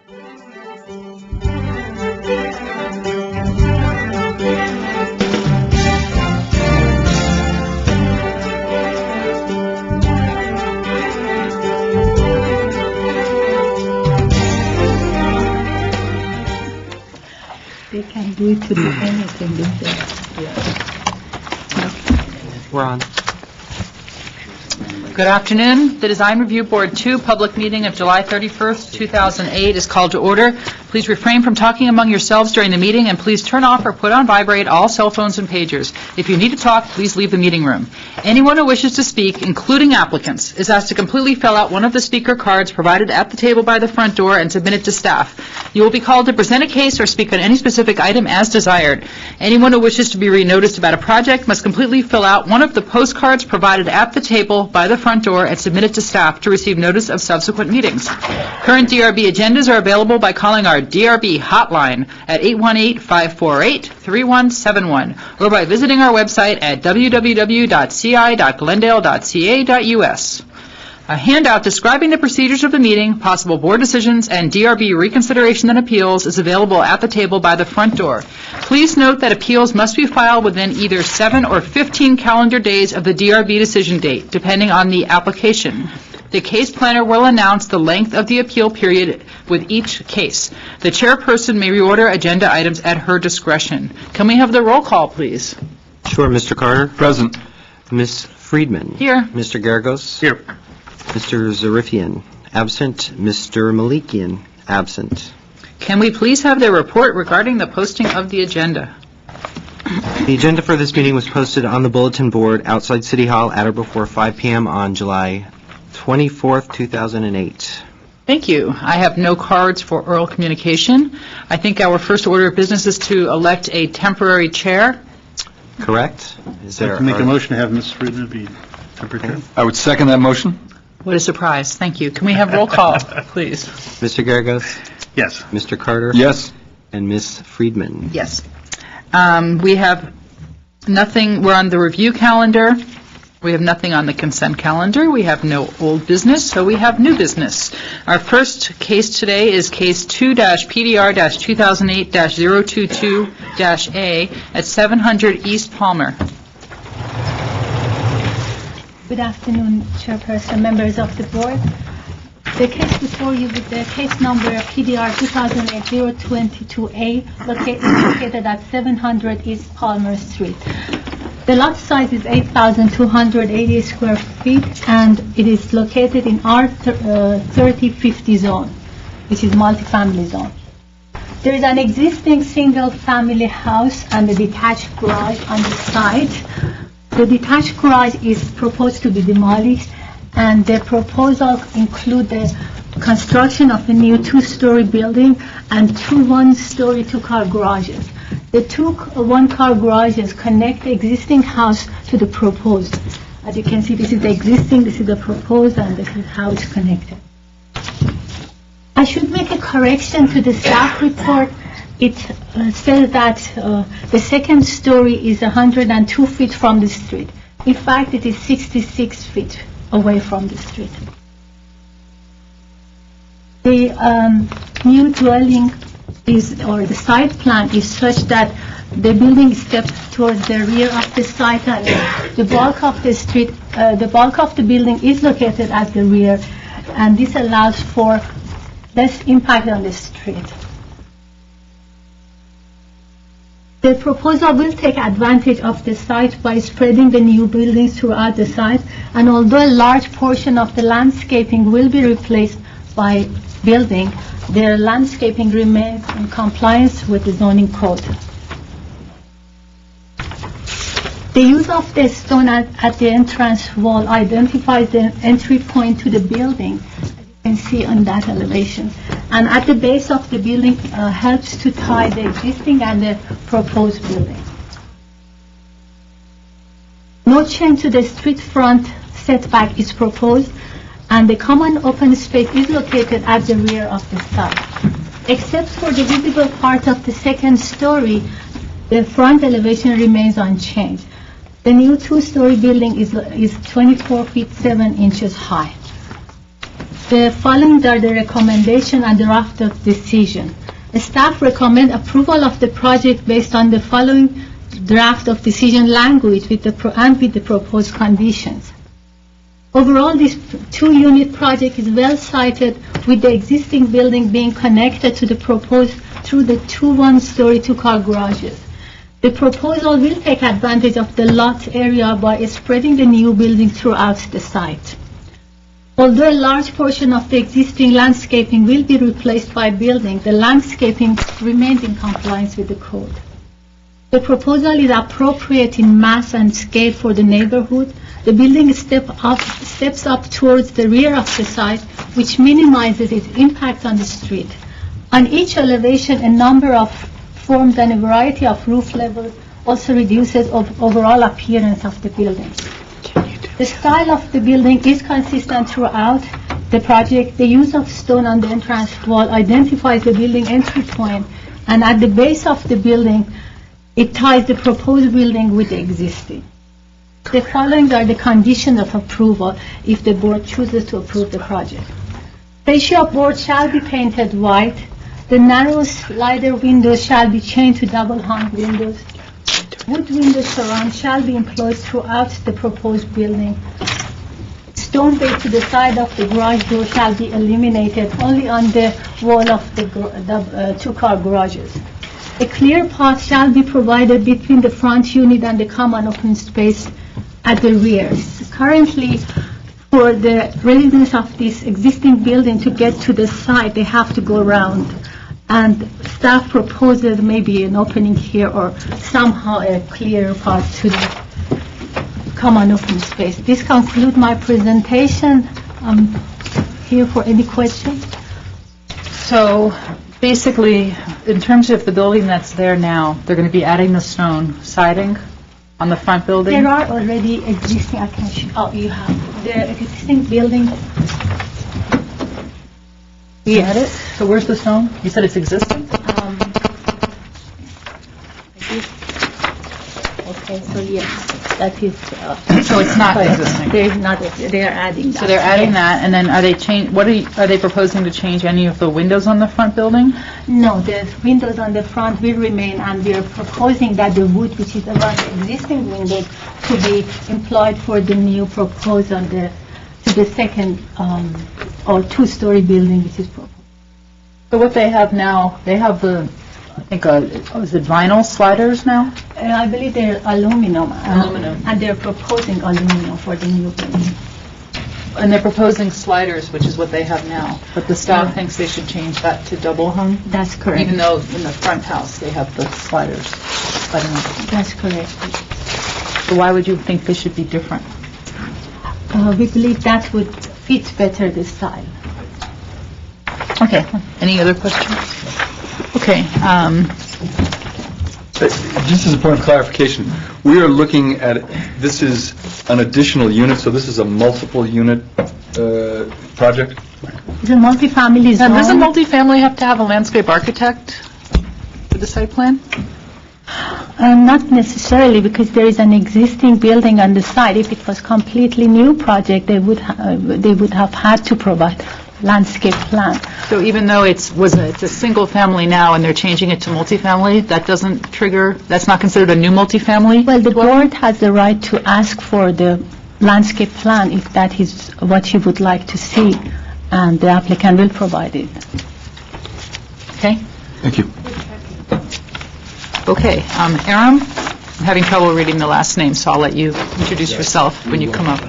They can do it to do anything, don't they? We're on. Good afternoon. The Design Review Board 2 public meeting of July 31st, 2008 is called to order. Please refrain from talking among yourselves during the meeting, and please turn off or put on vibrate all cell phones and pagers. If you need to talk, please leave the meeting room. Anyone who wishes to speak, including applicants, is asked to completely fill out one of the speaker cards provided at the table by the front door and submit it to staff. You will be called to present a case or speak on any specific item as desired. Anyone who wishes to be re-noticed about a project must completely fill out one of the postcards provided at the table by the front door and submit it to staff to receive notice of subsequent meetings. Current DRB agendas are available by calling our DRB hotline at 818-548-3171 or by visiting our website at www.ci.glendale.ca.us. A handout describing the procedures of the meeting, possible board decisions, and DRB reconsideration and appeals is available at the table by the front door. Please note that appeals must be filed within either 7 or 15 calendar days of the DRB decision date, depending on the application. The case planner will announce the length of the appeal period with each case. The chairperson may reorder agenda items at her discretion. Can we have the roll call, please? Sure, Mr. Carter. Present. Ms. Friedman. Here. Mr. Garagos. Here. Mr. Zarifian. Absent. Mr. Malikian. Absent. Can we please have the report regarding the posting of the agenda? The agenda for this meeting was posted on the bulletin board outside City Hall at or before 5 p.m. on July 24th, 2008. Thank you. I have no cards for oral communication. I think our first order of business is to elect a temporary chair. Correct? Is there I'd like to make a motion to have Ms. Friedman be temporary chair. I would second that motion. What a surprise. Thank you. Can we have roll call, please? Mr. Garagos? Yes. Mr. Carter? Yes. And Ms. Friedman? Yes. We have nothing. We're on the review calendar. We have nothing on the consent calendar. We have no old business, so we have new business. Our first case today is case 2-PDR-2008-022-A at 700 East Palmer. Good afternoon, Chairperson, members of the board. The case before you with the case number PDR 2008-022A located at 700 East Palmer Street. The lot size is 8,280 square feet, and it is located in R3050 zone, which is multifamily zone. There is an existing single-family house and a detached garage on the site. The detached garage is proposed to be demolished, and the proposal include the construction of a new two-story building and two one-story two-car garages. The two one-car garages connect the existing house to the proposed. As you can see, this is the existing, this is the proposed, and this is how it's connected. I should make a correction to the staff report. It says that the second story is 102 feet from the street. In fact, it is 66 feet away from the street. The new dwelling or the site plan is such that the building steps towards the rear of the site, and the bulk of the street, the bulk of the building is located at the rear, and this allows for less impact on the street. The proposal will take advantage of the site by spreading the new buildings throughout the site, and although a large portion of the landscaping will be replaced by building, their landscaping remains in compliance with the zoning code. The use of the stone at the entrance wall identifies the entry point to the building, as you can see on that elevation. And at the base of the building helps to tie the existing and the proposed building. No change to the street front setback is proposed, and the common open space is located at the rear of the site. Except for the visible part of the second story, the front elevation remains unchanged. The new two-story building is 24 feet 7 inches high. The following are the recommendation and draft of decision. Staff recommend approval of the project based on the following draft of decision language with the proposed conditions. Overall, this 2-unit project is well sited with the existing building being connected to the proposed through the 2 one-story 2-car garages. The proposal will take advantage of the lot area by spreading the new building throughout the site. Although a large portion of the existing landscaping will be replaced by building, the landscaping remains in compliance with the code. The proposal is appropriate in mass and scale for the neighborhood. The building steps up towards the rear of the site, which minimizes its impact on the street. On each elevation, a number of forms and a variety of roof levels also reduces overall appearance of the building. The style of the building is consistent throughout the project. The use of stone on the entrance wall identifies the building entry point, and at the base of the building, it ties the proposed building with the existing. The following are the conditions of approval if the board chooses to approve the project. Fascia board shall be painted white. The narrow slider windows shall be changed to double-hung windows. Wood window surround shall be employed throughout the proposed building. Stone base to the side of the garage door shall be eliminated only on the wall of the 2-car garages. A clear path shall be provided between the front unit and the common open space at the rear. Currently, for the residents of this existing building to get to the site, they have to go around. And staff proposes maybe an opening here or somehow a clear path to the common open space. This concludes my presentation. I'm here for any questions. So basically, in terms of the building that's there now, they're going to be adding the stone siding on the front building? There are already existing, I can show, oh, you have, the existing building. You had it? So where's the stone? You said it's existing? Okay, so yes, that is. So it's not existing? They're not, they're adding that. So they're adding that, and then are they proposing to change any of the windows on the front building? No, the windows on the front will remain, and we are proposing that the wood, which is around the existing windows, to be employed for the new proposed on the second or 2-story building, which is proposed. So what they have now, they have the, I think, is it vinyl sliders now? I believe they're aluminum. Aluminum. And they're proposing aluminum for the new building. And they're proposing sliders, which is what they have now. But the staff thinks they should change that to double hung? That's correct. Even though in the front house they have the sliders. I don't know. That's correct. So why would you think they should be different? We believe that would fit better the style. Okay. Any other questions? Okay. Just as a point of clarification, we are looking at, this is an additional unit, so this is a multiple unit project? It's a multi-family zone. Now, does a multifamily have to have a landscape architect for the site plan? Not necessarily, because there is an existing building on the site. If it was completely new project, they would have had to provide landscape plan. So even though it's a single family now and they're changing it to multifamily, that doesn't trigger, that's not considered a new multifamily? Well, the board has the right to ask for the landscape plan if that is what you would like to see, and the applicant will provide it. Okay. Thank you. Okay. Aram, I'm having trouble reading the last name, so I'll let you introduce yourself when you come up.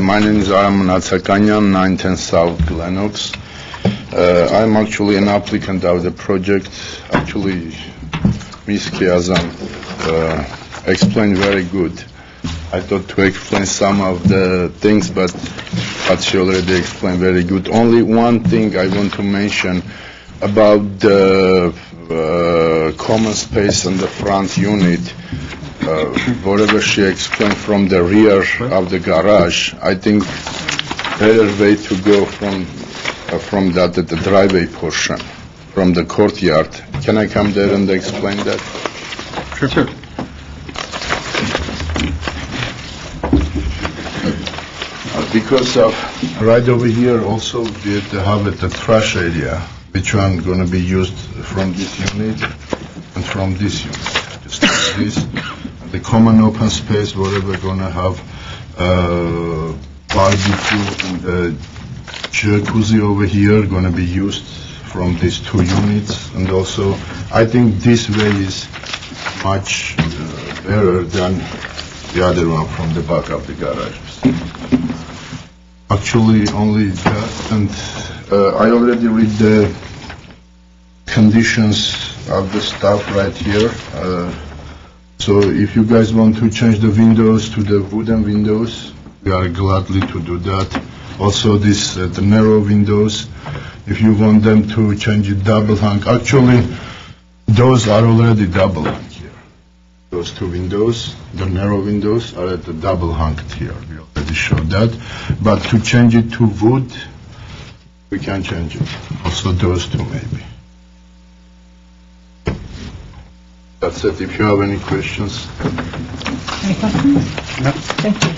My name is Aram Natsakanyan, 910 South Glendale. I'm actually an applicant of the project. Actually, Ms. Kiazan explained very good. I thought to explain some of the things, but she already explained very good. Only one thing I want to mention about the common space in the front unit. Whatever she explained from the rear of the garage, I think better way to go from that at the driveway portion, from the courtyard. Can I come there and explain that? because of right over here also we have the trash area, which one going to be used from this unit and from this unit. Just like this, the common open space where we're going to have barbecue and jacuzzi over here going to be used from these two units, and also I think this way is much better than the other one from the back of the garage. Actually, only that, and I already read the conditions of the stuff right here. So if you guys want to change the windows to the wooden windows, we are gladly to do that. Also, this the narrow windows, if you want them to change it double hung, actually, those are already double hung here. Those two windows, the narrow windows, are at the double hung here. We already showed that. But to change it to wood, we can change it. Also, those two maybe. That's it. If you have any questions. Any questions? No. Thank you.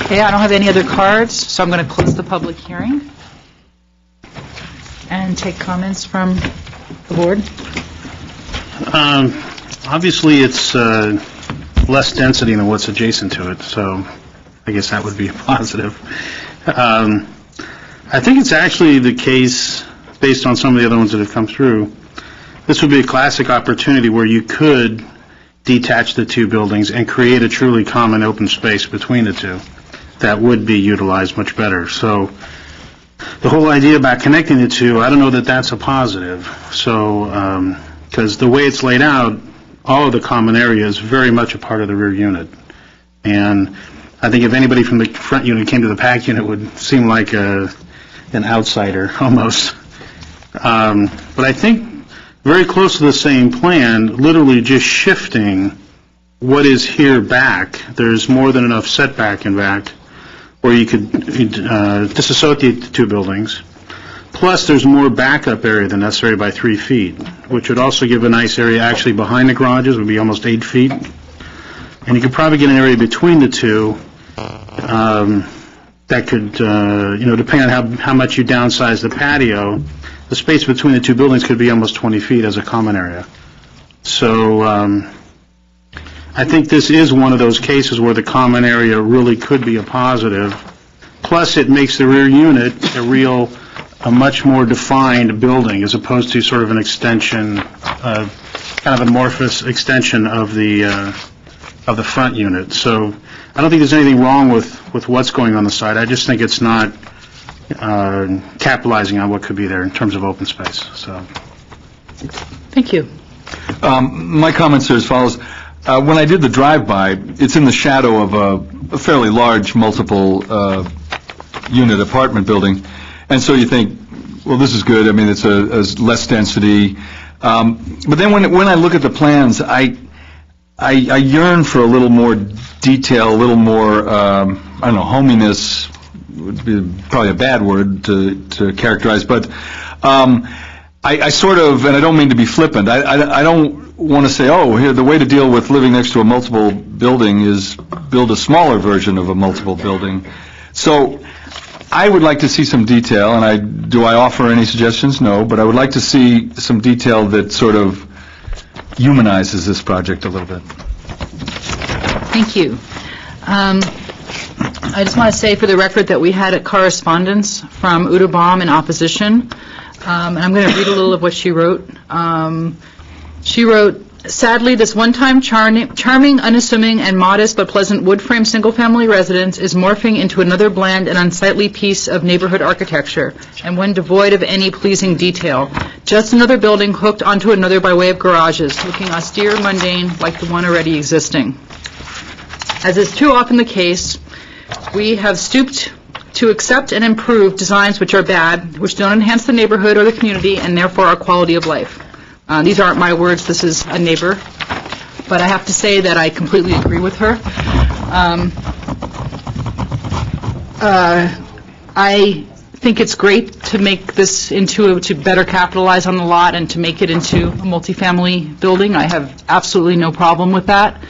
Okay, I don't have any other cards, so I'm going to close the public hearing and take comments from the board. Obviously, it's less density than what's adjacent to it, so I guess that would be a positive. I think it's actually the case, based on some of the other ones that have come through, this would be a classic opportunity where you could detach the two buildings and create a truly common open space between the two that would be utilized much better. So the whole idea about connecting the two, I don't know that that's a positive. So, because the way it's laid out, all of the common area is very much a part of the rear unit. And I think if anybody from the front unit came to the back unit, it would seem like an outsider almost. But I think very close to the same plan, literally just shifting what is here back. There's more than enough setback in back where you could disassociate the two buildings. Plus, there's more backup area than necessary by 3 feet, which would also give a nice area actually behind the garages, would be almost 8 feet. And you could probably get an area between the two that could, depending on how much you downsize the patio, the space between the two buildings could be almost 20 feet as a common area. So I think this is one of those cases where the common area really could be a positive. Plus, it makes the rear unit a much more defined building as opposed to sort of an extension, kind of an amorphous extension of the front unit. So I don't think there's anything wrong with what's going on the side. I just think it's not capitalizing on what could be there in terms of open space. So, Thank you. My comments are as follows. When I did the drive-by, it's in the shadow of a fairly large multiple unit apartment building, and so you think, well, this is good. I mean, it's a less density. But then when I look at the plans, I yearn for a little more detail, a little more, hominess would be probably a bad word to characterize, but I sort of, and I don't mean to be flippant, I don't want to say, oh, here, the way to deal with living next to a multiple building is build a smaller version of a multiple building. So I would like to see some detail, and do I offer any suggestions? No, but I would like to see some detail that sort of humanizes this project a little bit. Thank you. I just want to say for the record that we had a correspondence from Uta Baum in opposition, and I'm going to read a little of what she wrote. She wrote, sadly, this one-time charming, unassuming, and modest but pleasant wood-frame single-family residence is morphing into another bland and unsightly piece of neighborhood architecture, and one devoid of any pleasing detail. Just another building hooked onto another by way of garages, looking austere, mundane, like the one already existing. As is too often the case, we have stooped to accept and improve designs which are bad, which don't enhance the neighborhood or the community, and therefore our quality of life. These aren't my words, this is a neighbor, but I have to say that I completely agree with her. I think it's great to make this to better capitalize on the lot and to make it into a multifamily building. I have absolutely no problem with that.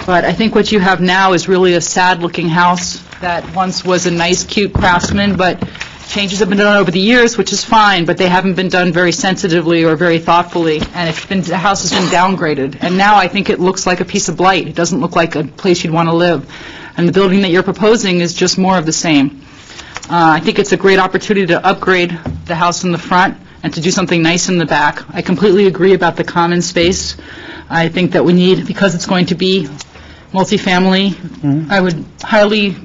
But I think what you have now is really a sad-looking house that once was a nice, cute craftsman, but changes have been done over the years, which is fine, but they haven't been done very sensitively or very thoughtfully, and the house has been downgraded. And now I think it looks like a piece of blight. It doesn't look like a place you'd want to live. And the building that you're proposing is just more of the same. I think it's a great opportunity to upgrade the house in the front and to do something nice in the back. I completely agree about the common space. I think that we need, because it's going to be multifamily, I would highly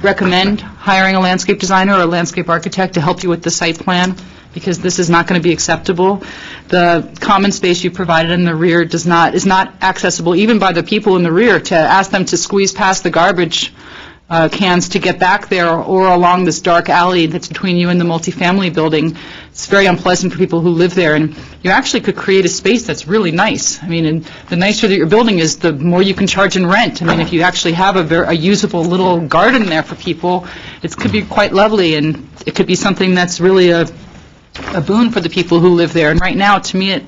recommend hiring a landscape designer or a landscape architect to help you with the site plan, because this is not going to be acceptable. The common space you provided in the rear is not accessible even by the people in the rear. To ask them to squeeze past the garbage cans to get back there, or along this dark alley that's between you and the multifamily building, it's very unpleasant for people who live there. And you actually could create a space that's really nice. I mean, and the nicer that your building is, the more you can charge in rent. I mean, if you actually have a usable little garden there for people, it could be quite lovely, and it could be something that's really a boon for the people who live there. And right now, to me, it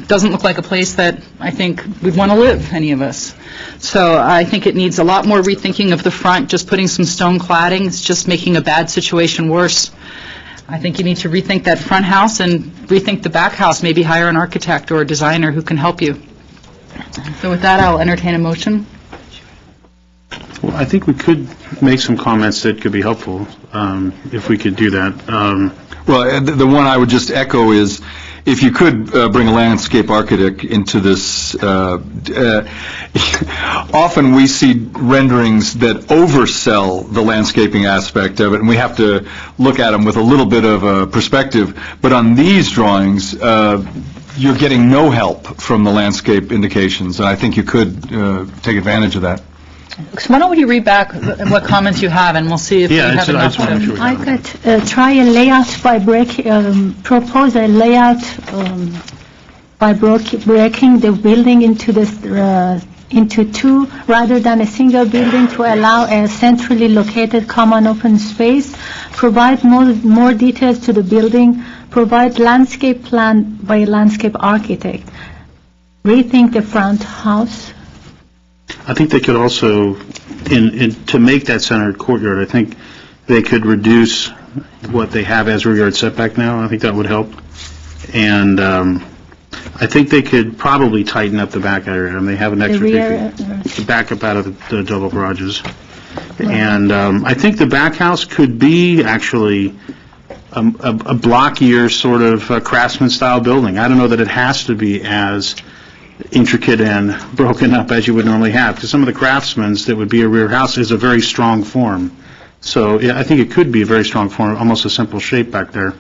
doesn't look like a place that I think we'd want to live, any of us. So I think it needs a lot more rethinking of the front. Just putting some stone cladding is just making a bad situation worse. I think you need to rethink that front house and rethink the back house, maybe hire an architect or a designer who can help you. So with that, I'll entertain a motion. Well, I think we could make some comments that could be helpful, if we could do that. Well, the one I would just echo is, if you could bring a landscape architect into this, often we see renderings that oversell the landscaping aspect of it, and we have to look at them with a little bit of a perspective. But on these drawings, you're getting no help from the landscape indications, and I think you could take advantage of that. So why don't you read back what comments you have, and we'll see if we have enough. I could try a layout by propose a layout by breaking the building into two rather than a single building to allow a centrally located common open space, provide more details to the building, provide landscape plan by a landscape architect, rethink the front house. I think they could also, to make that centered courtyard, I think they could reduce what they have as rear yard setback now. I think that would help. And I think they could probably tighten up the back area. And they have an extra 3 feet to back up out of the double garages. And I think the back house could be actually a blockier sort of craftsman-style building. I don't know that it has to be as intricate and broken up as you would normally have, because some of the craftsmen's that would be a rear house is a very strong form. So yeah, I think it could be a very strong form, almost a simple shape back there.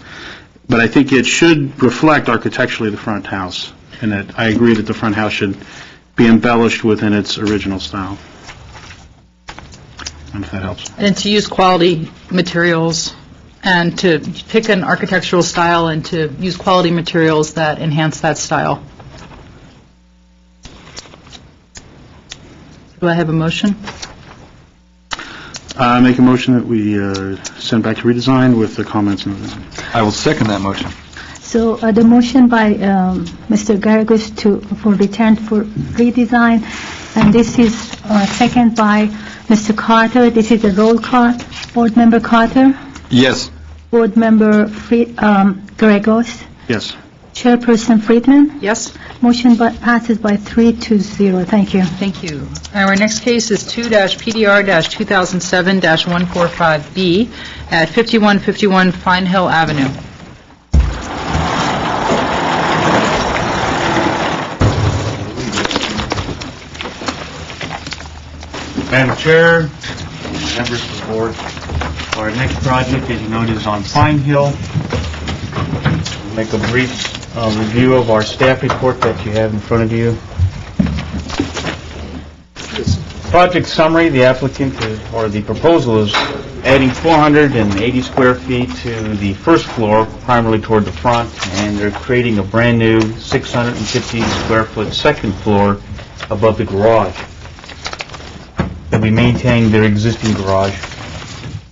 But I think it should reflect architecturally the front house, and that I agree that the front house should be embellished within its original style. I don't know if that helps. And to use quality materials, and to pick an architectural style and to use quality materials that enhance that style. Do I have a motion? I make a motion that we send back to redesign with the comments noted. I will second that motion. So the motion by Mr. Garagos for return for redesign, and this is second by Mr. Carter. This is a roll call. Board Member Carter? Yes. Board Member Garagos? Yes. Chairperson Friedman? Yes? Motion passes by 3-0. Thank you. Thank you. Our next case is 2-PDR-2007-145B at 5151 Fine Hill Avenue. Madam Chair, members of the board, our next project, as you noted, is on Pine Hill. We'll make a brief review of our staff report that you have in front of you. Project summary, the applicant or the proposal is adding 480 square feet to the first floor, primarily toward the front, and they're creating a brand new 650 square foot second floor above the garage. They'll be maintaining their existing garage,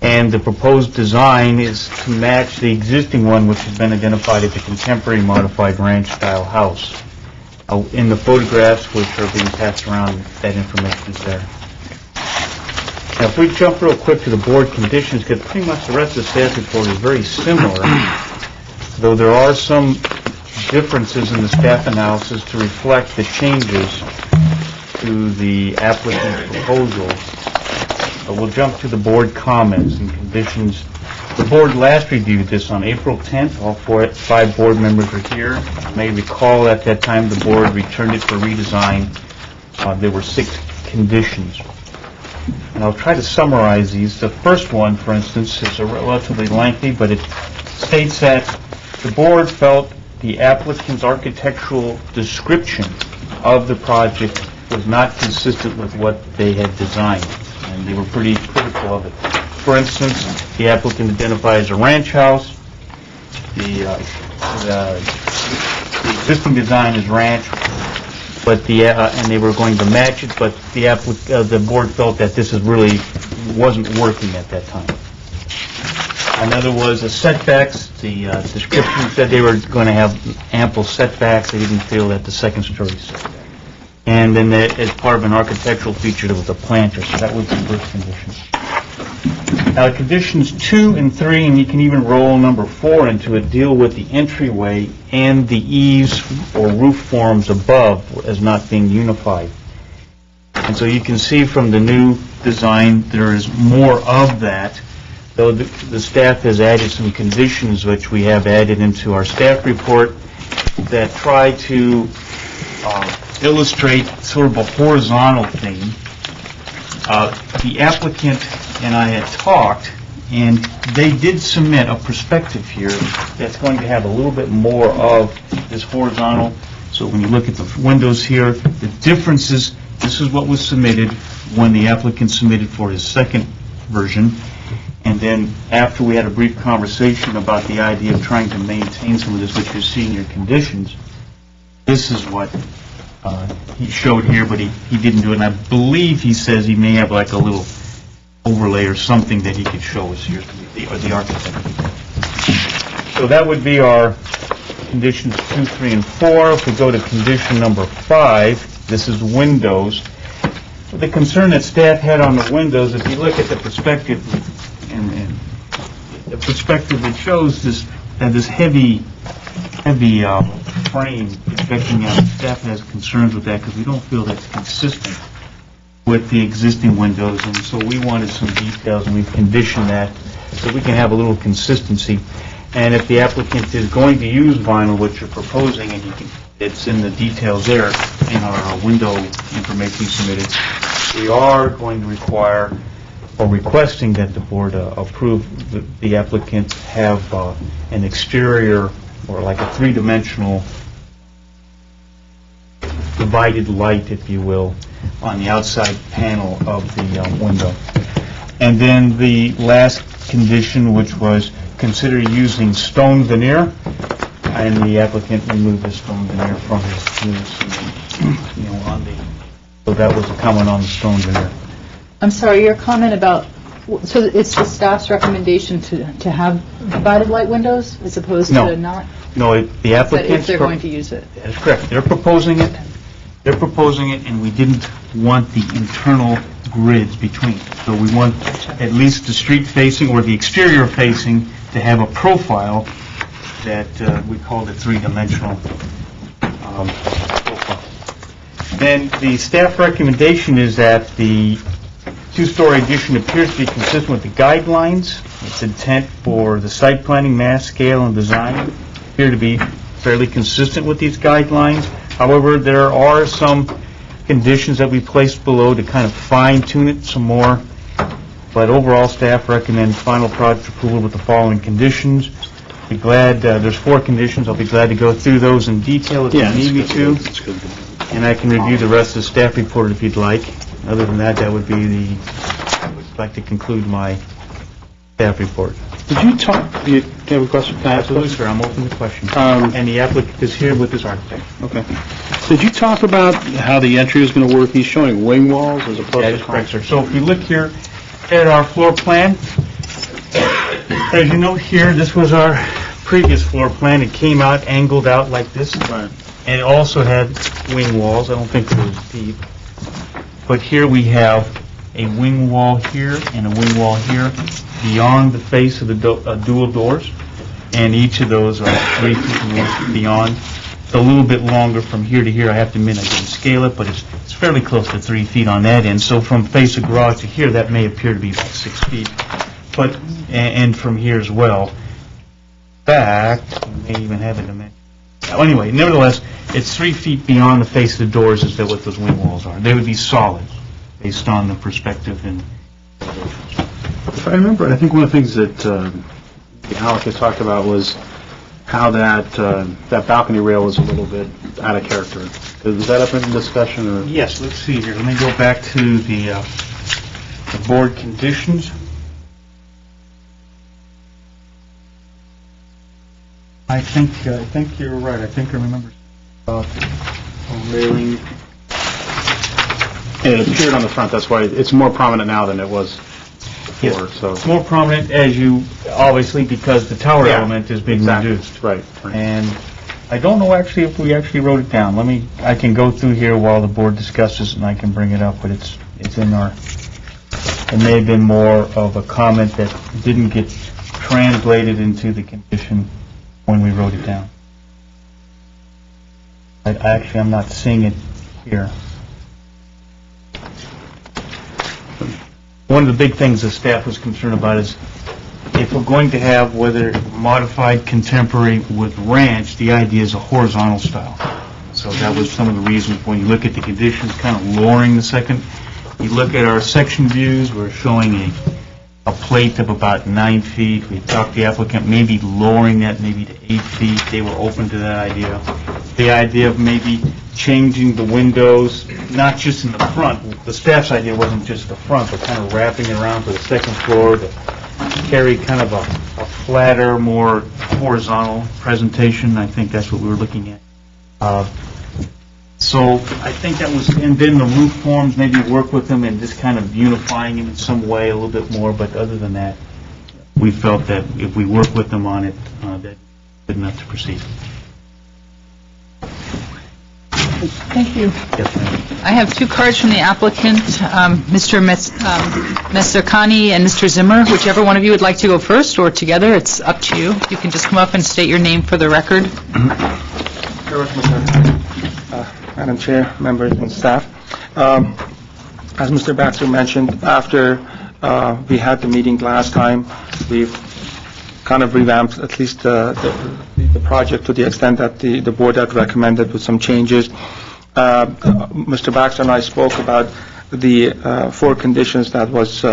and the proposed design is to match the existing one, which has been identified as a contemporary modified ranch-style house. In the photographs which are being passed around, that information is there. Now, if we jump real quick to the board conditions, because pretty much the rest of the staff report is very similar, though there are some differences in the staff analysis to reflect the changes to the applicant's proposal. But we'll jump to the board comments and conditions. The board last reviewed this on April 10th. All 5 board members are here. You may recall at that time the board returned it for redesign. There were 6 conditions. And I'll try to summarize these. The first one, for instance, is relatively lengthy, but it states that the board felt the applicant's architectural description of the project was not consistent with what they had designed, and they were pretty critical of it. For instance, the applicant identifies a ranch house. The existing design is ranch, but and they were going to match it, but the board felt that this really wasn't working at that time. Another was the setbacks. The description said they were going to have ample setbacks. They didn't feel that the second story setback. And then as part of an architectural feature, there was a planter, so that was the first condition. Now, conditions 2 and 3, and you can even roll number 4 into it, deal with the entryway and the eaves or roof forms above as not being unified. And so you can see from the new design there is more of that, though the staff has added some conditions which we have added into our staff report that try to illustrate sort of a horizontal theme. The applicant and I had talked, and they did submit a perspective here that's going to have a little bit more of this horizontal. So when you look at the windows here, the differences, this is what was submitted when the applicant submitted for his second version. And then after we had a brief conversation about the idea of trying to maintain some of this, which you see in your conditions, this is what he showed here, but he didn't do it. And I believe he says he may have like a little overlay or something that he could show us here, the architect. So that would be our conditions 2, 3, and 4. If we go to condition number 5, this is windows. The concern that staff had on the windows, if you look at the perspective, and the perspective that shows this heavy frame projecting out, staff has concerns with that because we don't feel that's consistent with the existing windows, and so we wanted some details, and we've conditioned that so we can have a little consistency. And if the applicant is going to use vinyl, which you're proposing, and it's in the details there in our window information submitted, we are going to require or requesting that the board approve the applicant have an exterior or like a 3-dimensional divided light, if you will, on the outside panel of the window. And then the last condition, which was consider using stone veneer, and the applicant removed the stone veneer from his units, so that was a comment on the stone veneer. I'm sorry, your comment about, so it's the staff's recommendation to have divided light windows as opposed to not? No, the applicant... But if they're going to use it? That's correct. They're proposing it, and we didn't want the internal grids between. So we want at least the street facing or the exterior facing to have a profile that we called it 3-dimensional profile. Then the staff recommendation is that the 2-story addition appears to be consistent with the guidelines. Its intent for the site planning, mass scale, and design appear to be fairly consistent with these guidelines. However, there are some conditions that we placed below to kind of fine-tune it some more. But overall, staff recommends final project approval with the following conditions. Be glad, there's 4 conditions. I'll be glad to go through those in detail if you need me to. And I can review the rest of the staff report if you'd like. Other than that, that would be I would like to conclude my staff report. Did you talk, do you have a question? Can I ask a Absolutely, question? sir. I'm open to questions. And the applicant is here with his architect. Okay. Did you talk about how the entry is going to work? He's showing wing walls as opposed to... That is correct, sir. So if you look here at our floor plan, as you note here, this was our previous floor plan. It came out, angled out like this. Right. And it also had wing walls. I don't think it was deep. But here we have a wing wall here and a wing wall here beyond the face of the dual doors, and each of those are 3 feet beyond. It's a little bit longer from here to here. I have to admit I didn't scale it, but it's fairly close to 3 feet on that end. So from face of garage to here, that may appear to be about 6 feet. But, and from here as well. In fact, we may even have a dimension. Well, anyway, nevertheless, it's 3 feet beyond the face of the doors as to what those wing walls are. They would be solid based on the perspective and If I remember, I think one of the things that Alec had talked about was how that balcony rail was a little bit out of character. Was that up in discussion? Or? Yes, let's see here. Let me go back to the board conditions. I think you're right. I think I remember about a railing. And it appeared on the front. That's why it's more prominent now than it was before. Yes. So It's more prominent as you, obviously, because the tower element is being reduced. Right. And I don't know actually if we actually wrote it down. I can go through here while the board discusses and I can bring it up, but it's in our, it may have been more of a comment that didn't get translated into the condition when we wrote it down. I'm not seeing it here. One of the big things the staff was concerned about is if we're going to have whether modified contemporary with ranch, the idea is a horizontal style. So that was some of the reasons when you look at the conditions, kind of lowering the second. You look at our section views, we're showing a plate of about 9 feet. We talked to the applicant maybe lowering that maybe to 8 feet. They were open to that idea. The idea of maybe changing the windows, not just in the front. The staff's idea wasn't just the front, but kind of wrapping it around to the second floor to carry kind of a flatter, more horizontal presentation. I think that's what we were looking at. So I think that was, and then the roof forms, maybe work with them and just kind of unifying them in some way a little bit more, but other than that, we felt that if we work with them on it, that's good enough to proceed. Thank you. Yes, ma'am. I have 2 cards from the applicant, Mr. Messerkani and Mr. Zimmer. Whichever one of you would like to go first or together, it's up to you. You can just come up and state your name for the record. Madam Chair, members and staff. As Mr. Baxter mentioned, after we had the meeting last time, we've kind of revamped at least the project to the extent that the board had recommended with some changes. Mr. Baxter and I spoke about the 4 conditions that was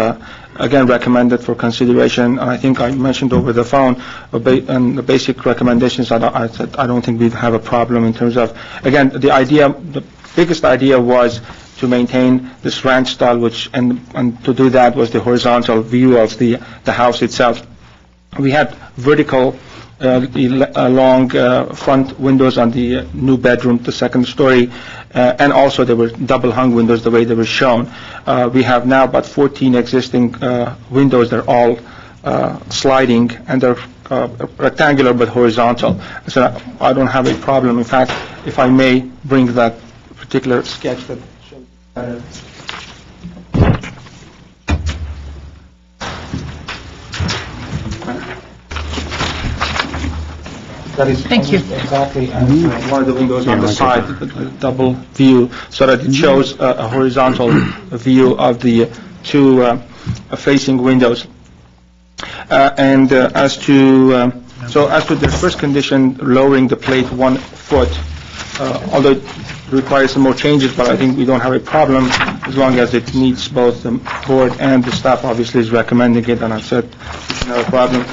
again recommended for consideration. I think I mentioned over the phone and the basic recommendations. I said I don't think we'd have a problem in terms of, again, the biggest idea was to maintain this ranch style, which and to do that was the horizontal view of the house itself. We had vertical long front windows on the new bedroom, the second story, and also there were double hung windows the way they were shown. We have now about 14 existing windows. They're all sliding and they're rectangular but horizontal. So I don't have a problem. In fact, if I may bring that particular sketch that shows better. That is Thank you. exactly one of the windows on the side, the double view, so that it shows a horizontal view of the 2 facing windows. And as to the first condition, lowering the plate 1 foot, although it requires some more changes, but I think we don't have a problem as long as it meets both the board and the staff obviously is recommending it, and I said we should have a problem.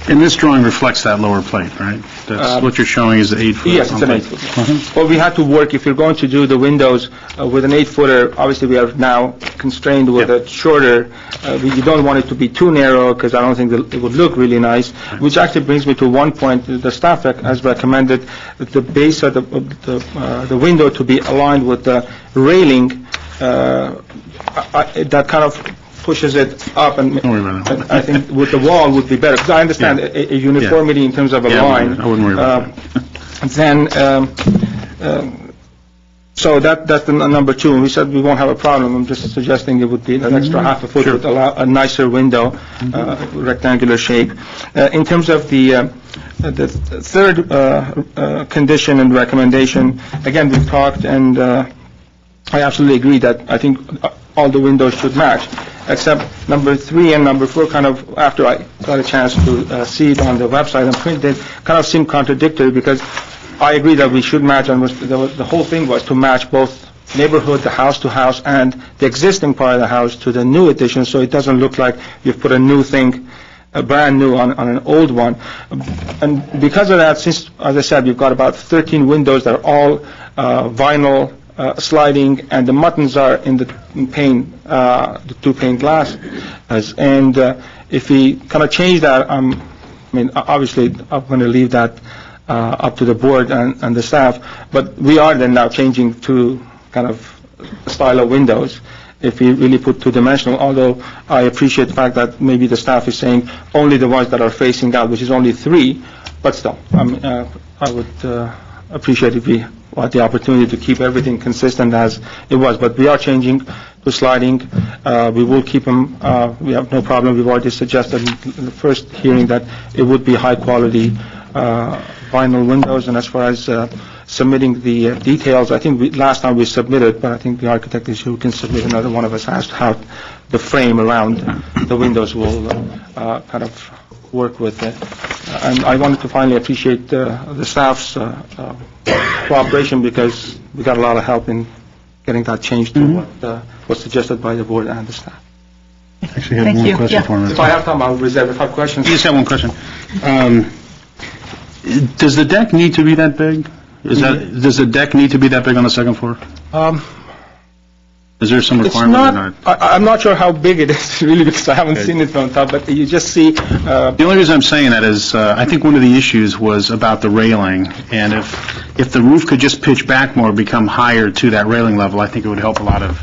And this drawing reflects that lower plate, right? That's what you're showing is the 8-foot. Yes, it's an 8-foot. Well, we had to work, if you're going to do the windows with an 8-footer, obviously we are now constrained with a shorter. We don't want it to be too narrow because I don't think it would look really nice, which actually brings me to one point. The staff has recommended that the base of the window to be aligned with the railing. That kind of pushes it up, and I think with the wall would be better, because I understand a uniformity in terms of a line. I wouldn't worry about that. Then So that's the number 2, and we said we won't have a problem. I'm just suggesting it would be an extra half a foot with a nicer window, rectangular shape. In terms of the third condition and recommendation, again, we've talked, and I absolutely agree that I think all the windows should match, except number 3 and number 4 kind of, after I got a chance to see it on the website and printed, kind of seem contradictory, because I agree that we should match, and the whole thing was to match both neighborhood, the house to house, and the existing part of the house to the new addition, so it doesn't look like you've put a new thing, a brand new on an old one. And because of that, since, as I said, we've got about 13 windows that are all vinyl sliding, and the buttons are in the pane, the 2-pane glass. And if we kind of change that, I mean, obviously, I'm going to leave that up to the board and the staff, but we are then now changing to kind of style of windows if we really put 2-dimensional, although I appreciate the fact that maybe the staff is saying only the ones that are facing out, which is only 3, but still, I would appreciate if we had the opportunity to keep everything consistent as it was, but we are changing to sliding. We will keep them, we have no problem. We've already suggested in the first hearing that it would be high-quality vinyl windows, and as far as submitting the details, I think last time we submitted, but I think the architect is who can submit another one of us asked how the frame around the windows will kind of work with it. And I wanted to finally appreciate the staff's cooperation, because we got a lot of help in getting that changed to what was suggested by the board and the staff. Actually, I have one question for me. If I have time, I'll reserve. If I have questions. You just have one question. Does the deck need to be that big? Does the deck need to be that big on the second floor? Is there some It's requirement or not? I'm not sure how big it is, really, because I haven't seen it from top, but you just see... The only reason I'm saying that is, I think one of the issues was about the railing, and if the roof could just pitch back more, become higher to that railing level, I think it would help a lot of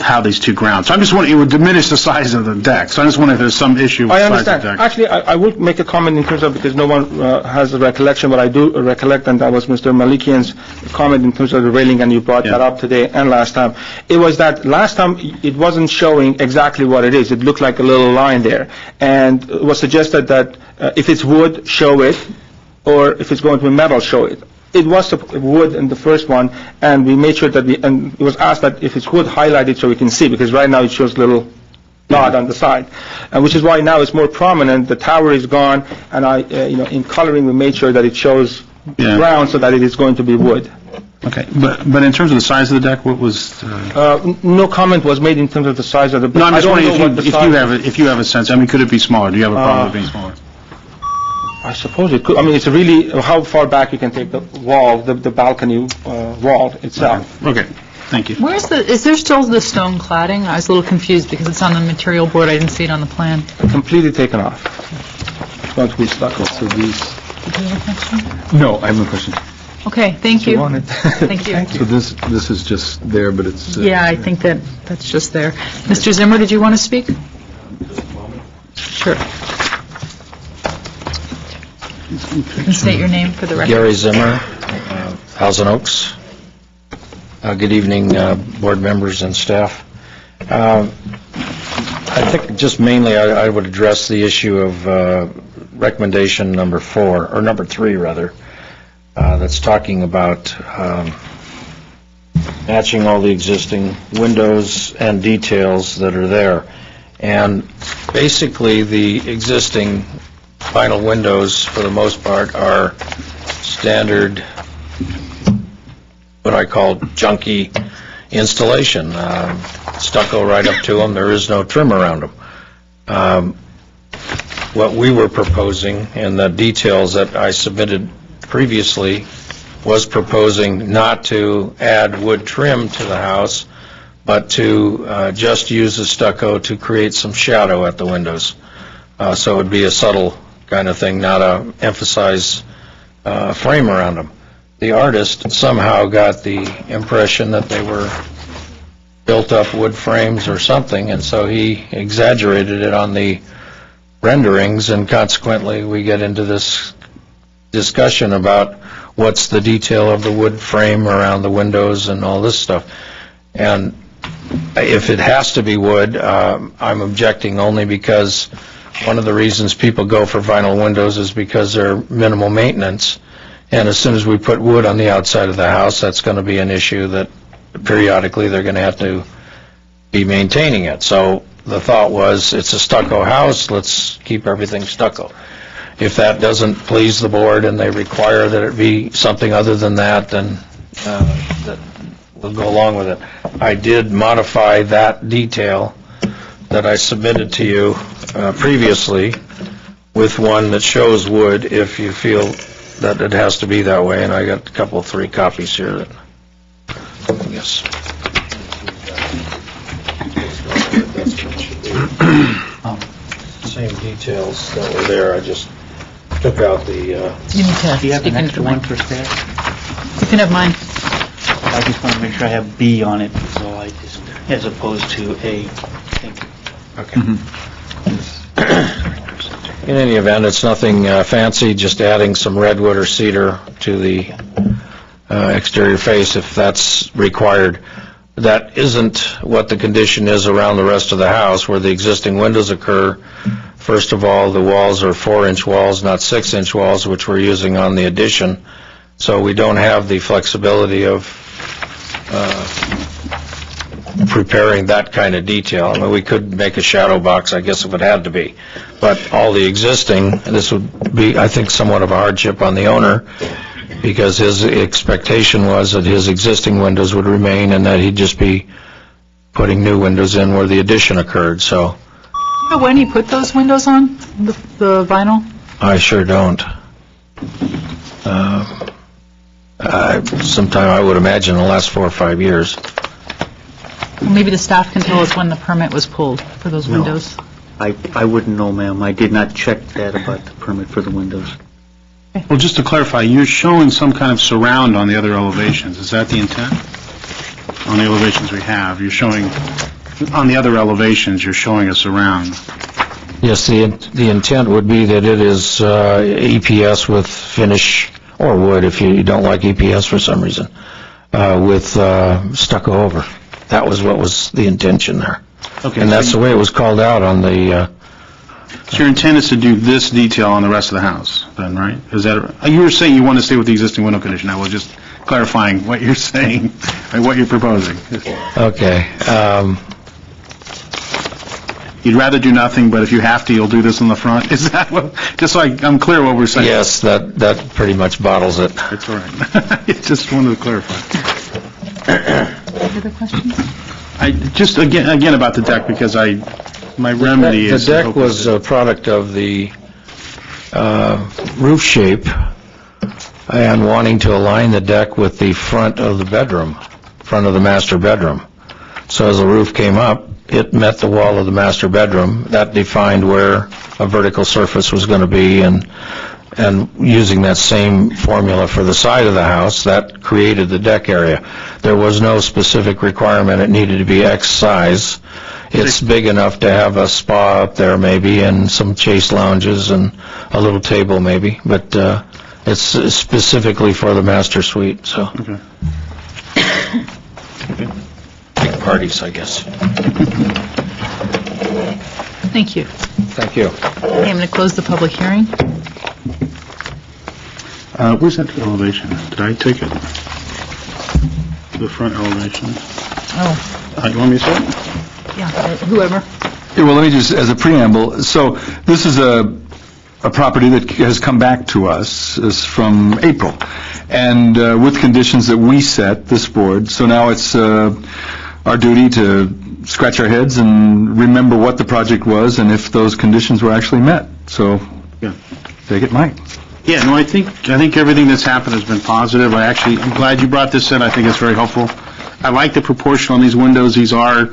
how these two grounds. So I'm just wondering, it would diminish the size of the deck, so I just wonder if there's some issue with I the size of understand. the deck. Actually, I will make a comment in terms of, because no one has a recollection, but I do recollect, and that was Mr. Malikian's comment in terms of the railing, and you brought that up today and last time. It was that last time it wasn't showing exactly what it is. It looked like a little line there, and it was suggested that if it's wood, show it, or if it's going to be metal, show it. It was wood in the first one, and we made sure that and it was asked that if it's wood, highlight it so we can see, because right now it shows a little dot on the side, and which is why now it's more prominent. The tower is gone, and in coloring, we made sure that it shows brown so that it is going to be wood. Okay, but in terms of the size of the deck, what was... No comment was made in terms of the size of the... No, I'm just wondering if you have a sense. I mean, could it be smaller? Do you have a problem with being smaller? I suppose it could. I mean, it's really how far back you can take the wall, the balcony wall itself. Okay, thank you. Is there still the stone cladding? I was a little confused because it's on the material board. I didn't see it on the plan. Completely taken off. It's going to be stucco. So these... Did you have a question? No, I have no question. Okay, thank you. Thank you. So this is just there, but it's... Yeah, I think that's just there. Mr. Zimmer, did you want to speak? Sure. And state your name for the record. Gary Zimmer, Thousand Oaks. Good evening, board members and staff. I think just mainly I would address the issue of recommendation number 4, or number 3 rather, that's talking about matching all the existing windows and details that are there. And basically the existing vinyl windows, for the most part, are standard, what I call junky installation. Stucco right up to them. There is no trim around them. What we were proposing, and the details that I submitted previously, was proposing not to add wood trim to the house, but to just use the stucco to create some shadow at the windows. So it would be a subtle kind of thing, not a emphasize frame around them. The artist somehow got the impression that they were built-up wood frames or something, and so he exaggerated it on the renderings, and consequently we get into this discussion about what's the detail of the wood frame around the windows and all this stuff. And if it has to be wood, I'm objecting only because one of the reasons people go for vinyl windows is because they're minimal maintenance. And as soon as we put wood on the outside of the house, that's going to be an issue that periodically they're going to have to be maintaining it. So the thought was, it's a stucco house, let's keep everything stucco. If that doesn't please the board and they require that it be something other than that, then we'll go along with it. I did modify that detail that I submitted to you previously with one that shows wood if you feel that it has to be that way, and I got a couple, 3 copies here that, yes. Same details that were there, I just took out the... You need to Do you have speak an into extra the one mic. for staff? You can have mine. I just want to make sure I have B on it, so I just, as opposed to A. Thank you. In any event, it's nothing fancy, just adding some redwood or cedar to the exterior face if that's required. That isn't what the condition is around the rest of the house, where the existing windows occur. First of all, the walls are 4-inch walls, not 6-inch walls, which we're using on the addition. So we don't have the flexibility of preparing that kind of detail. I mean, we could make a shadow box, I guess, if it had to be. But all the existing, this would be, I think, somewhat of a hardship on the owner, because his expectation was that his existing windows would remain and that he'd just be putting new windows in where the addition occurred, so. You know when he put those windows on, the vinyl? I sure don't. Sometime, I would imagine, in the last 4 or 5 years. Well, maybe the staff can tell us when the permit was pulled for those No. windows. I wouldn't know, ma'am. I did not check that about the permit for the windows. Well, just to clarify, you're showing some kind of surround on the other elevations. Is that the intent? On the elevations we have, you're showing, on the other elevations, you're showing a surround. Yes, the intent would be that it is EPS with finish, or wood if you don't like EPS for some reason, with stucco over. That was what was the intention there. Okay, And so that's the way it was called out on the, So your intent is to do this detail on the rest of the house, then, right? Is that, you were saying you want to stay with the existing window condition. I was just clarifying what you're saying, and what you're proposing. okay. You'd rather do nothing, but if you have to, you'll do this in the front? Is that what, just so I'm clear what we're saying? Yes, that pretty much bottles it. That's all right. Just wanted to clarify. Other questions? I, just again about the deck, because my remedy is... The deck was a product of the roof shape and wanting to align the deck with the front of the bedroom, front of the master bedroom. So as the roof came up, it met the wall of the master bedroom. That defined where a vertical surface was going to be, and using that same formula for the side of the house, that created the deck area. There was no specific requirement it needed to be X size. It's big enough to have a spa up there maybe, and some chase lounges and a little table maybe, but it's specifically for the master suite, so. Okay. Big parties, I guess. Thank you. Thank you. Okay, I'm going to close the public hearing. Where's that elevation? Did I take it? The front elevation? Oh, You want me to say it? yeah, whoever. Yeah, well, let me just, as a preamble, so this is a property that has come back to us is from April, and with conditions that we set, this board, so now it's our duty to scratch our heads and remember what the project was and if those conditions were actually met. So, Yeah. take it, Mike. Yeah, no, I think everything that's happened has been positive. I'm glad you brought this in. I think it's very helpful. I like the proportion on these windows. These are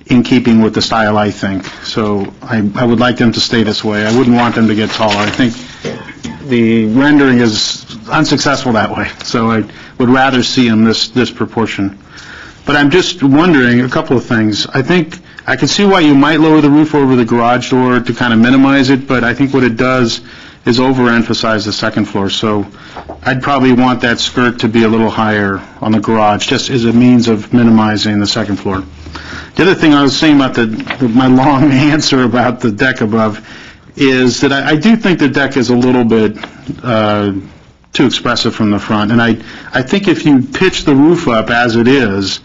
in keeping with the style, I think. So I would like them to stay this way. I wouldn't want them to get taller. I think the rendering is unsuccessful that way. So I would rather see them this proportion. But I'm just wondering a couple of things. I I can see why you might lower the roof over the garage door to kind of minimize it, but I think what it does is overemphasize the second floor. So I'd probably want that skirt to be a little higher on the garage, just as a means of minimizing the second floor. The other thing I was saying about my long answer about the deck above is that I do think the deck is a little bit too expressive from the front. And I think if you pitch the roof up as it is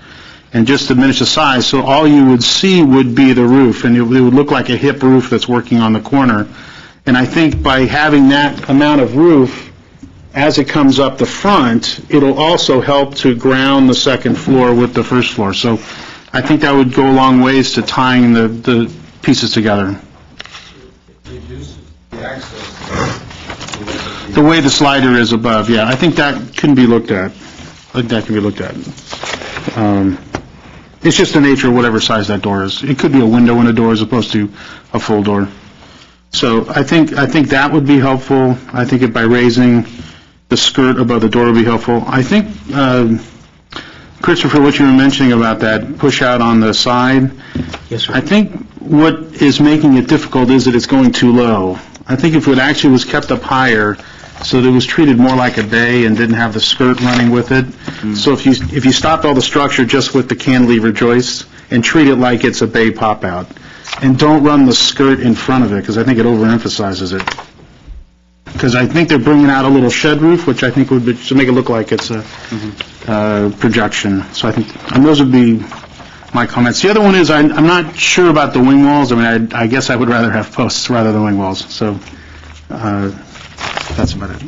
and just diminish the size, so all you would see would be the roof, and it would look like a hip roof that's working on the corner. And I think by having that amount of roof as it comes up the front, it'll also help to ground the second floor with the first floor. So I think that would go a long ways to tying the pieces together. The way the slider is above, yeah, I think that can be looked at. It's just the nature of whatever size that door is. It could be a window in a door as opposed to a full door. So I think that would be helpful. I think by raising the skirt above the door would be helpful. I think, Christopher, what you were mentioning about that push out on the side, Yes, sir. I think what is making it difficult is that it's going too low. I think if it actually was kept up higher, so that it was treated more like a bay and didn't have the skirt running with it. So if you stopped all the structure just with the cantilever joists and treat it like it's a bay pop-out, and don't run the skirt in front of it, because I think it overemphasizes it. Because I think they're bringing out a little shed roof, which I think would be, to make it look like it's a projection. So I think, and those would be my comments. The other one is I'm not sure about the wing walls. I mean, I guess I would rather have posts rather than wing walls. So that's about it.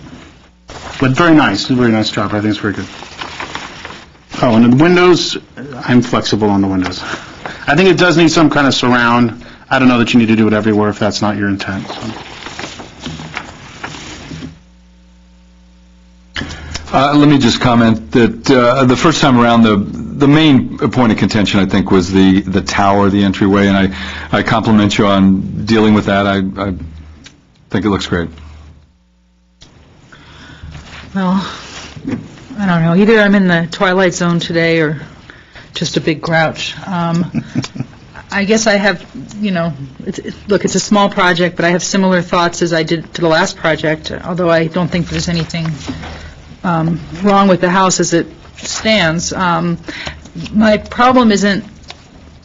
But very nice job. I think it's very good. Oh, and the windows, I'm flexible on the windows. I think it does need some kind of surround. I don't know that you need to do it everywhere if that's not your intent. So. Let me just comment that the first time around, the main point of contention, I think, was the tower, the entryway, and I compliment you on dealing with that. I think it looks great. Well, I don't know. Either I'm in the twilight zone today or just a big grouch. I guess I have, look, it's a small project, but I have similar thoughts as I did to the last project, although I don't think there's anything wrong with the house as it stands. My problem isn't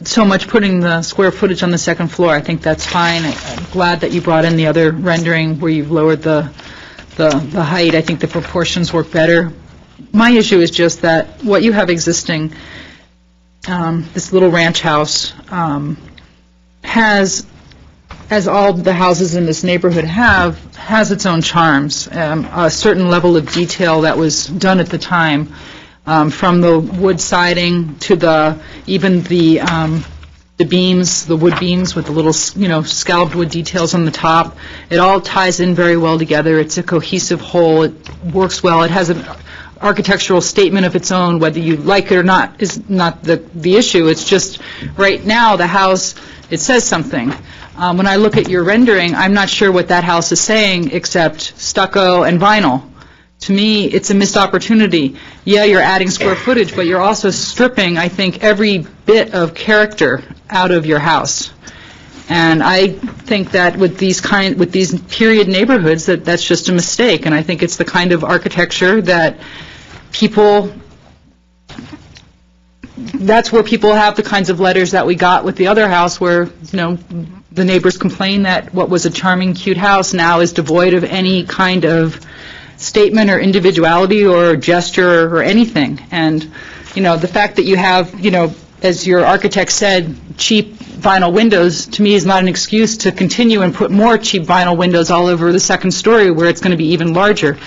so much putting the square footage on the second floor. I think that's fine. I'm glad that you brought in the other rendering where you've lowered the height. I think the proportions work better. My issue is just that what you have existing, this little ranch house, has, as all the houses in this neighborhood has its own charms. A certain level of detail that was done at the time, from the wood siding to even the beams, the wood beams with the little, scalloped wood details on the top. It all ties in very well together. It's a cohesive whole. It works well. It has an architectural statement of its own. Whether you like it or not is not the issue. It's just right now the house, it says something. When I look at your rendering, I'm not sure what that house is saying except stucco and vinyl. To me, it's a missed opportunity. Yeah, you're adding square footage, but you're also stripping, I think, every bit of character out of your house. And I think that with these period neighborhoods, that's just a mistake. And I think it's the kind of architecture that that's where people have the kinds of letters that we got with the other house where, the neighbors complain that what was a charming, cute house now is devoid of any kind of statement or individuality or gesture or anything. And, the fact that you have, as your architect said, cheap vinyl windows, to me is not an excuse to continue and put more cheap vinyl windows all over the second story where it's going to be even larger.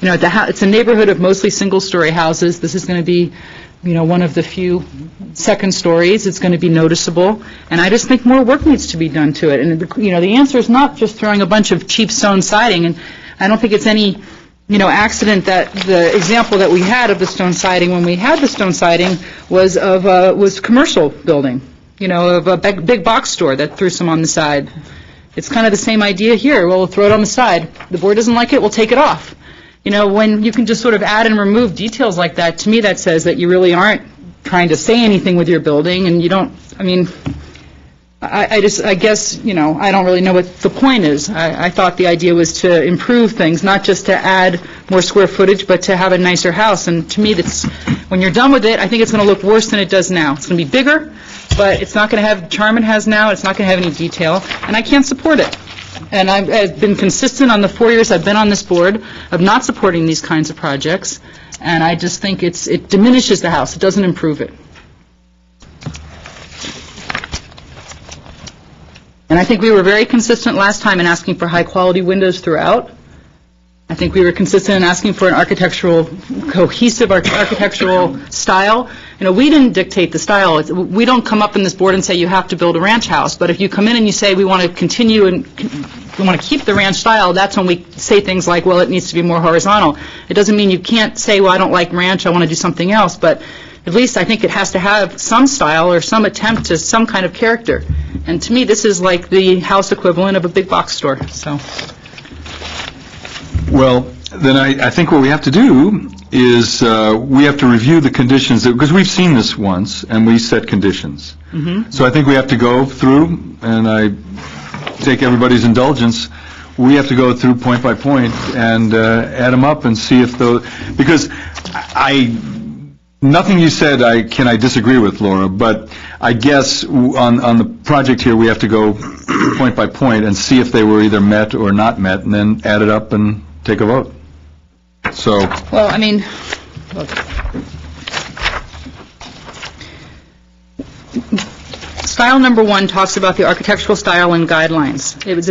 It's a neighborhood of mostly single-story houses. This is going to be, one of the few second stories. It's going to be noticeable. And I just think more work needs to be done to it. And, the answer is not just throwing a bunch of cheap stone siding. And I don't think it's any accident that the example that we had of the stone siding when we had the stone siding was commercial building, of a big box store that threw some on the side. It's kind of the same idea here. Well, we'll throw it on the side. The board doesn't like it, we'll take it off. When you can just sort of add and remove details like that, to me that says that you really aren't trying to say anything with your building, and you don't, I guess, I don't really know what the point is. I thought the idea was to improve things, not just to add more square footage, but to have a nicer house. And to me, when you're done with it, I think it's going to look worse than it does now. It's going to be bigger, but it's not going to have the charm it has now. It's not going to have any detail, and I can't support it. And I've been consistent on the 4 years I've been on this board of not supporting these kinds of projects, and I just think it diminishes the house. It doesn't improve it. And I think we were very consistent last time in asking for high-quality windows throughout. I think we were consistent in asking for an cohesive architectural style. We didn't dictate the style. We don't come up in this board and say you have to build a ranch house. But if you come in and you say we want to continue and we want to keep the ranch style, that's when we say things like, well, it needs to be more horizontal. It doesn't mean you can't say, well, I don't like ranch, I want to do something else. But at least I think it has to have some style or some attempt to some kind of character. And to me, this is like the house equivalent of a big box store. So. Well, then I think what we have to do is we have to review the conditions, because we've seen this once, and we set conditions. So I think we have to go through, and I take everybody's indulgence, we have to go through point by point and add them up and see if those, because nothing you said can I disagree with, Laura, but I guess on the project here, we have to go point by point and see if they were either met or not met, and then add it up and take a vote. So. Well, I mean, look. Style number 1 talks about the architectural style and guidelines. It was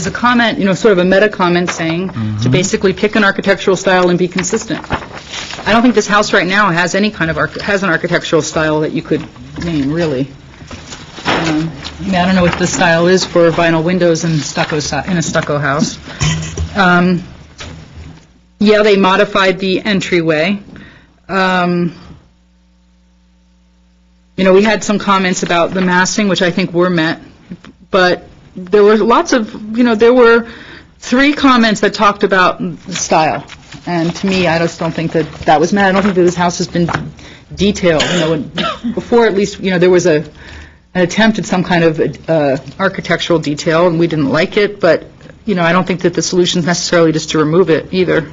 a comment, sort of a meta comment saying to basically pick an architectural style and be consistent. I don't think this house right now has any kind of has an architectural style that you could name, really. I don't know what the style is for vinyl windows and in a stucco house. Yeah, they modified the entryway. We had some comments about the massing, which I think were met, but there were lots of, there were 3 comments that talked about the style. And to me, I just don't think that was met. I don't think that this house has been detailed. Before, at least, there was an attempt at some kind of architectural detail, and we didn't like it, but I don't think that the solution is necessarily just to remove it either.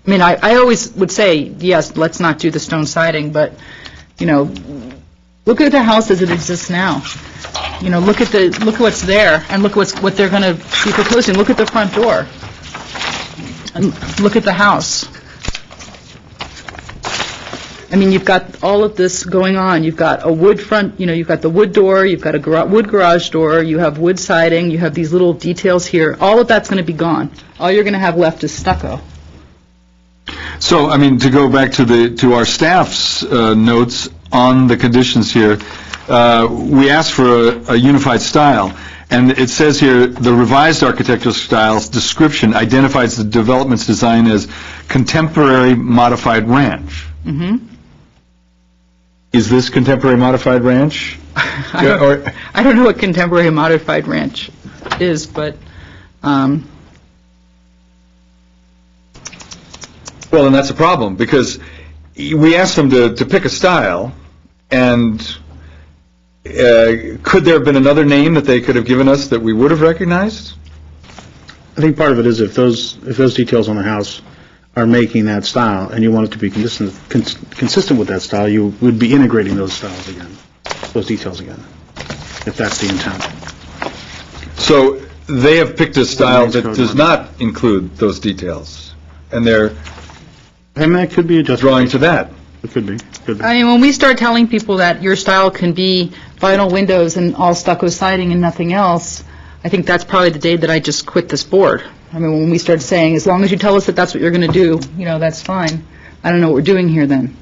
I mean, I always would say, yes, let's not do the stone siding, but, look at the house as it exists now. Look at what's there, and look what they're going to be proposing. Look at the front door, and look at the house. I mean, you've got all of this going on. You've got a wood front, you've got the wood door, you've got a wood garage door, you have wood siding, you have these little details here. All of that's going to be gone. All you're going to have left is stucco. So, I mean, to go back to our staff's notes on the conditions here, we asked for a unified style. And it says here, the revised architectural style's description identifies the development's design as contemporary modified ranch. Is this contemporary modified ranch? I don't know what contemporary modified ranch is, but... Well, and that's a problem, because we asked them to pick a style, and could there have been another name that they could have given us that we would have recognized? I think part of it is if those details on the house are making that style, and you want it to be consistent with that style, you would be integrating those styles again, those details again, if that's the intent. So they have picked a style that does not include those details, and they're that could be a drawing to that. It could be. I mean, when we start telling people that your style can be vinyl windows and all stucco siding and nothing else, I think that's probably the day that I just quit this board. I mean, when we start saying, as long as you tell us that that's what you're going to do, that's fine. I don't know what we're doing here then.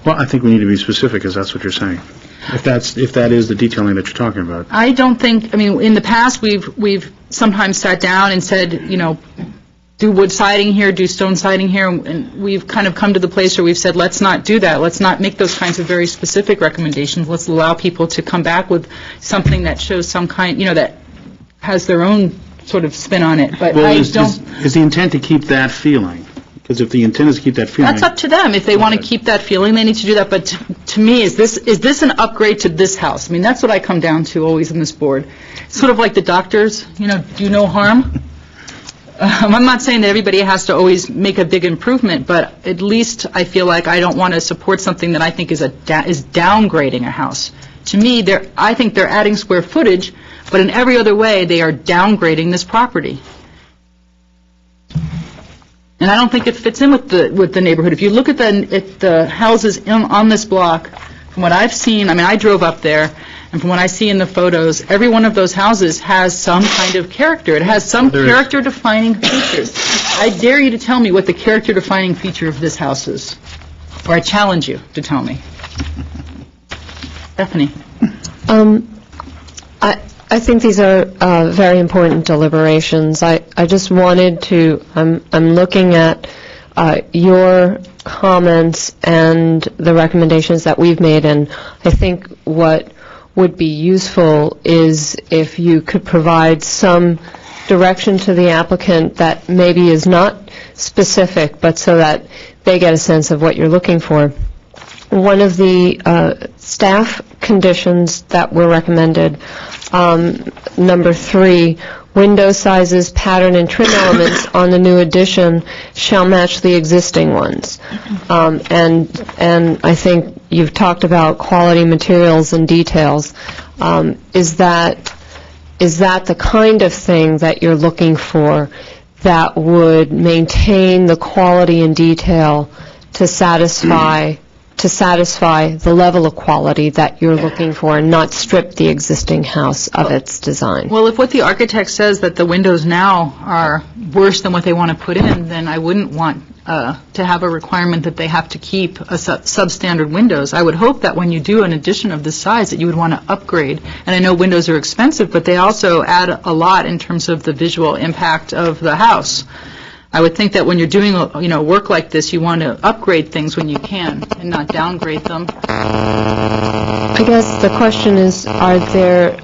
Well, I think we need to be specific, because that's what you're saying. If that is the detailing that you're talking about. I don't think, I mean, in the past, we've sometimes sat down and said, do wood siding here, do stone siding here, and we've kind of come to the place where we've said, let's not do that. Let's not make those kinds of very specific recommendations. Let's allow people to come back with something that shows some kind, that has their own sort of spin on it. But well, is the intent to keep that feeling? Because if the intent is to keep that feeling... That's up to them. If they want to keep that feeling, they need to do that. But to me, is this an upgrade to this house? I mean, that's what I come down to always in this board. It's sort of like the doctors, do no harm. I'm not saying that everybody has to always make a big improvement, but at least I feel like I don't want to support something that I think is downgrading a house. To me, I think they're adding square footage, but in every other way, they are downgrading this property. And I don't think it fits in with the neighborhood. If you look at the houses on this block, from what I've seen, I mean, I drove up there, and from what I see in the photos, every one of those houses has some kind of character. It has some character-defining features. I dare you to tell me what the character-defining feature of this house is. Or I challenge you to tell me. Stephanie. I think these are very important deliberations. I just wanted to, I'm looking at your comments and the recommendations that we've made, and I think what would be useful is if you could provide some direction to the applicant that maybe is not specific, but so that they get a sense of what you're looking for. One of the staff conditions that were recommended, number 3, window sizes, pattern, and trim elements on the new addition shall match the existing ones. And I think you've talked about quality materials and details. Is that the kind of thing that you're looking for that would maintain the quality and detail to satisfy the level of quality that you're looking for and not strip the existing house of its design? Well, if what the architect says that the windows now are worse than what they want to put in, then I wouldn't want to have a requirement that they have to keep substandard windows. I would hope that when you do an addition of this size that you would want to upgrade. And I know windows are expensive, but they also add a lot in terms of the visual impact of the house. I would think that when you're doing work like this, you want to upgrade things when you can and not downgrade them. I guess the question is, are there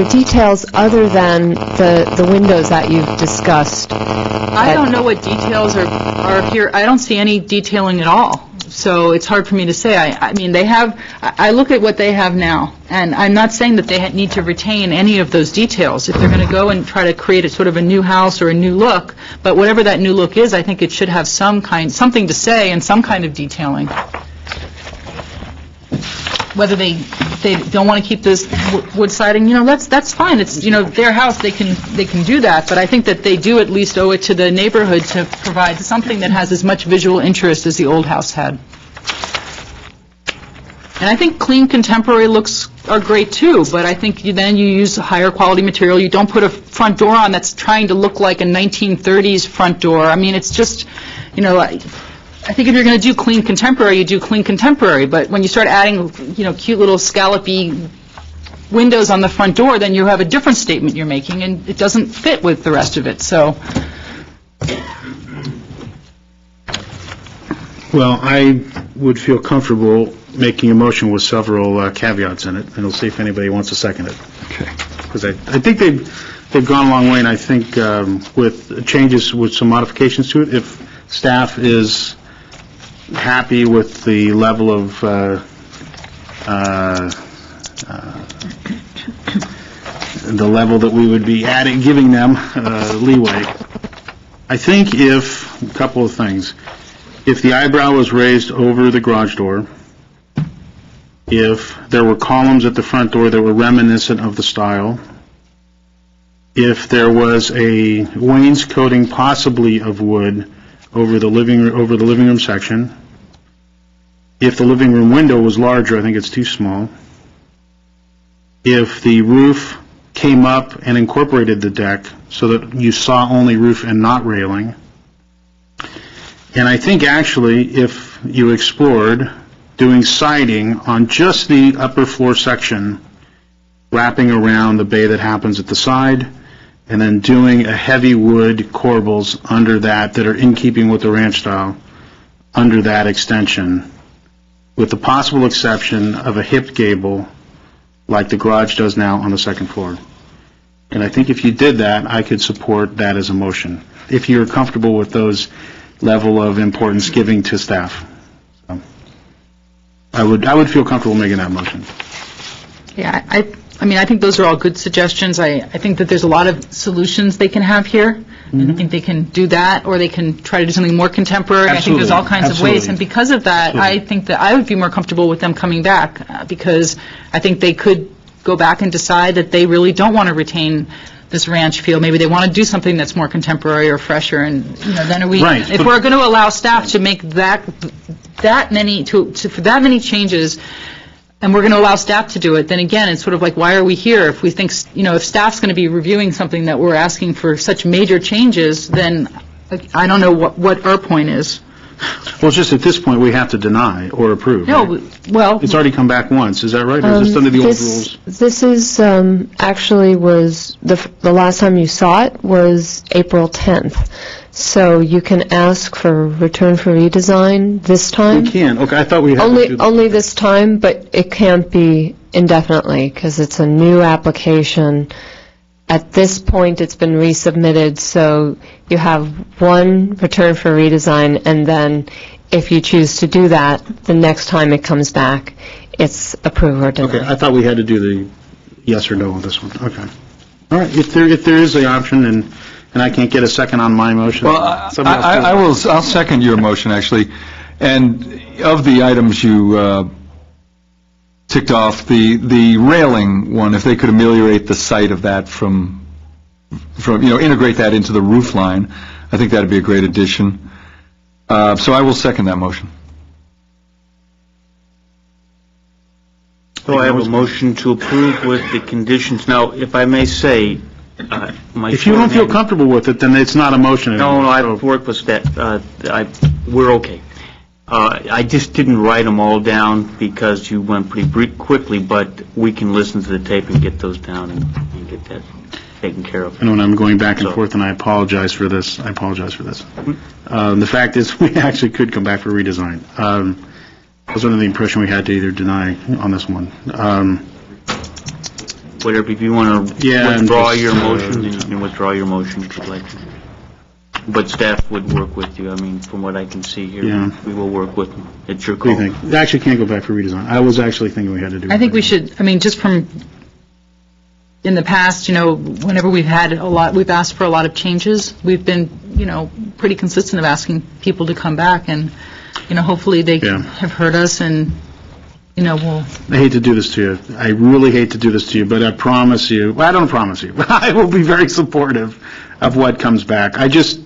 details other than the windows that you've discussed? I don't know what details are here. I don't see any detailing at all. So it's hard for me to say. I mean, I look at what they have now, and I'm not saying that they need to retain any of those details if they're going to go and try to create a sort of a new house or a new look. But whatever that new look is, I think it should have something to say and some kind of detailing. Whether they don't want to keep this wood siding, that's fine. It's their house. They can do that. But I think that they do at least owe it to the neighborhood to provide something that has as much visual interest as the old house had. And I think clean contemporary looks are great too. But I think then you use higher quality material. You don't put a front door on that's trying to look like a 1930s front door. I mean, it's just, I think if you're going to do clean contemporary, you do clean contemporary. But when you start adding, cute little scallopy windows on the front door, then you have a different statement you're making, and it doesn't fit with the rest of it. So, Well, I would feel comfortable making a motion with several caveats in it, and we'll see if anybody wants to second it. Okay. Because I think they've gone a long way, and I think with changes, with some modifications to it, if staff is happy with the level of the level that we would be giving them leeway. I think a couple of things. If the eyebrow was raised over the garage door, if there were columns at the front door that were reminiscent of the style, if there was a wainscoting possibly of wood over the living room section, if the living room window was larger, I think it's too small, if the roof came up and incorporated the deck so that you saw only roof and not railing, and I think actually if you explored doing siding on just the upper floor section, wrapping around the bay that happens at the side, and then doing a heavy wood corbels under that are in keeping with the ranch style, under that extension, with the possible exception of a hipped gable like the garage does now on the second floor. And I think if you did that, I could support that as a motion. If you're comfortable with those level of importance giving to staff. So, I would feel comfortable making that motion. Yeah, I mean, I think those are all good suggestions. I think that there's a lot of solutions they can have here, and I think they can do that, or they can try to do something more contemporary. I think there's all kinds of ways, and because of that, I think that I would be more comfortable with them coming back, because I think they could go back and decide that they really don't want to retain this ranch feel. Maybe they want to do something that's more contemporary or fresher, and, then Right, if we're going to allow staff to make that many, for that many changes, and we're going to allow staff to do it, then again, it's sort of like, why are we here? If we think, if staff's going to be reviewing something that we're asking for such major changes, then I don't know what our point is. Well, it's just at this point, we have to deny or approve. No, right? well, It's already come back once, is that right? Or is this under the old rules? This is, actually was, the last time you saw it was April 10th. So you can ask for return for redesign this time. We can, okay, I thought we had to do that. Only this time, but it can't be indefinitely, because it's a new application. At this point, it's been resubmitted, so you have one return for redesign, and then if you choose to do that, the next time it comes back, it's approve or deny. Okay, I thought we had to do the yes or no on this one, okay. All right, if there is the option, and I can't get a second on my motion. Well, somebody else can. I'll second your motion, actually. And of the items you ticked off, the railing one, if they could ameliorate the sight of that from integrate that into the roof line, I think that'd be a great addition. So I will second that motion. So I have a motion to approve with the conditions. Now, if I may say, If you don't feel comfortable with it, then it's not a motion anymore. No, I've worked with that. We're okay. I just didn't write them all down because you went pretty quickly, but we can listen to the tape and get those down and get that taken care of. I know, and I'm going back and forth, and I apologize for this. The fact is, we actually could come back for redesign. I was under the impression we had to either deny on this one. Whatever, if you want to withdraw your motion, then you can withdraw your motion if you'd like to. But staff would work with you. I mean, from what I can see here, we will work with them. It's your call. What do you think? I actually can't go back for redesign. I was actually thinking we had to do it. I think we should, just from, in the past, whenever we've asked for a lot of changes, we've been, pretty consistent of asking people to come back, and, hopefully they have heard us, and, we'll... I hate to do this to you. I really hate to do this to you, but I promise you, well, I don't promise you, but I will be very supportive of what comes back. I just...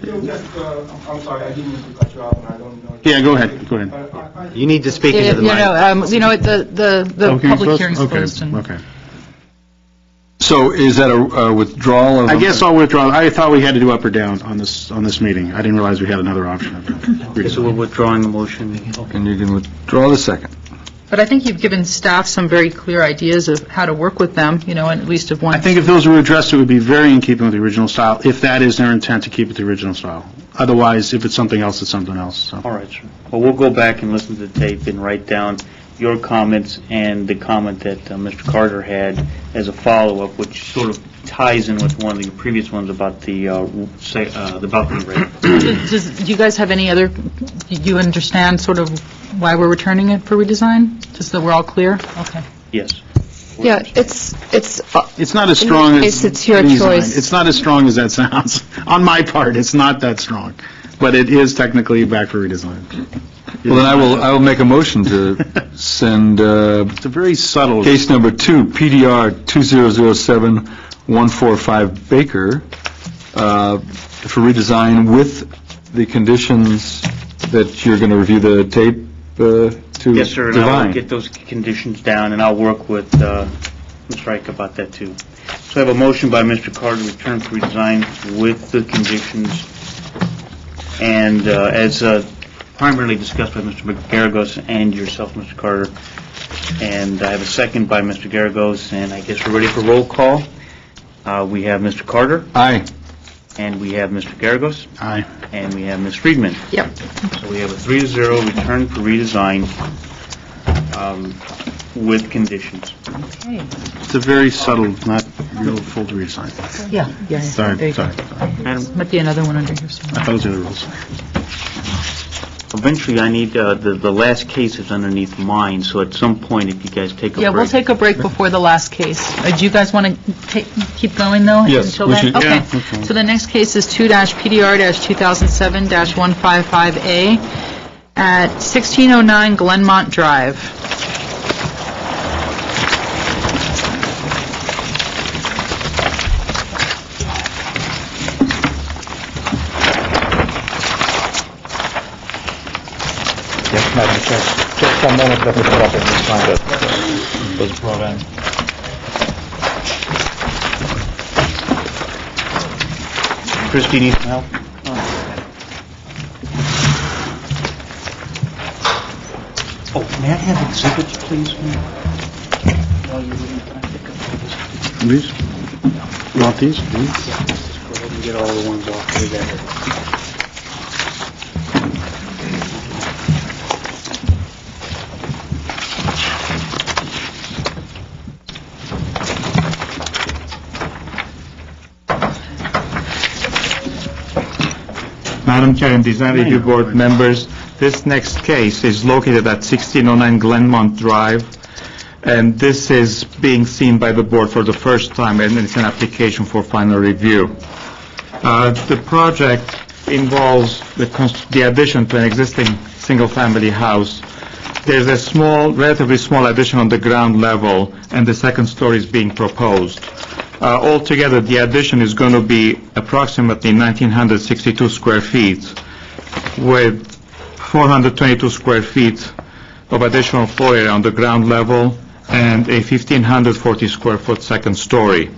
I'm sorry, I didn't mean to cut you off, and I don't know... Yeah, go ahead. You need to speak into the mic. The public hearing's closed. Okay. So is that a withdrawal of... I guess I'll withdraw. I thought we had to do up or down on this meeting. I didn't realize we had another option. So we're withdrawing the motion. And you can withdraw the second. But I think you've given staff some very clear ideas of how to work with them, and at least of one. I think if those were addressed, it would be very in keeping with the original style, if that is their intent to keep it the original style. Otherwise, if it's something else, it's something else. So. All right, sir. Well, we'll go back and listen to the tape and write down your comments and the comment that Mr. Carter had as a follow-up, which sort of ties in with one of the previous ones about the balcony rate. Do you guys have any other, do you understand sort of why we're returning it for redesign? Just so we're all clear? Okay. Yes. Yeah, it's not as strong as it's your redesign. choice. It's not as strong as that sounds. On my part, it's not that strong. But it is technically back for redesign. Well, then I will make a motion to send it's a very subtle case number 2, PDR 2007-145 Baker, for redesign with the conditions that you're going to review the tape to Yes, sir, and I'll divine. get those conditions down, and I'll work with Ms. Reich about that, too. So I have a motion by Mr. Carter to return for redesign with the conditions, and as primarily discussed by Mr. Garagos and yourself, Mr. Carter. And I have a second by Mr. Garagos, and I guess we're ready for roll call. We have Mr. Carter. Aye. And we have Mr. Garagos. Aye. And we have Ms. Friedman. Yep. So we have a 3-0 return for redesign with conditions. Okay. It's a very subtle, not No folder reassigned. Yeah, yeah. Sorry, There you go. sorry. Might be another one under here I somewhere. thought it was in the rules. Eventually, I need, the last case is underneath mine, so at some point, if you guys take a break. Yeah, we'll take a break before the last case. Do you guys want to keep going, though? Yes, until we then? should. Okay. Yeah, okay. So the next case is 2-PDR-2007-155A at 1609 Glenmont Drive. Yes, Madam Chair. Just one moment, let me put up in this time that was brought in. Christie needs some help? Oh, may I have exhibits, please, ma'am? While you're waiting, can I pick up these? These? You want these? Go ahead and get all the ones off together. Madam Chair and Design Review Board members, this next case is located at 1609 Glenmont Drive, and this is being seen by the board for the first time, and it's an application for final review. The project involves the addition to an existing single-family house. There's a relatively small addition on the ground level, and the second story is being proposed. Altogether, the addition is going to be approximately 1,962 square feet, with 422 square feet of additional floor area on the ground level and a 1,540 square foot second story.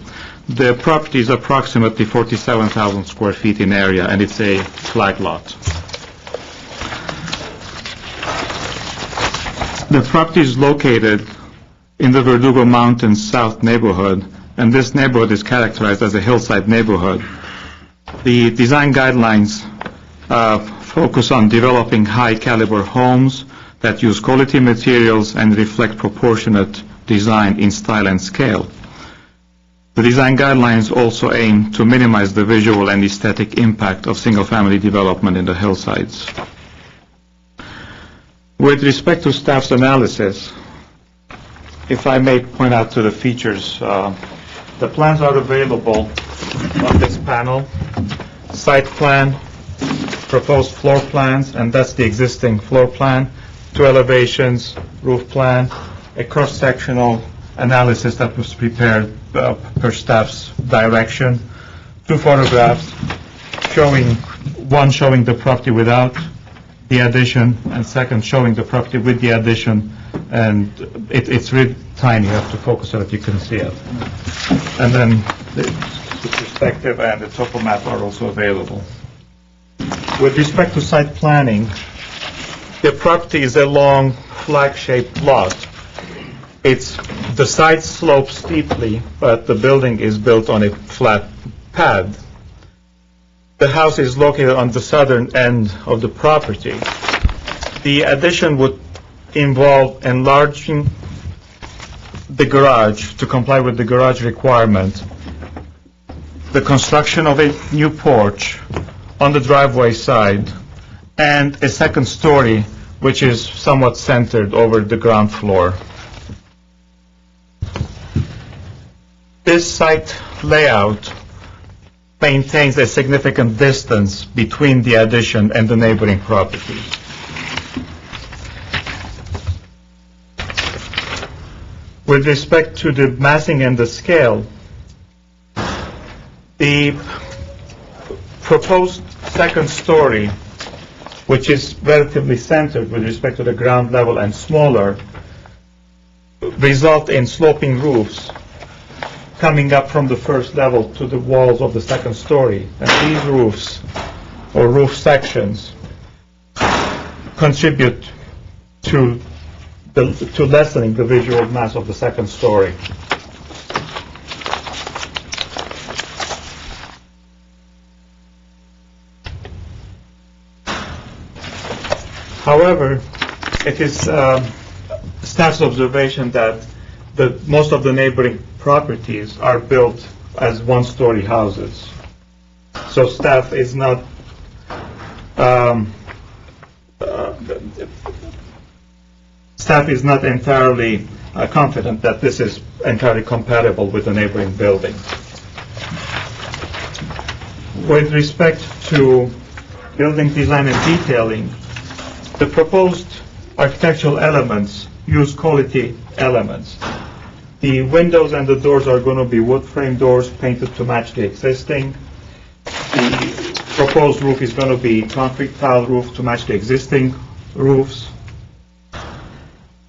The property is approximately 47,000 square feet in area, and it's a flag lot. The property is located in the Verdugo Mountains South neighborhood, and this neighborhood is characterized as a hillside neighborhood. The design guidelines focus on developing high-caliber homes that use quality materials and reflect proportionate design in style and scale. The design guidelines also aim to minimize the visual and aesthetic impact of single-family development in the hillsides. With respect to staff's analysis, if I may point out to the features, the plans are available on this panel. Site plan, proposed floor plans, and that's the existing floor plan, 2 elevations, roof plan, a cross-sectional analysis that was prepared per staff's direction, 2 photographs one showing the property without the addition, and second showing the property with the addition, and it's really tiny. You have to focus so that you can see it. And then the perspective and the topo map are also available. With respect to site planning, the property is a long flag-shaped lot. The side slopes steeply, but the building is built on a flat pad. The house is located on the southern end of the property. The addition would involve enlarging the garage to comply with the garage requirement, the construction of a new porch on the driveway side, and a second story which is somewhat centered over the ground floor. This site layout maintains a significant distance between the addition and the neighboring properties. With respect to the massing and the scale, the proposed second story, which is relatively centered with respect to the ground level and smaller, result in sloping roofs coming up from the first level to the walls of the second story. And these roofs, or roof sections, contribute to lessening the visual mass of the second story. However, it is staff's observation that most of the neighboring properties are built as one-story houses. So staff is not entirely confident that this is entirely compatible with the neighboring building. With respect to building design and detailing, the proposed architectural elements use quality elements. The windows and the doors are going to be wood frame doors painted to match the existing. The proposed roof is going to be concrete tile roof to match the existing roofs.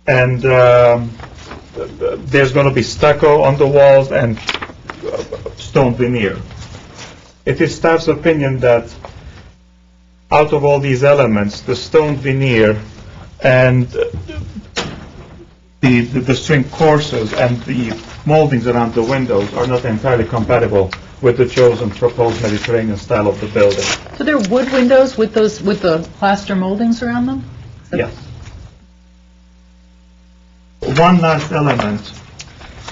And there's going to be stucco on the walls and stone veneer. It is staff's opinion that out of all these elements, the stone veneer and the string courses and the moldings around the windows are not entirely compatible with the chosen proposed Mediterranean style of the building. So they're wood windows with the plaster moldings around them? Yes. One last element.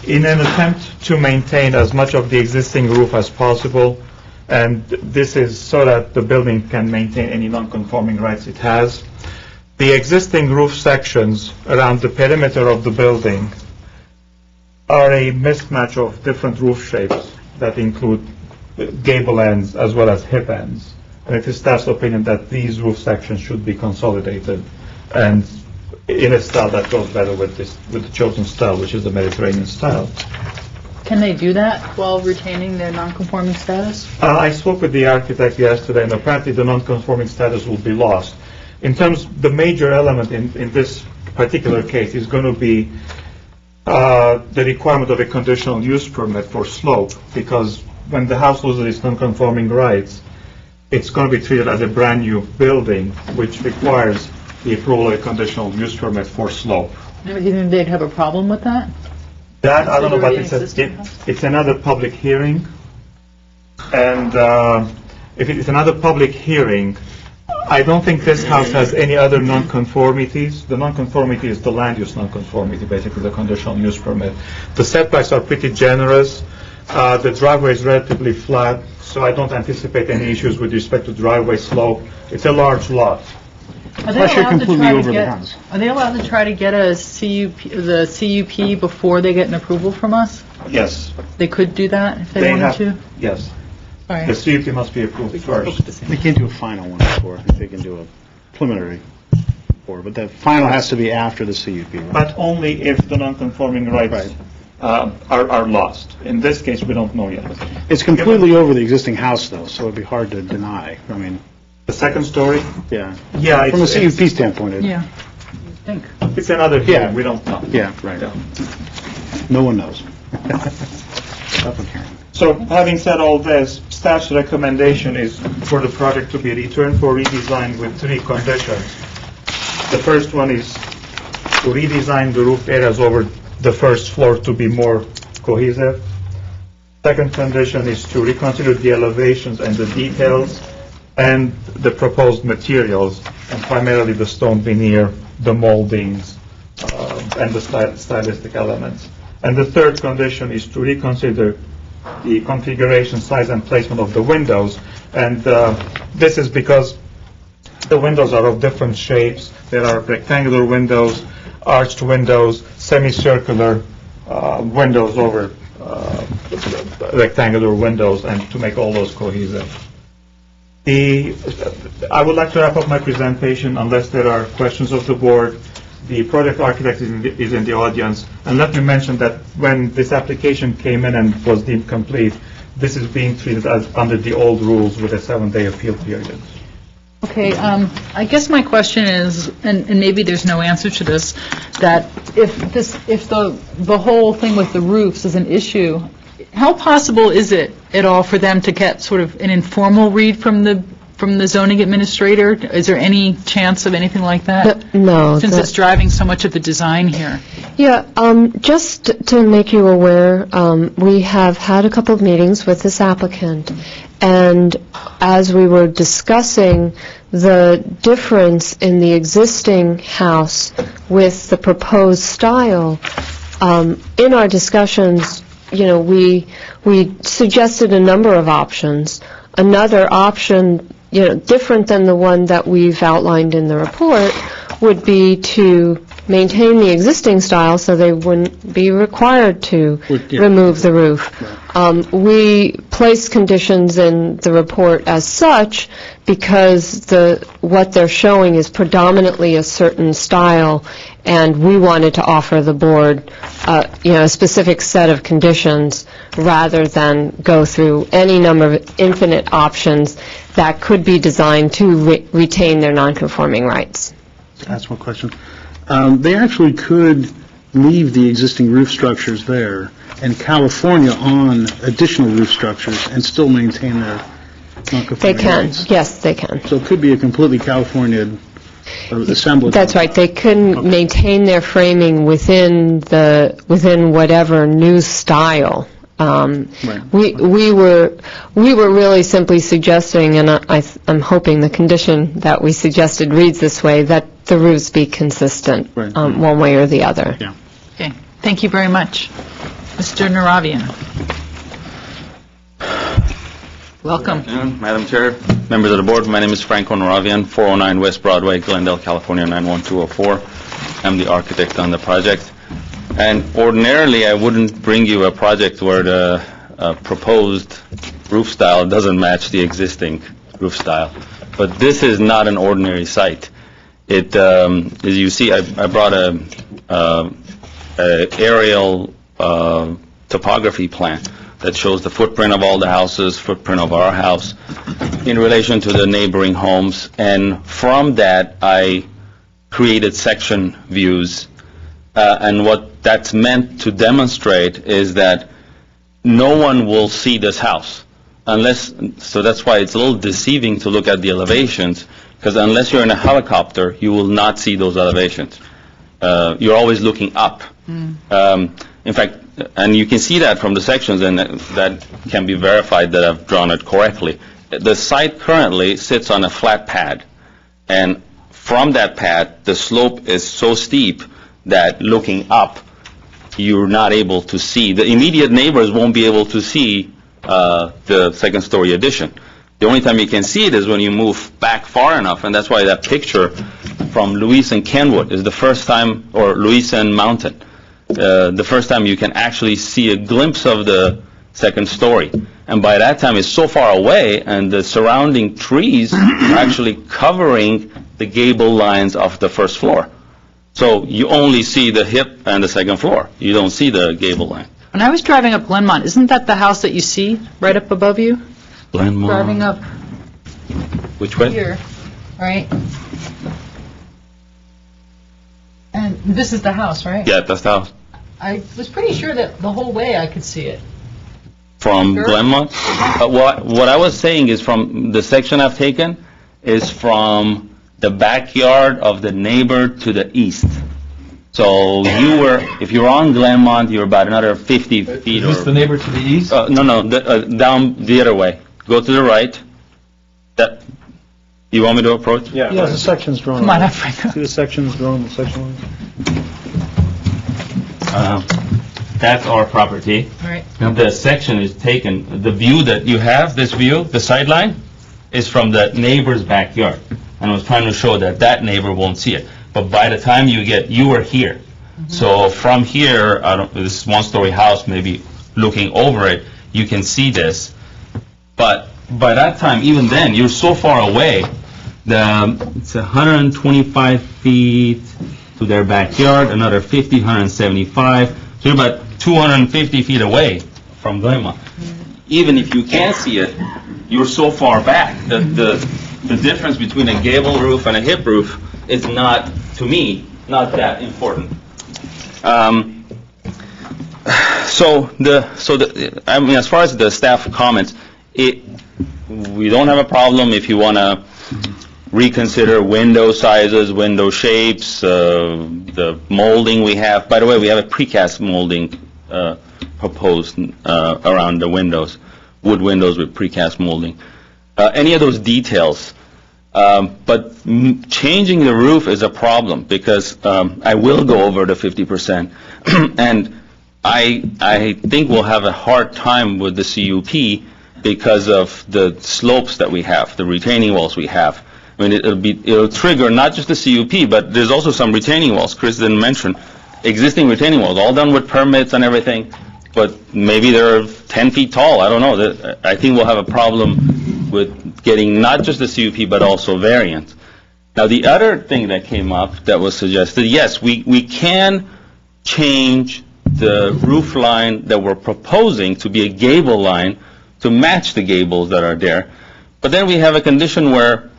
In an attempt to maintain as much of the existing roof as possible, and this is so that the building can maintain any non-conforming rights it has, the existing roof sections around the perimeter of the building are a mismatch of different roof shapes that include gable ends as well as hip ends. And it is staff's opinion that these roof sections should be consolidated and in a style that goes better with the chosen style, which is the Mediterranean style. Can they do that while retaining their non-conforming status? I spoke with the architect yesterday, and apparently the non-conforming status will be lost. In terms, the major element in this particular case is going to be the requirement of a conditional use permit for slope, because when the house loses its non-conforming rights, it's going to be treated as a brand new building, which requires the approval of a conditional use permit for slope. Do you think they'd have a problem with that? That, I don't know, but Considering it's another public hearing, and if it's another public hearing, I don't think this house has any other non-conformities. The non-conformity is the land use non-conformity, basically the conditional use permit. The setbacks are pretty generous. The driveway is relatively flat, so I don't anticipate any issues with respect to driveway slope. It's a large lot. Are they allowed to try to get the CUP before they get an approval from us? Yes. They could do that if they wanted to? Yes. All right. The CUP must be approved first. They can't do a final one before. I think they can do a preliminary before, but the final has to be after the CUP, right? But only if the non-conforming rights are lost. In this case, we don't know yet. It's completely over the existing house, though, so it'd be hard to deny. I mean, the second story? Yeah. Yeah. From a CUP standpoint, Yeah. I think. It's another hearing. We don't know. Yeah, right. No one knows. Public hearing. So, having said all this, staff's recommendation is for the project to be returned for redesign with 3 conditions. The first one is to redesign the roof areas over the first floor to be more cohesive. Second condition is to reconsider the elevations and the details and the proposed materials, and primarily the stone veneer, the moldings, and the stylistic elements. And the third condition is to reconsider the configuration, size, and placement of the windows. And this is because the windows are of different shapes. There are rectangular windows, arched windows, semicircular windows over rectangular windows, and to make all those cohesive. I would like to wrap up my presentation unless there are questions of the board. The project architect is in the audience, and let me mention that when this application came in and was deemed complete, this is being treated as under the old rules with a 7-day appeal period. Okay, I guess my question is, and maybe there's no answer to this, that if the whole thing with the roofs is an issue, how possible is it at all for them to get sort of an informal read from the zoning administrator? Is there any chance of anything like that? No. Since it's driving so much of the design here. Yeah, just to make you aware, we have had a couple of meetings with this applicant, and as we were discussing the difference in the existing house with the proposed style, in our discussions, we suggested a number of options. Another option, different than the one that we've outlined in the report, would be to maintain the existing style so they wouldn't be required to remove the roof. We placed conditions in the report as such because what they're showing is predominantly a certain style, and we wanted to offer the board a specific set of conditions rather than go through any number of infinite options that could be designed to retain their nonconforming rights. Ask one question. They actually could leave the existing roof structures there and California on additional roof structures and still maintain their non-conforming They can, rights. yes, they can. So it could be a completely California assemblage. That's right. They couldn't maintain their framing within whatever new style. Right. We were really simply suggesting, and I'm hoping the condition that we suggested reads this way, that the roofs be consistent, Right. one way or the other. Yeah. Okay, thank you very much. Mr. Naravian. Welcome. Good afternoon, Madam Chair, members of the board. My name is Franco Naravian, 409 West Broadway, Glendale, California, 91204. I'm the architect on the project. And ordinarily, I wouldn't bring you a project where the proposed roof style doesn't match the existing roof style. But this is not an ordinary site. It, as you see, I brought a aerial topography plan that shows the footprint of all the houses, footprint of our house in relation to the neighboring homes. And from that, I created section views. And what that's meant to demonstrate is that no one will see this house so that's why it's a little deceiving to look at the elevations, because unless you're in a helicopter, you will not see those elevations. You're always looking up. In fact, and you can see that from the sections, and that can be verified that I've drawn it correctly. The site currently sits on a flat pad, and from that pad, the slope is so steep that looking up, you're not able to see. The immediate neighbors won't be able to see the second-story addition. The only time you can see it is when you move back far enough, and that's why that picture from Louise and Kenwood is the first time, or Louise and Mountain, the first time you can actually see a glimpse of the second story. And by that time, it's so far away, and the surrounding trees are actually covering the gable lines of the first floor. So you only see the hip and the second floor. You don't see the gable line. When I was driving up Glenmont, isn't that the house that you see right up above you? Glenmont. Driving up Which way? here, right? And this is the house, right? Yeah, that's the house. I was pretty sure that the whole way I could see it. From Sure. Glenmont? What I was saying is from the section I've taken is from the backyard of the neighbor to the east. So if you're on Glenmont, you're about another 50 feet. Is this the neighbor to the east? No, down the other way. Go to the right. You want me to approach? Yeah, the section's drawn. Come on up, Franco. See the section's drawn, the section lines? That's our property. All right. The section is taken, the view that you have, this view, the sideline, is from the neighbor's backyard. And I was trying to show that that neighbor won't see it. But by the time you are here. So from here, this one-story house, maybe looking over it, you can see this. But by that time, even then, you're so far away, it's 125 feet to their backyard, another 50, 175. So you're about 250 feet away from Glenmont. Even if you can't see it, you're so far back that the difference between a gable roof and a hip roof is not, to me, not that important. As far as the staff comments, we don't have a problem if you want to reconsider window sizes, window shapes, the molding we have. By the way, we have a precast molding proposed around the windows, wood windows with precast molding. Any of those details. But changing the roof is a problem because I will go over the 50%. And I think we'll have a hard time with the CUP because of the slopes that we have, the retaining walls we have. I mean, it'll trigger not just the CUP, but there's also some retaining walls. Chris didn't mention existing retaining walls, all done with permits and everything, but maybe they're 10 feet tall. I don't know. I think we'll have a problem with getting not just the CUP, but also variance. Now, the other thing that came up that was suggested, yes, we can change the roof line that we're proposing to be a gable line to match the gables that are there. But then we have a condition where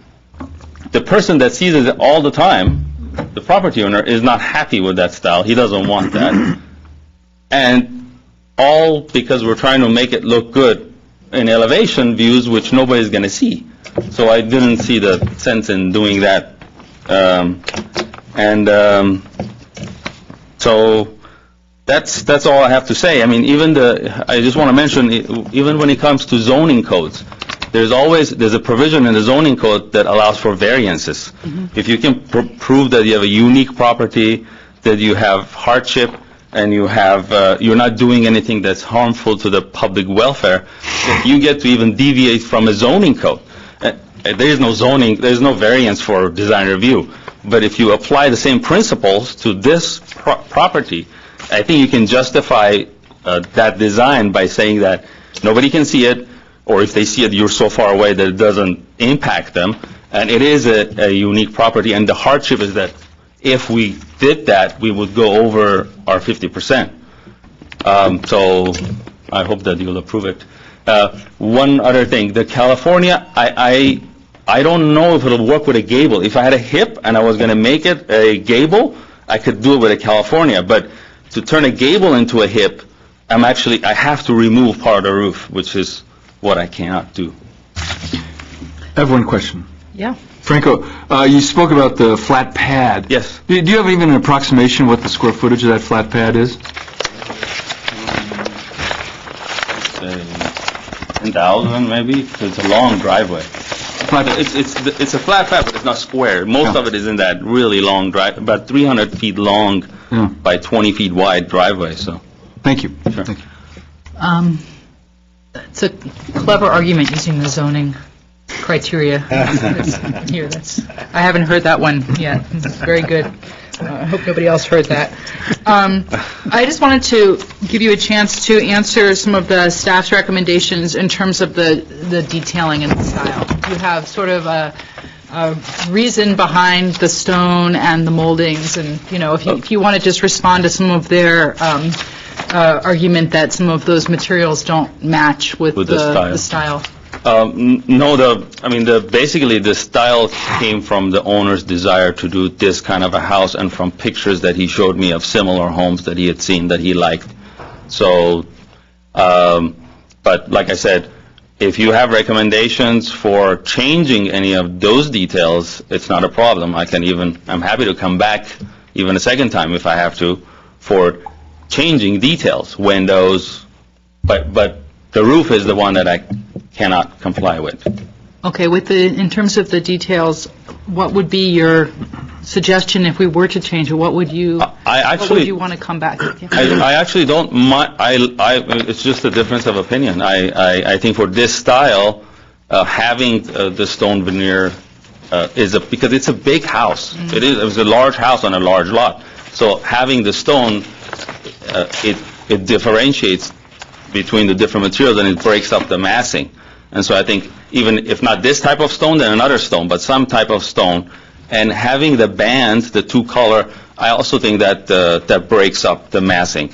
the person that sees it all the time, the property owner, is not happy with that style. He doesn't want that. And all because we're trying to make it look good in elevation views, which nobody's going to see. So I didn't see the sense in doing that. So that's all I have to say. I mean, I just want to mention, even when it comes to zoning codes, there's a provision in the zoning code that allows for variances. If you can prove that you have a unique property, that you have hardship, and you're not doing anything that's harmful to the public welfare, you get to even deviate from a zoning code. There is no zoning, there's no variance for design review. But if you apply the same principles to this property, I think you can justify that design by saying that nobody can see it, or if they see it, you're so far away that it doesn't impact them. And it is a unique property, and the hardship is that if we did that, we would go over our 50%. So I hope that you'll approve it. One other thing, the California, I don't know if it'll work with a gable. If I had a hip and I was going to make it a gable, I could do it with a California. But to turn a gable into a hip, I have to remove part of the roof, which is what I cannot do. I have one question. Yeah. Franco, you spoke about the flat pad. Yes. Do you have even an approximation what the square footage of that flat pad is? 10,000 maybe. It's a long driveway. It's a flat pad, but it's not square. Most of it is in that really long drive, about 300 feet long by 20 feet wide driveway. So. Thank you. Sure. Thank you. It's a clever argument using the zoning criteria. I haven't heard that one yet. It's very good. I hope nobody else heard that. I just wanted to give you a chance to answer some of the staff's recommendations in terms of the detailing and the style. You have sort of a reason behind the stone and the moldings, and if you want to just respond to some of their argument that some of those materials don't match with the style. No, basically the style came from the owner's desire to do this kind of a house, and from pictures that he showed me of similar homes that he had seen that he liked. So, but like I said, if you have recommendations for changing any of those details, it's not a problem. I'm happy to come back even a second time if I have to for changing details, windows, but the roof is the one that I cannot comply with. Okay, in terms of the details, what would be your suggestion if we were to change it? What would you want to come back with? I actually don't mind. It's just a difference of opinion. I think for this style, having the stone veneer because it's a big house. Mm-hmm. It was a large house on a large lot. So having the stone, it differentiates between the different materials, and it breaks up the massing. And so I think even if not this type of stone, then another stone, but some type of stone, and having the bands, the two color, I also think that that breaks up the massing.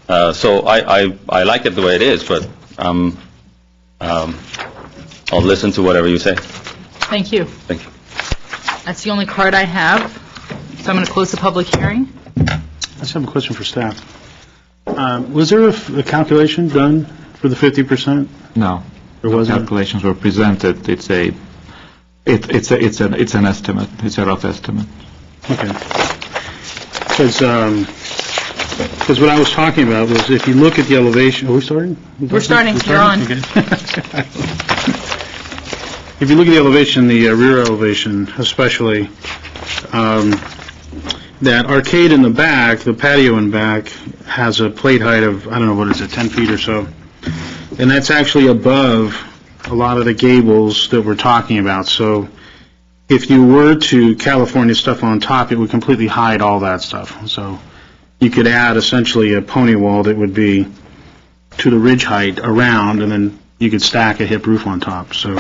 So I like it the way it is, but I'll listen to whatever you say. Thank you. Thank you. That's the only card I have, so I'm going to close the public hearing. I just have a question for staff. Was there a calculation done for the 50%? No. There wasn't? Calculations were presented. It's an estimate. It's a rough estimate. Okay. Because what I was talking about was if you look at the elevation, are we starting? We're starting. You're on. Okay. If you look at the elevation, the rear elevation especially, that arcade in the back, the patio in back, has a plate height of, I don't know, what is it, 10 feet or so? And that's actually above a lot of the gables that we're talking about. So if you were to California stuff on top, it would completely hide all that stuff. So you could add essentially a pony wall that would be to the ridge height around, and then you could stack a hip roof on top. So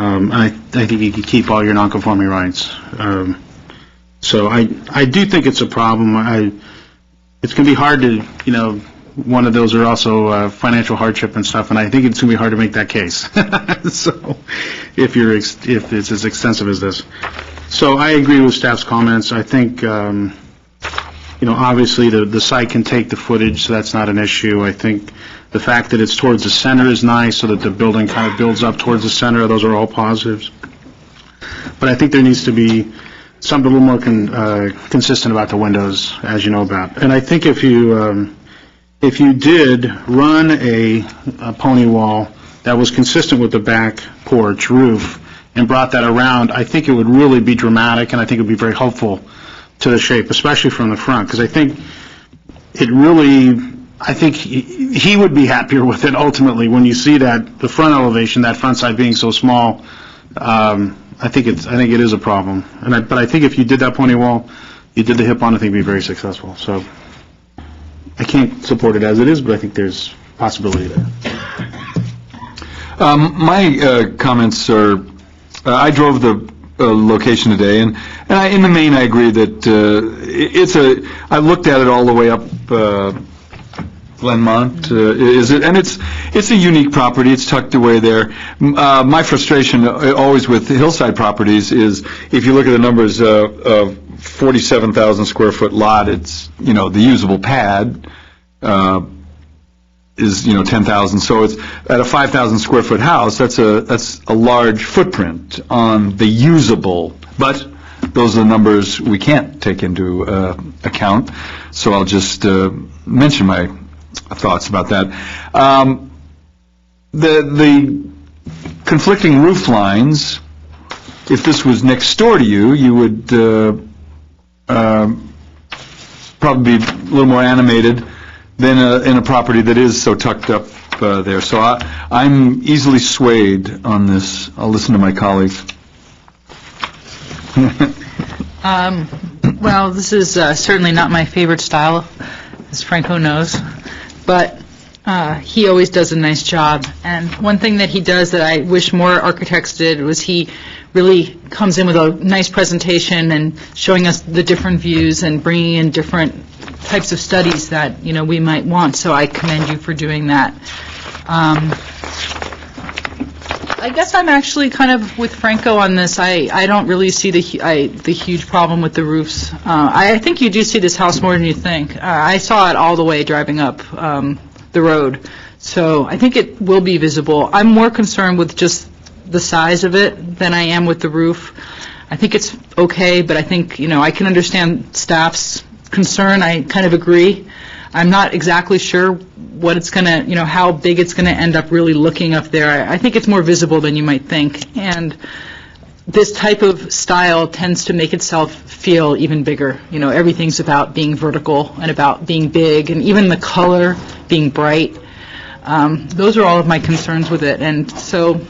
I think you could keep all your non-conforming rights. So I do think it's a problem. It's going to be hard to, one of those are also financial hardship and stuff, and I think it's going to be hard to make that case. So if it's as extensive as this. So I agree with staff's comments. I think, obviously the site can take the footage, so that's not an issue. I think the fact that it's towards the center is nice, so that the building kind of builds up towards the center. Those are all positives. But I think there needs to be something a little more consistent about the windows, as you know about. And I think if you did run a pony wall that was consistent with the back porch roof and brought that around, I think it would really be dramatic, and I think it would be very helpful to the shape, especially from the front, because I think he would be happier with it ultimately when you see that the front elevation, that front side being so small. I think it is a problem, but I think if you did that pony wall, you did the hip on, I think it'd be very successful. So I can't support it as it is, but I think there's possibility there. My comments are, I drove the location today, and in the main I agree that I looked at it all the way up Glenmont, and it's a unique property. It's tucked away there. My frustration always with hillside properties is if you look at the numbers of 47,000 square foot lot, it's, the usable pad is, 10,000. So it's at a 5,000 square foot house, that's a large footprint on the usable, but those are the numbers we can't take into account. So I'll just mention my thoughts about that. The conflicting roof lines, if this was next door to you, you would probably be a little more animated than in a property that is so tucked up there. So I'm easily swayed on this. I'll listen to my colleagues. Well, this is certainly not my favorite style, as Franco knows, but he always does a nice job. And one thing that he does that I wish more architects did was he really comes in with a nice presentation and showing us the different views and bringing in different types of studies that, we might want. So I commend you for doing that. I guess I'm actually kind of with Franco on this. I don't really see the huge problem with the roofs. I think you do see this house more than you think. I saw it all the way driving up the road. So I think it will be visible. I'm more concerned with just the size of it than I am with the roof. I think it's okay, but I think, I can understand staff's concern. I kind of agree. I'm not exactly sure what it's going to, how big it's going to end up really looking up there. I think it's more visible than you might think. And this type of style tends to make itself feel even bigger. Everything's about being vertical and about being big, and even the color being bright. Those are all of my concerns with it. And so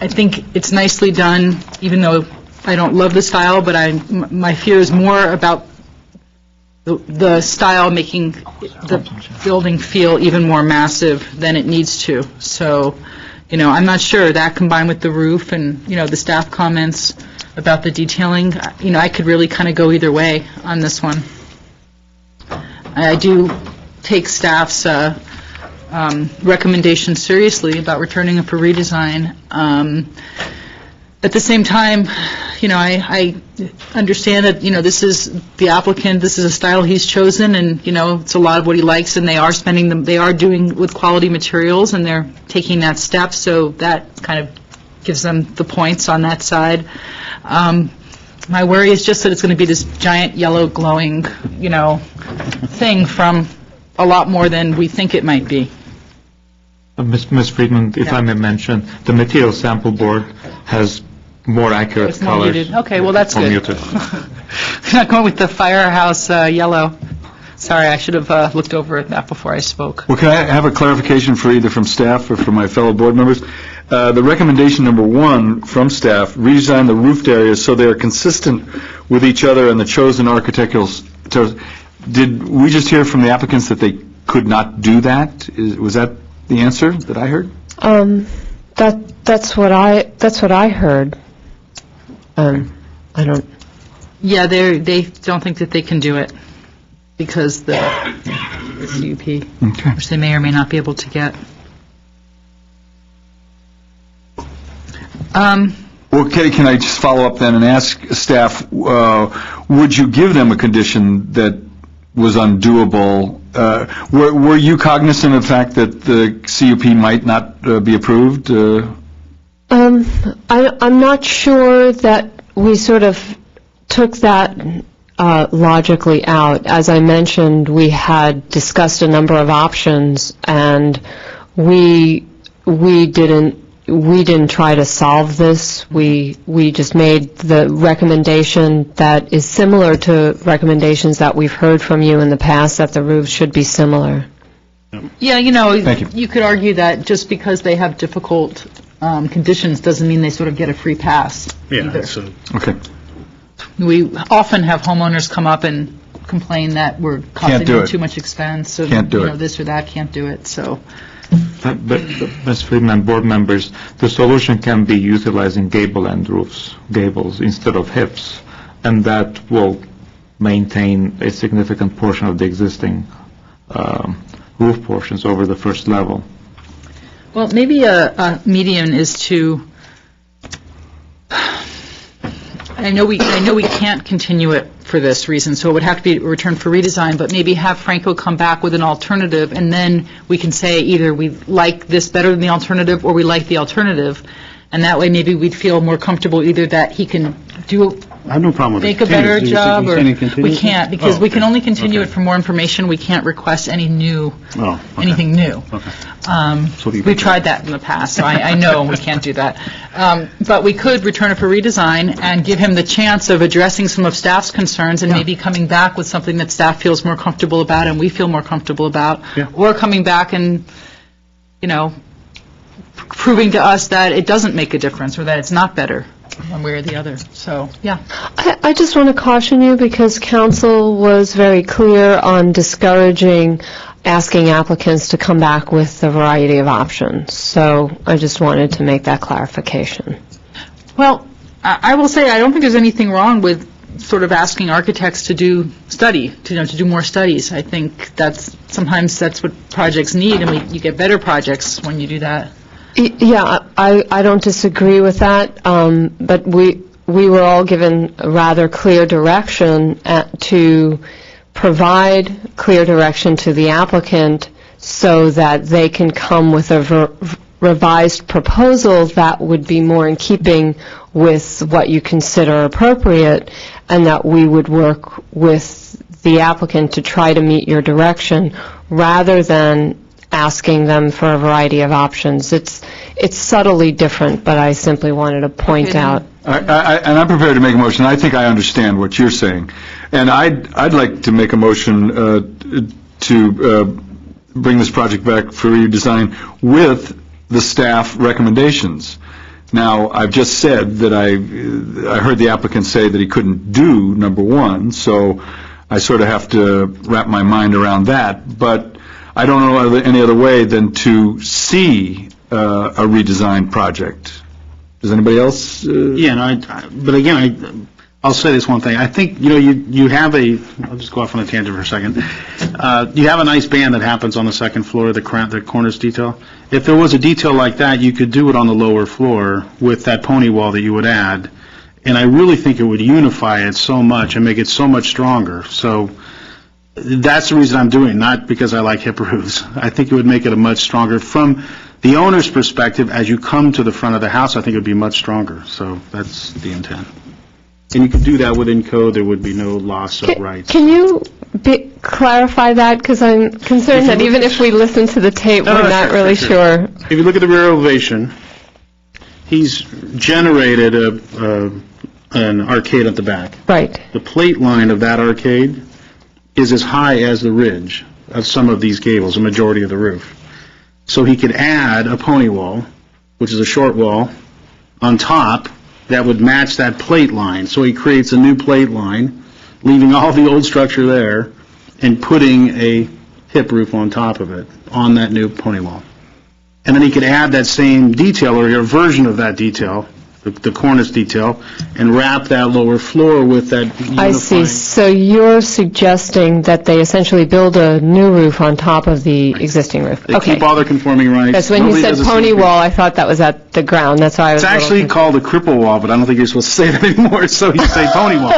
I think it's nicely done, even though I don't love the style, but my fear is more about the style making the building feel even more massive than it needs to. So, I'm not sure. That combined with the roof and, the staff comments about the detailing, I could really kind of go either way on this one. I do take staff's recommendation seriously about returning it for redesign. At the same time, I understand that, this is the applicant, this is a style he's chosen, and, it's a lot of what he likes, and they are doing with quality materials, and they're taking that step, so that kind of gives them the points on that side. My worry is just that it's going to be this giant yellow glowing, thing from a lot more than we think it might be. Ms. Friedman, if I may mention, the material sample board has more accurate It's more colors. muted. Okay, well, that's good. Muted. Not going with the firehouse yellow. Sorry, I should have looked over that before I spoke. Well, can I have a clarification for either from staff or from my fellow board members? The recommendation number 1 from staff, redesign the roofed areas so they are consistent with each other and the chosen architectural. Did we just hear from the applicants that they could not do that? Was that the answer that I heard? That's what I heard. I don't. Yeah, they don't think that they can do it because the CUP, which they may or may not be able to get. Well, can I just follow up then and ask staff, would you give them a condition that was undoable? Were you cognizant of the fact that the CUP might not be approved? I'm not sure that we sort of took that logically out. As I mentioned, we had discussed a number of options, and we didn't try to solve this. We just made the recommendation that is similar to recommendations that we've heard from you in the past, that the roofs should be similar. Yeah, you could argue that just because they have difficult conditions doesn't mean they sort of get a free pass either. Okay. We often have homeowners come up and complain that we're costing them too much expense, so this or that, can't do it, so. But Ms. Friedman, board members, the solution can be utilizing gable end roofs, gables instead of hips, and that will maintain a significant portion of the existing roof portions over the first level. Well, maybe a median is to. I know we can't continue it for this reason, so it would have to be returned for redesign, but maybe have Franco come back with an alternative, and then we can say either we like this better than the alternative or we like the alternative, and that way maybe we'd feel more comfortable either that he can I have no problem with make a better job, or we can't, because we can only continue it for more information. We can't request any new, anything new. Okay. We've tried that in the past, so I know we can't do that. But we could return it for redesign and give him the chance of addressing some of staff's concerns and maybe coming back with something that staff feels more comfortable about and we feel more comfortable about, or coming back and, proving to us that it doesn't make a difference or that it's not better one way or the other. So, yeah. I just want to caution you, because council was very clear on discouraging asking applicants to come back with a variety of options. So I just wanted to make that clarification. Well, I will say I don't think there's anything wrong with sort of asking architects to do to do more studies. I think sometimes that's what projects need, and you get better projects when you do that. Yeah, I don't disagree with that, but we were all given a rather clear direction to provide clear direction to the applicant so that they can come with a revised proposal that would be more in keeping with what you consider appropriate, and that we would work with the applicant to try to meet your direction rather than asking them for a variety of options. It's subtly different, but I simply wanted to point out. And I'm prepared to make a motion. I think I understand what you're saying. And I'd like to make a motion to bring this project back for redesign with the staff recommendations. Now, I've just said that I heard the applicant say that he couldn't do number 1, so I sort of have to wrap my mind around that. But I don't know any other way than to see a redesigned project. Does anybody else? But again, I'll say this one thing. I think, you have I'll just go off on a tangent for a second. You have a nice band that happens on the second floor, the cornice detail. If there was a detail like that, you could do it on the lower floor with that pony wall that you would add. And I really think it would unify it so much and make it so much stronger. So that's the reason I'm doing it, not because I like hip roofs. I think it would make it a much stronger. From the owner's perspective, as you come to the front of the house, I think it would be much stronger. So that's the intent. And you could do that within code. There would be no loss of rights. Can you clarify that? Because I'm concerned that even if we listen to the tape, we're not really sure. If you look at the rear elevation, he's generated an arcade at the back. Right. The plate line of that arcade is as high as the ridge of some of these gables, a majority of the roof. So he could add a pony wall, which is a short wall, on top that would match that plate line. So he creates a new plate line, leaving all the old structure there, and putting a hip roof on top of it, on that new pony wall. And then he could add that same detail, or a version of that detail, the cornice detail, and wrap that lower floor with that unifying... I see. So you're suggesting that they essentially build a new roof on top of the existing roof? They keep all their conforming rights. Because when you said pony wall, I thought that was at the ground. That's why I was... It's actually called a cripple wall, but I don't think you're supposed to say that anymore, so you say pony wall.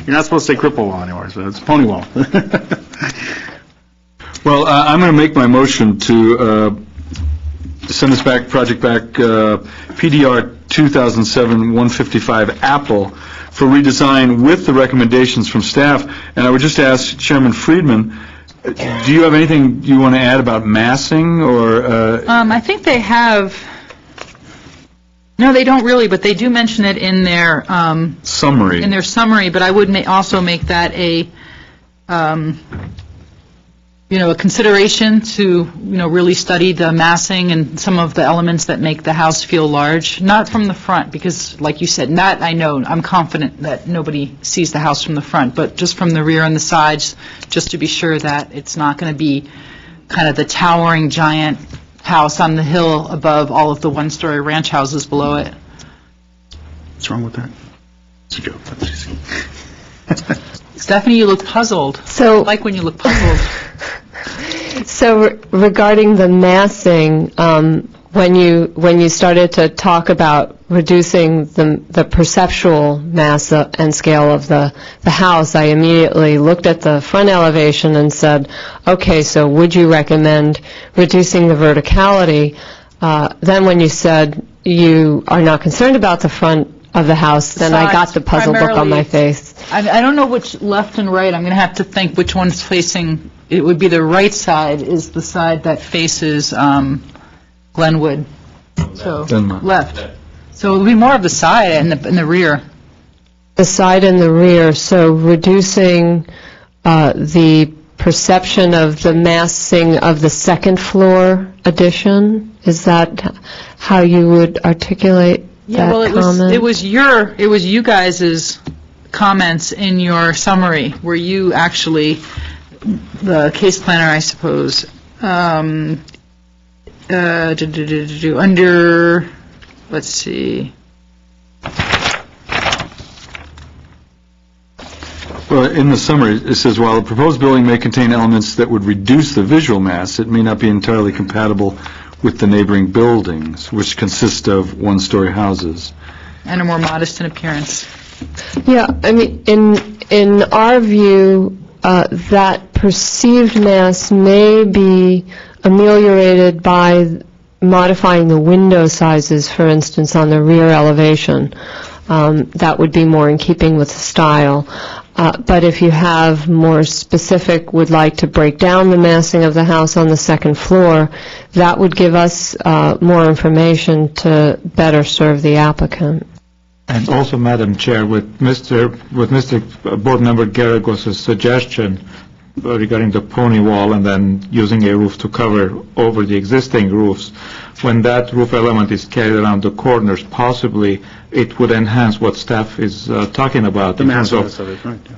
You're not supposed to say cripple wall anymore, so it's pony wall. Well, I'm going to make my motion to send this project back, PDR 2007-155 Apple, for redesign with the recommendations from staff. And I would just ask Chairman Friedman, do you have anything you want to add about massing, or? I think they have, no, they don't really, but they do mention it in their summary. In their summary, but I would also make that a, a consideration to, really study the massing and some of the elements that make the house feel large, not from the front, because like you said, that I know, I'm confident that nobody sees the house from the front, but just from the rear and the sides, just to be sure that it's not going to be kind of the towering giant house on the hill above all of the one-story ranch houses below it. What's wrong with that? It's a joke. That's easy. Stephanie, you look puzzled. So, I like when you look puzzled. So regarding the massing, when you started to talk about reducing the perceptual mass and scale of the house, I immediately looked at the front elevation and said, okay, so would you recommend reducing the verticality? Then when you said you are not concerned about the front of the house, then I got the puzzle look on my face. I don't know which left and right. I'm going to have to think which one's facing. It would be the right side is the side that faces Glenwood. So left. So it would be more of the side and the rear. The side and the rear. So reducing the perception of the massing of the second floor addition. Is that how you would articulate? Yeah, well, it was you guys' comments in your summary where you actually, the case planner, I suppose, under, let's see. Well, in the summary, it says, while the proposed building may contain elements that would reduce the visual mass, it may not be entirely compatible with the neighboring buildings, which consist of one-story houses. And are more modest in appearance. Yeah, I mean, in our view, that perceived mass may be ameliorated by modifying the window sizes, for instance, on the rear elevation. That would be more in keeping with the style. But if you have more specific, would like to break down the massing of the house on the second floor, that would give us more information to better serve the applicant. And also, Madam Chair, with Mr. Board Member Garagos' suggestion regarding the pony wall and then using a roof to cover over the existing roofs, when that roof element is carried around the corners, possibly it would enhance what staff is talking about in terms of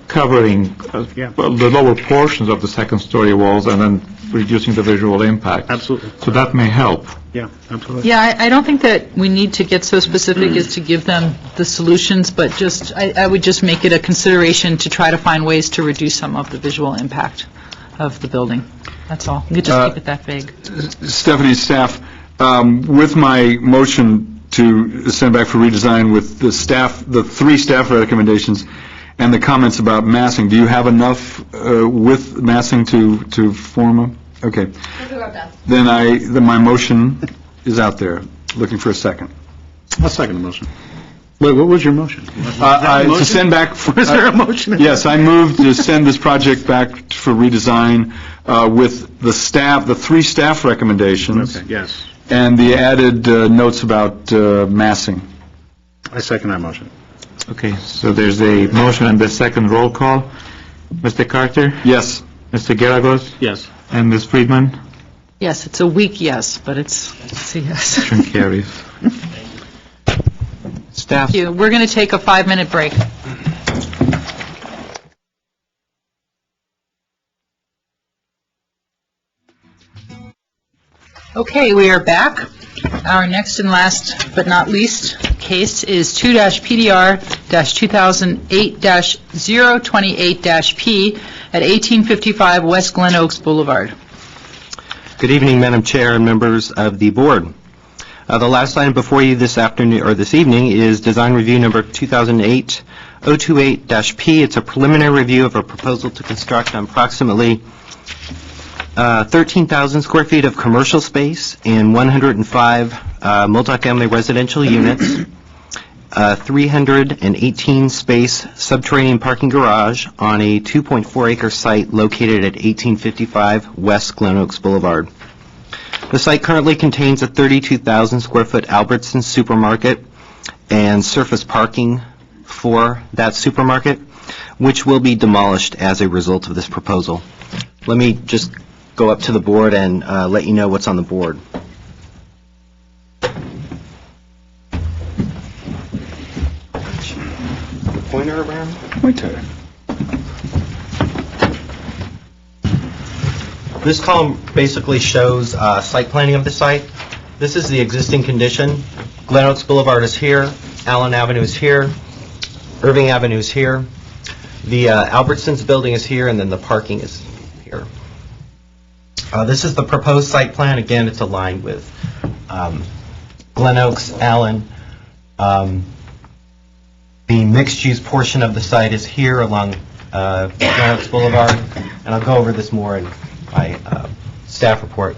covering the lower portions of the second-story walls and then reducing the visual impact. Absolutely. So that may help. Yeah, absolutely. Yeah, I don't think that we need to get so specific as to give them the solutions, but just I would just make it a consideration to try to find ways to reduce some of the visual impact of the building. That's all. You could just keep it that vague. Stephanie, staff, with my motion to send back for redesign with the three staff recommendations and the comments about massing, do you have enough with massing to form a? Okay. We'll do our best. Then my motion is out there. Looking for a second. I'll second the motion. Wait, what was your motion? To send back. Is there a motion? Yes, I moved to send this project back for redesign with the three staff recommendations. Okay, yes. And the added notes about massing. I second that motion. Okay, so there's a motion and the second roll call. Mr. Carter? Yes. Mr. Garagos? Yes. And Ms. Friedman? Yes, it's a weak yes, but it's a yes. Motion carries. Staff, Thank you. We're going to take a 5-minute break. Okay, we are back. Our next and last but not least case is 2-PDR-2008-028-P at 1855 West Glen Oaks Boulevard. good evening, Madam Chair and members of the board. The last item before you this afternoon, or this evening, is design review number 2008-028-P. It's a preliminary review of a proposal to construct approximately 13,000 square feet of commercial space and 105 multifamily residential units, 318-space subterranean parking garage on a 2.4-acre site located at 1855 West Glen Oaks Boulevard. The site currently contains a 32,000 square foot Albertsons supermarket and surface parking for that supermarket, which will be demolished as a result of this proposal. Let me just go up to the board and let you know what's on the board. The pointer around? Pointer. This column basically shows site planning of the site. This is the existing condition. Glen Oaks Boulevard is here, Allen Avenue is here, Irving Avenue is here, the Albertsons building is here, and then the parking is here. This is the proposed site plan. Again, it's aligned with Glen Oaks, Allen. The mixed-use portion of the site is here along Glen Oaks Boulevard, and I'll go over this more in my staff report.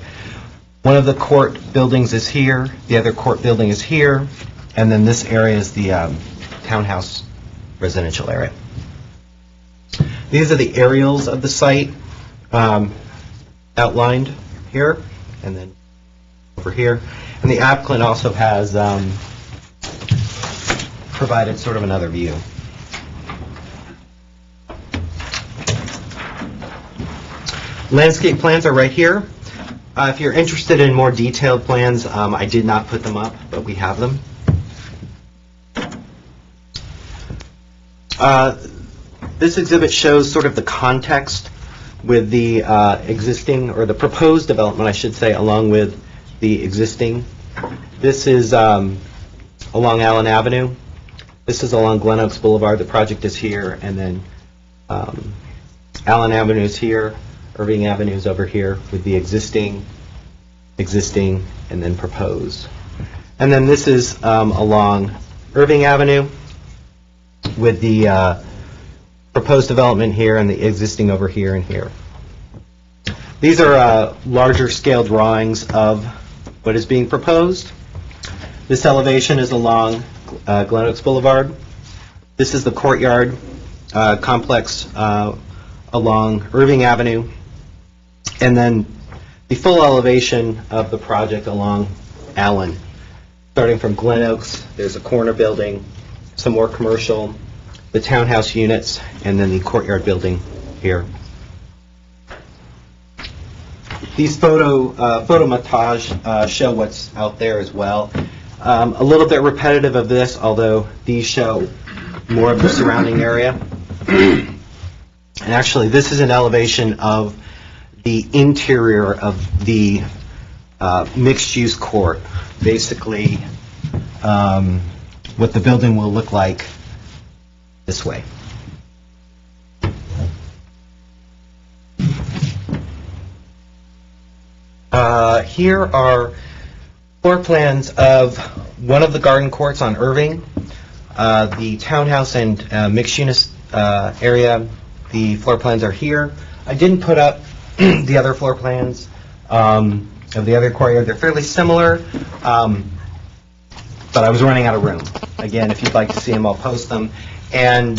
One of the court buildings is here, the other court building is here, and then this area is the townhouse residential area. These are the aerials of the site outlined here, and then over here. And the applicant also has provided sort of another view. Landscape plans are right here. If you're interested in more detailed plans, I did not put them up, but we have them. This exhibit shows sort of the context with the existing, or the proposed development, I should say, along with the existing. This is along Allen Avenue. This is along Glen Oaks Boulevard. The project is here, and then Allen Avenue is here. Irving Avenue is over here with the existing, and then proposed. And then this is along Irving Avenue with the proposed development here and the existing over here and here. These are larger scale drawings of what is being proposed. This elevation is along Glen Oaks Boulevard. This is the courtyard complex along Irving Avenue. And then the full elevation of the project along Allen. Starting from Glen Oaks, there's a corner building, some more commercial, the townhouse units, and then the courtyard building here. These photo montage show what's out there as well. A little bit repetitive of this, although these show more of the surrounding area. And actually, this is an elevation of the interior of the mixed-use court. Basically, what the building will look like this way. Here are floor plans of one of the garden courts on Irving, the townhouse and mixed-use area. The floor plans are here. I didn't put up the other floor plans of the other courtyard. They're fairly similar, but I was running out of room. Again, if you'd like to see them, I'll post them. And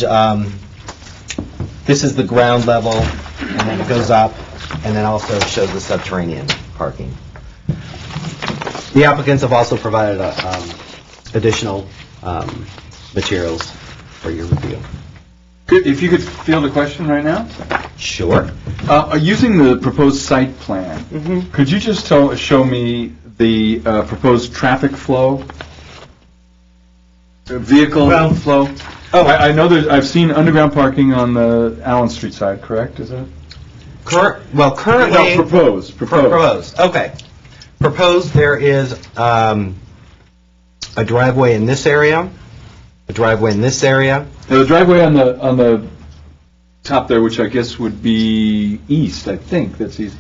this is the ground level, and then it goes up, and then also shows the subterranean parking. The applicants have also provided additional materials for your review. If you could field a question right now? Sure. Using the proposed site plan, could you just show me the proposed traffic flow? Vehicle flow? Oh. I know I've seen underground parking on the Allen Street side, correct? Is that? Currently... No, proposed. Proposed, okay. Proposed, there is a driveway in this area, a driveway in this area. Now, the driveway on the top there, which I guess would be east, I think, that's east,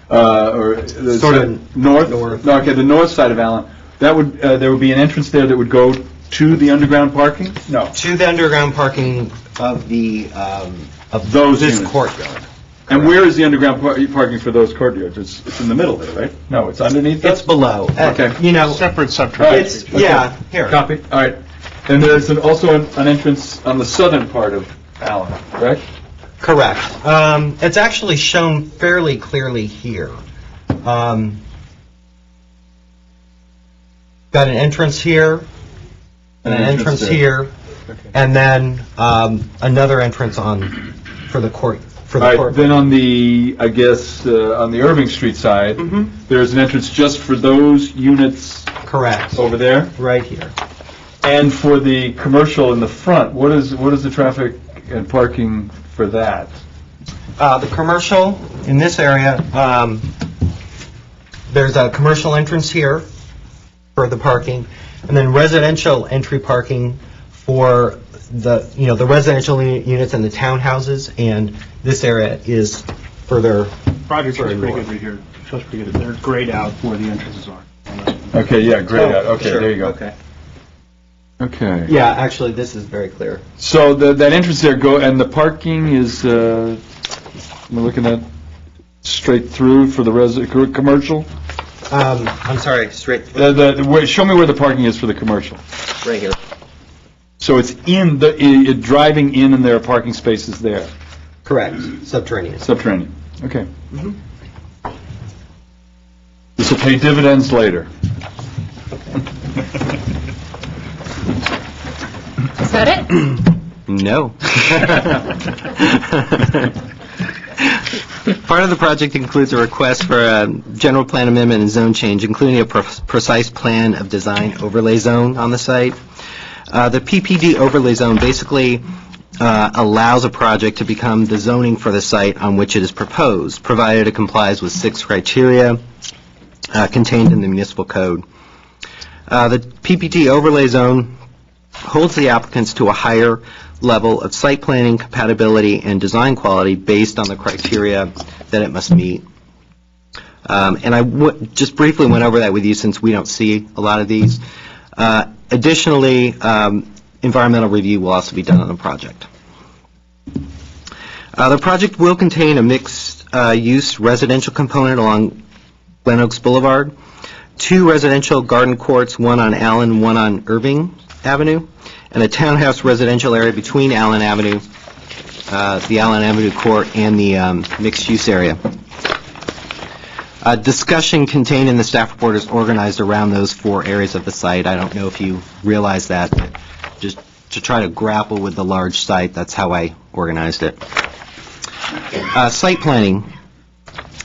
or the Sort of north? north. No, okay, the north side of Allen. That would, there would be an entrance there that would go to the underground parking? No. To the underground parking of this units. courtyard. And where is the underground parking for those courtyards? It's in the middle there, right? No, it's underneath that? It's below. Okay. Separate subtraffic. It's, yeah, here. Copy, all right. And there's also an entrance on the southern part of Allen, correct? Correct. It's actually shown fairly clearly here. Got an entrance here, and an entrance there. here, and then another entrance for the court. All right, then on the, I guess, on the Irving Street side, there's an entrance just for those units Correct. over there? Right here. And for the commercial in the front, what is the traffic and parking for that? The commercial in this area, there's a commercial entrance here for the parking, and then residential entry parking for the residential units and the townhouses, and this area is further. Project shows further pretty north. good right here. Shows pretty good. They're grayed out where the entrances are. Okay, yeah, great. Okay, Sure. there you go. Okay. Okay. Yeah, actually, this is very clear. So that entrance there and the parking is, we're looking at straight through for the commercial? I'm sorry, straight Show me where the parking is for the commercial. right here. So it's driving in and there are parking spaces there? Correct. Subterranean. Subterranean, okay. This will pay dividends later. Is that it? No. Part of the project includes a request for a general plan amendment and zone change, including a precise plan of design overlay zone on the site. The PPD overlay zone basically allows a project to become the zoning for the site on which it is proposed, provided it complies with 6 criteria contained in the municipal code. The PPD overlay zone holds the applicants to a higher level of site planning, compatibility, and design quality based on the criteria that it must meet. And I just briefly went over that with you since we don't see a lot of these. Additionally, environmental review will also be done on the project. The project will contain a mixed-use residential component along Glen Oaks Boulevard, 2 residential garden courts, one on Allen, one on Irving Avenue, and a townhouse residential area between Allen Avenue, the Allen Avenue court, and the mixed-use area. Discussion contained in the staff report is organized around those 4 areas of the site. I don't know if you realize that, but just to try to grapple with the large site, that's how I organized it. Site planning.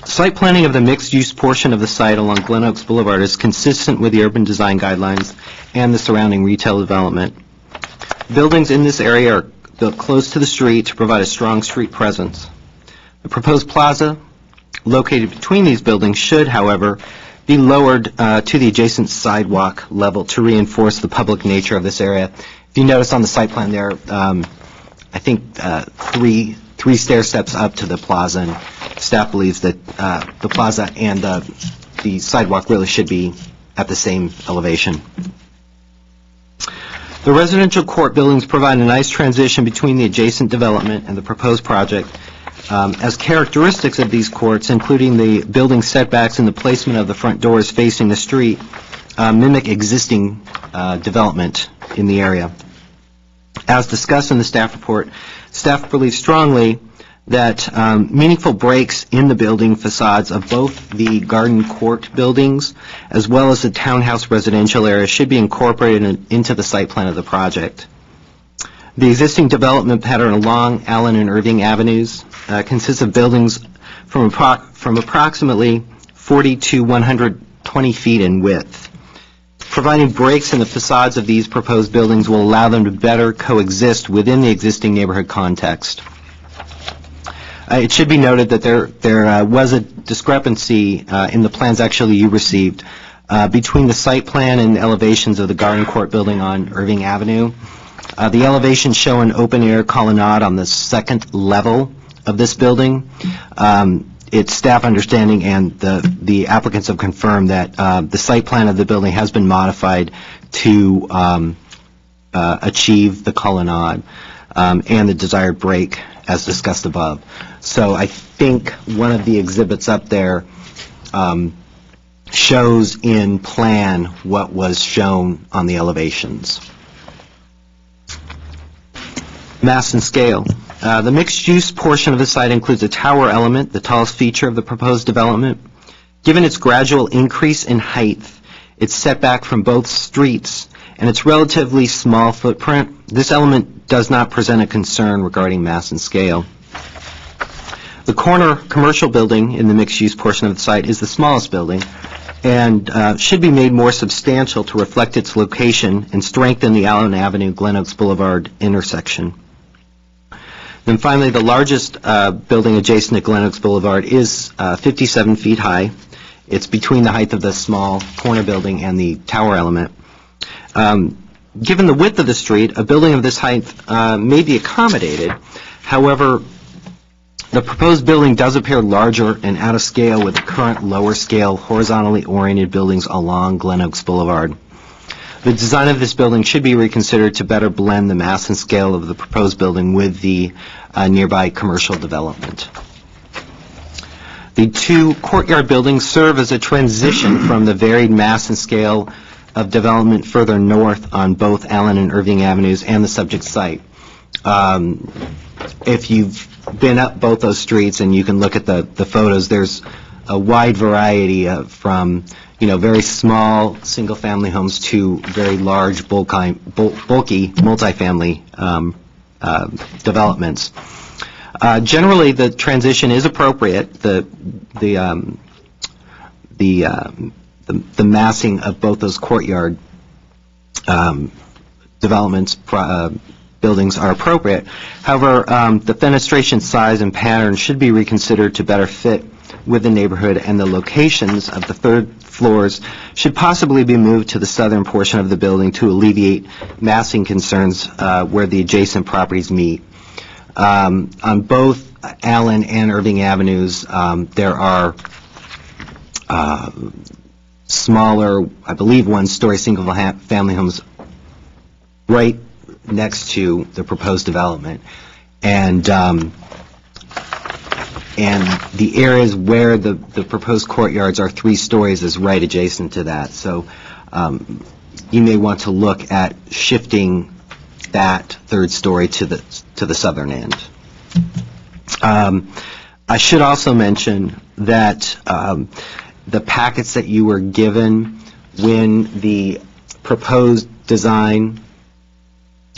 Site planning of the mixed-use portion of the site along Glen Oaks Boulevard is consistent with the urban design guidelines and the surrounding retail development. Buildings in this area are built close to the street to provide a strong street presence. The proposed plaza located between these buildings should, however, be lowered to the adjacent sidewalk level to reinforce the public nature of this area. If you notice on the site plan there, I think 3 stair steps up to the plaza, and staff believes that the plaza and the sidewalk really should be at the same elevation. The residential court buildings provide a nice transition between the adjacent development and the proposed project, as characteristics of these courts, including the building setbacks and the placement of the front doors facing the street, mimic existing development in the area. As discussed in the staff report, staff believes strongly that meaningful breaks in the building facades of both the garden court buildings as well as the townhouse residential area should be incorporated into the site plan of the project. The existing development pattern along Allen and Irving Avenues consists of buildings from approximately 40 to 120 feet in width. Providing breaks in the facades of these proposed buildings will allow them to better coexist within the existing neighborhood context. It should be noted that there was a discrepancy in the plans actually you received between the site plan and elevations of the garden court building on Irving Avenue. The elevations show an open-air colonnade on the second level of this building. It's staff understanding, and the applicants have confirmed that the site plan of the building has been modified to achieve the colonnade and the desired break as discussed above. So I think one of the exhibits up there shows in plan what was shown on the elevations. Mass and scale. The mixed-use portion of the site includes a tower element, the tallest feature of the proposed development. Given its gradual increase in height, its setback from both streets, and its relatively small footprint, this element does not present a concern regarding mass and scale. The corner commercial building in the mixed-use portion of the site is the smallest building and should be made more substantial to reflect its location and strengthen the Allen Avenue-Glen Oaks Boulevard intersection. Then finally, the largest building adjacent to Glen Oaks Boulevard is 57 feet high. It's between the height of the small corner building and the tower element. Given the width of the street, a building of this height may be accommodated. However, the proposed building does appear larger and out of scale with the current lower scale horizontally oriented buildings along Glen Oaks Boulevard. The design of this building should be reconsidered to better blend the mass and scale of the proposed building with the nearby commercial development. The two courtyard buildings serve as a transition from the varied mass and scale of development further north on both Allen and Irving Avenues and the subject site. If you've been up both those streets and you can look at the photos, there's a wide variety from very small single-family homes to very large, bulky multifamily developments. Generally, the transition is appropriate. The massing of both those courtyard developments buildings are appropriate. However, the fenestration size and pattern should be reconsidered to better fit with the neighborhood, and the locations of the third floors should possibly be moved to the southern portion of the building to alleviate massing concerns where the adjacent properties meet. On both Allen and Irving Avenues, there are smaller, I believe, one-story single-family homes right next to the proposed development. And the areas where the proposed courtyards are 3 stories is right adjacent to that. So you may want to look at shifting that third story to the southern end. I should also mention that the packets that you were given when the proposed design,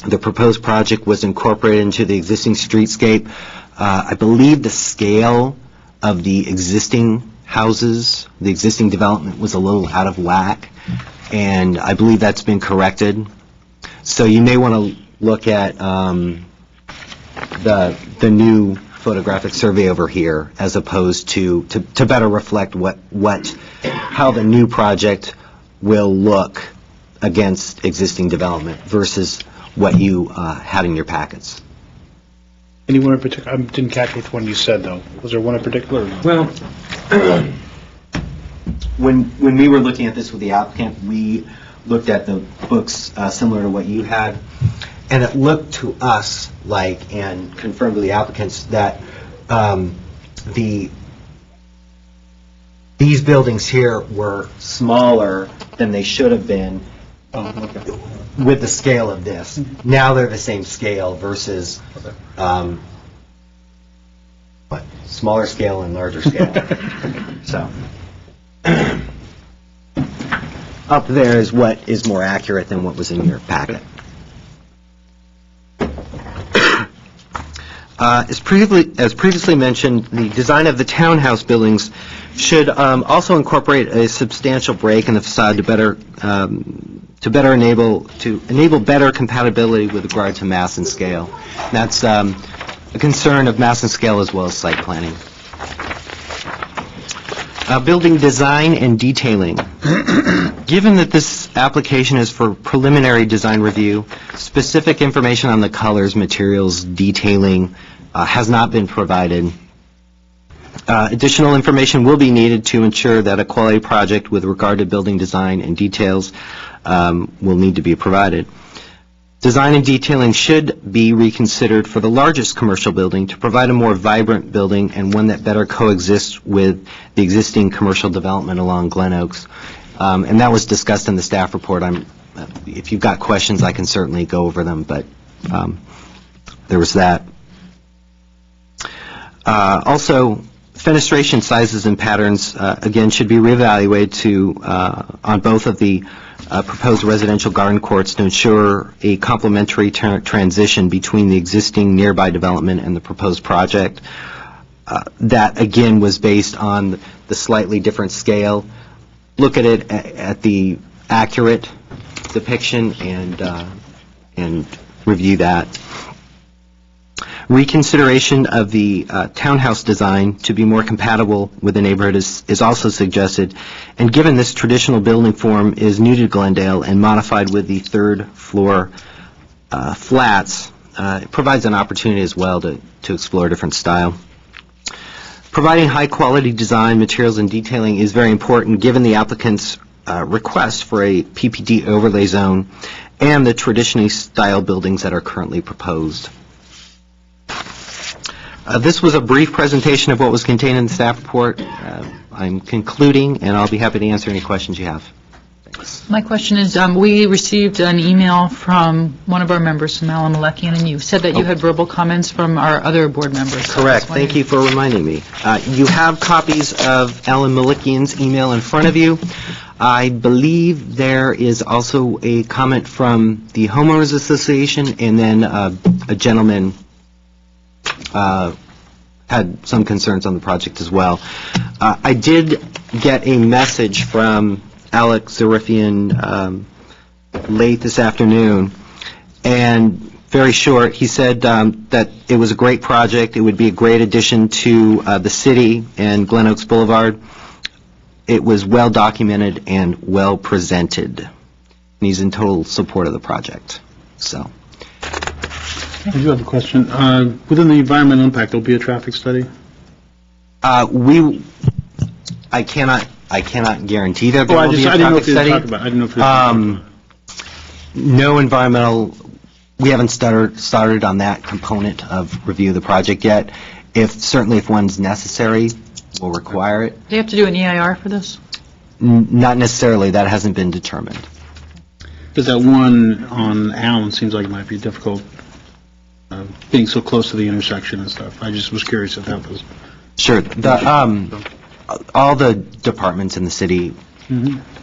the proposed project was incorporated into the existing streetscape, I believe the scale of the existing houses, the existing development was a little out of whack, and I believe that's been corrected. So you may want to look at the new photographic survey over here, as opposed to better reflect how the new project will look against existing development versus what you had in your packets. Anyone in particular? I didn't catch which one you said, though. Was there one in particular? Well, when we were looking at this with the applicant, we looked at the books similar to what you had, and it looked to us like, and confirmed to the applicants, that these buildings here were smaller than they should have been with the scale of this. Now they're the same scale versus smaller scale and larger scale. So up there is what is more accurate than what was in your packet. As previously mentioned, the design of the townhouse buildings should also incorporate a substantial break in the facade to enable better compatibility with regard to mass and scale. And that's a concern of mass and scale as well as site planning. Building design and detailing. Given that this application is for preliminary design review, specific information on the colors, materials, detailing has not been provided. Additional information will be needed to ensure that a quality project with regard to building design and details will need to be provided. Design and detailing should be reconsidered for the largest commercial building to provide a more vibrant building and one that better coexists with the existing commercial development along Glen Oaks. And that was discussed in the staff report. If you've got questions, I can certainly go over them, but there was that. Also, fenestration sizes and patterns, again, should be reevaluated on both of the proposed residential garden courts to ensure a complementary transition between the existing nearby development and the proposed project. That, again, was based on the slightly different scale. Look at it at the accurate depiction and review that. Reconsideration of the townhouse design to be more compatible with the neighborhood is also suggested. And given this traditional building form is new to Glendale and modified with the third floor flats, it provides an opportunity as well to explore a different style. Providing high-quality design, materials, and detailing is very important given the applicant's request for a PPD overlay zone and the traditionally styled buildings that are currently proposed. This was a brief presentation of what was contained in the staff report. I'm concluding, and I'll be happy to answer any questions you have. Thanks. My question is, we received an email from one of our members, from Alan Malekian, and you said that you had verbal comments from our other board members. Correct. Thank you for reminding me. You have copies of Alan Malekian's email in front of you. I believe there is also a comment from the Homeowners Association, and then a gentleman had some concerns on the project as well. I did get a message from Alex Zarifian late this afternoon, and very short, he said that it was a great project, it would be a great addition to the city and Glen Oaks Boulevard. It was well documented and well presented. And he's in total support of the project. So. I do have a question. Within the environmental impact, there'll be a traffic study? I cannot guarantee that there will be a traffic study. I didn't know if you were talking about it. No environmental, we haven't started on that component of review of the project yet. Certainly if one's necessary, we'll require it. Do you have to do an EIR for this? Not necessarily, that hasn't been determined. Because that one on Allen seems like it might be difficult, being so close to the intersection and stuff. I just was curious if that was... Sure. All the departments in the city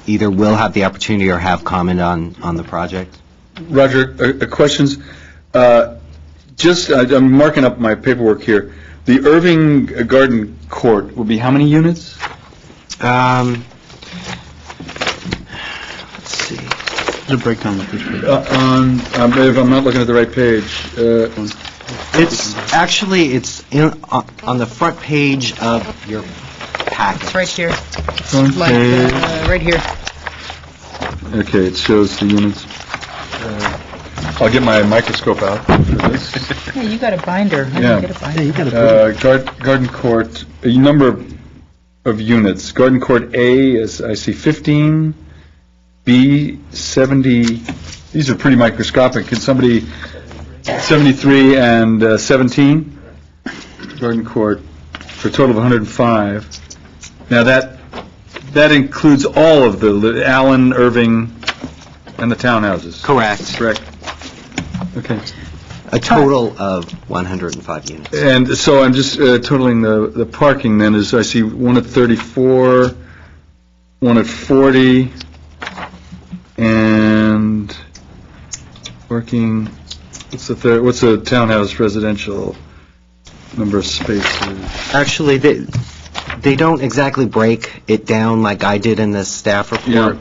either will have the opportunity or have comment on the project. Roger, questions? I'm marking up my paperwork here. The Irving Garden Court will be how many units? Let's see. There's a breakdown of this page. If I'm not looking at the right page. It's on the front page of your packet. It's right here. Front Like, page. right here. Okay, it shows the units. I'll get my microscope out for this. Hey, you got a binder. I Yeah. didn't get a binder. Garden Court, a number of units. Garden Court A is, I see 15, B 70, these are pretty microscopic. Can somebody, 73 and 17? Garden Court for a total of 105. Now that includes all of the Allen, Irving, and the townhouses? Correct. Correct. Okay. A total of 105 units. And so I'm just totaling the parking then, is I see one at 34, one at 40, and parking, what's the townhouse residential number of spaces? Actually, they don't exactly break it down like I did in the staff report.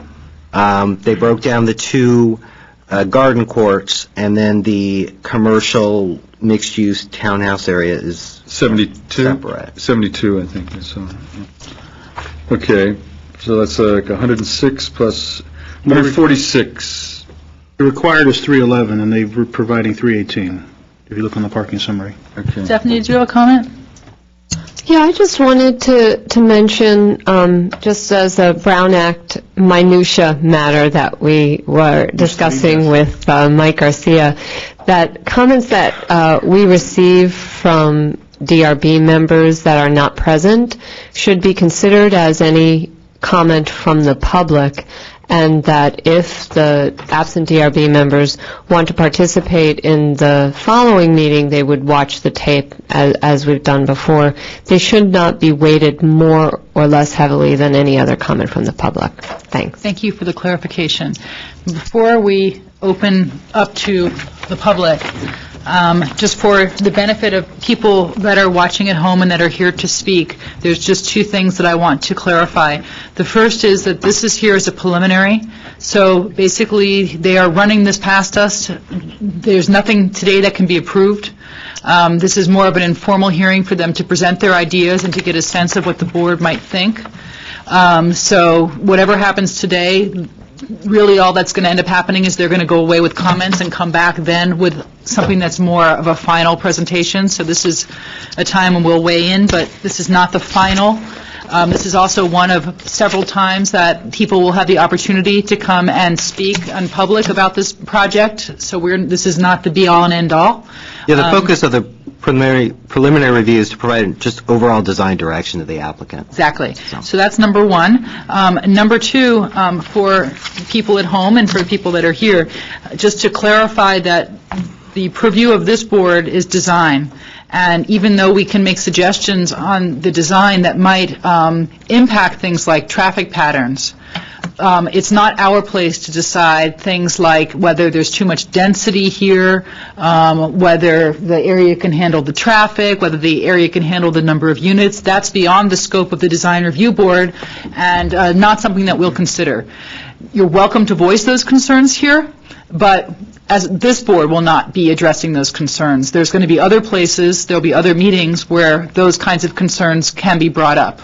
Yeah. They broke down the two garden courts, and then the commercial mixed-use townhouse area is 72? separate. 72, I think, I saw. Okay, so that's like 106 plus 146. The required is 311, and they were providing 318, if you look on the parking summary. Okay. Stephanie, did you have a comment? Yeah, I just wanted to mention, just as a Brown Act minutia matter that we were discussing with Mike Garcia, that comments that we receive from DRB members that are not present should be considered as any comment from the public, and that if the absent DRB members want to participate in the following meeting, they would watch the tape as we've done before. They should not be weighted more or less heavily than any other comment from the public. Thanks. Thank you for the clarification. Before we open up to the public, just for the benefit of people that are watching at home and that are here to speak, there's just two things that I want to clarify. The first is that this is here as a preliminary, so basically they are running this past us. There's nothing today that can be approved. This is more of an informal hearing for them to present their ideas and to get a sense of what the board might think. So whatever happens today, really all that's going to end up happening is they're going to go away with comments and come back then with something that's more of a final presentation. So this is a time when we'll weigh in, but this is not the final. This is also one of several times that people will have the opportunity to come and speak in public about this project. So this is not the be-all and end-all. Yeah, the focus of the preliminary review is to provide just overall design direction to the applicant. Exactly. So that's number one. Number two, for people at home and for people that are here, just to clarify that the purview of this board is design. And even though we can make suggestions on the design that might impact things like traffic patterns, it's not our place to decide things like whether there's too much density here, whether the area can handle the traffic, whether the area can handle the number of units. That's beyond the scope of the design review board and not something that we'll consider. You're welcome to voice those concerns here, but as this board will not be addressing those concerns. There's going to be other places, there'll be other meetings where those kinds of concerns can be brought up.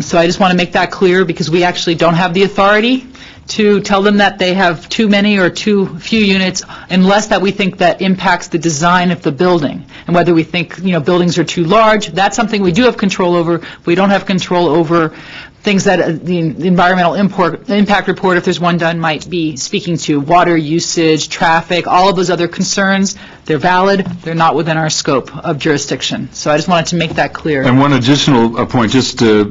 So I just want to make that clear because we actually don't have the authority to tell them that they have too many or too few units unless that we think that impacts the design of the building. And whether we think, buildings are too large, that's something we do have control over. We don't have control over things that the environmental impact report, if there's one done, might be speaking to. Water usage, traffic, all of those other concerns, they're valid. They're not within our scope of jurisdiction. So I just wanted to make that clear. And one additional point, just so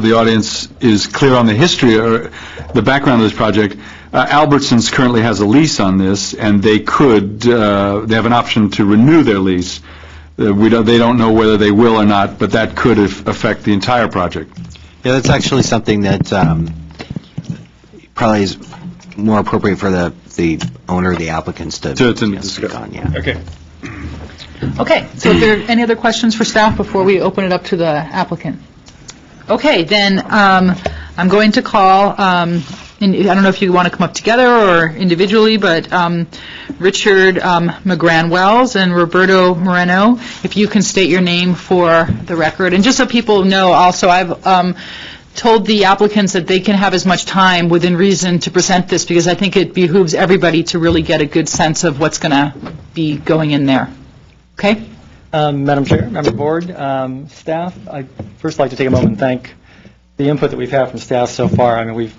the audience is clear on the history or the background of this project, Albertsons currently has a lease on this, and they have an option to renew their lease. They don't know whether they will or not, but that could affect the entire project. Yeah, that's actually something that probably is more appropriate for the owner, the applicants to speak on. Yeah. Okay. Okay, so if there are any other questions for staff before we open it up to the applicant? Okay, then I'm going to call, and I don't know if you want to come up together or individually, but Richard McGran-Wells and Roberto Moreno, if you can state your name for the record. And just so people know, also, I've told the applicants that they can have as much time within reason to present this, because I think it behooves everybody to really get a good sense of what's going to be going in there. Okay? Madam Chair, member of the board, staff, I'd first like to take a moment and thank the input that we've had from staff so far. I mean, we've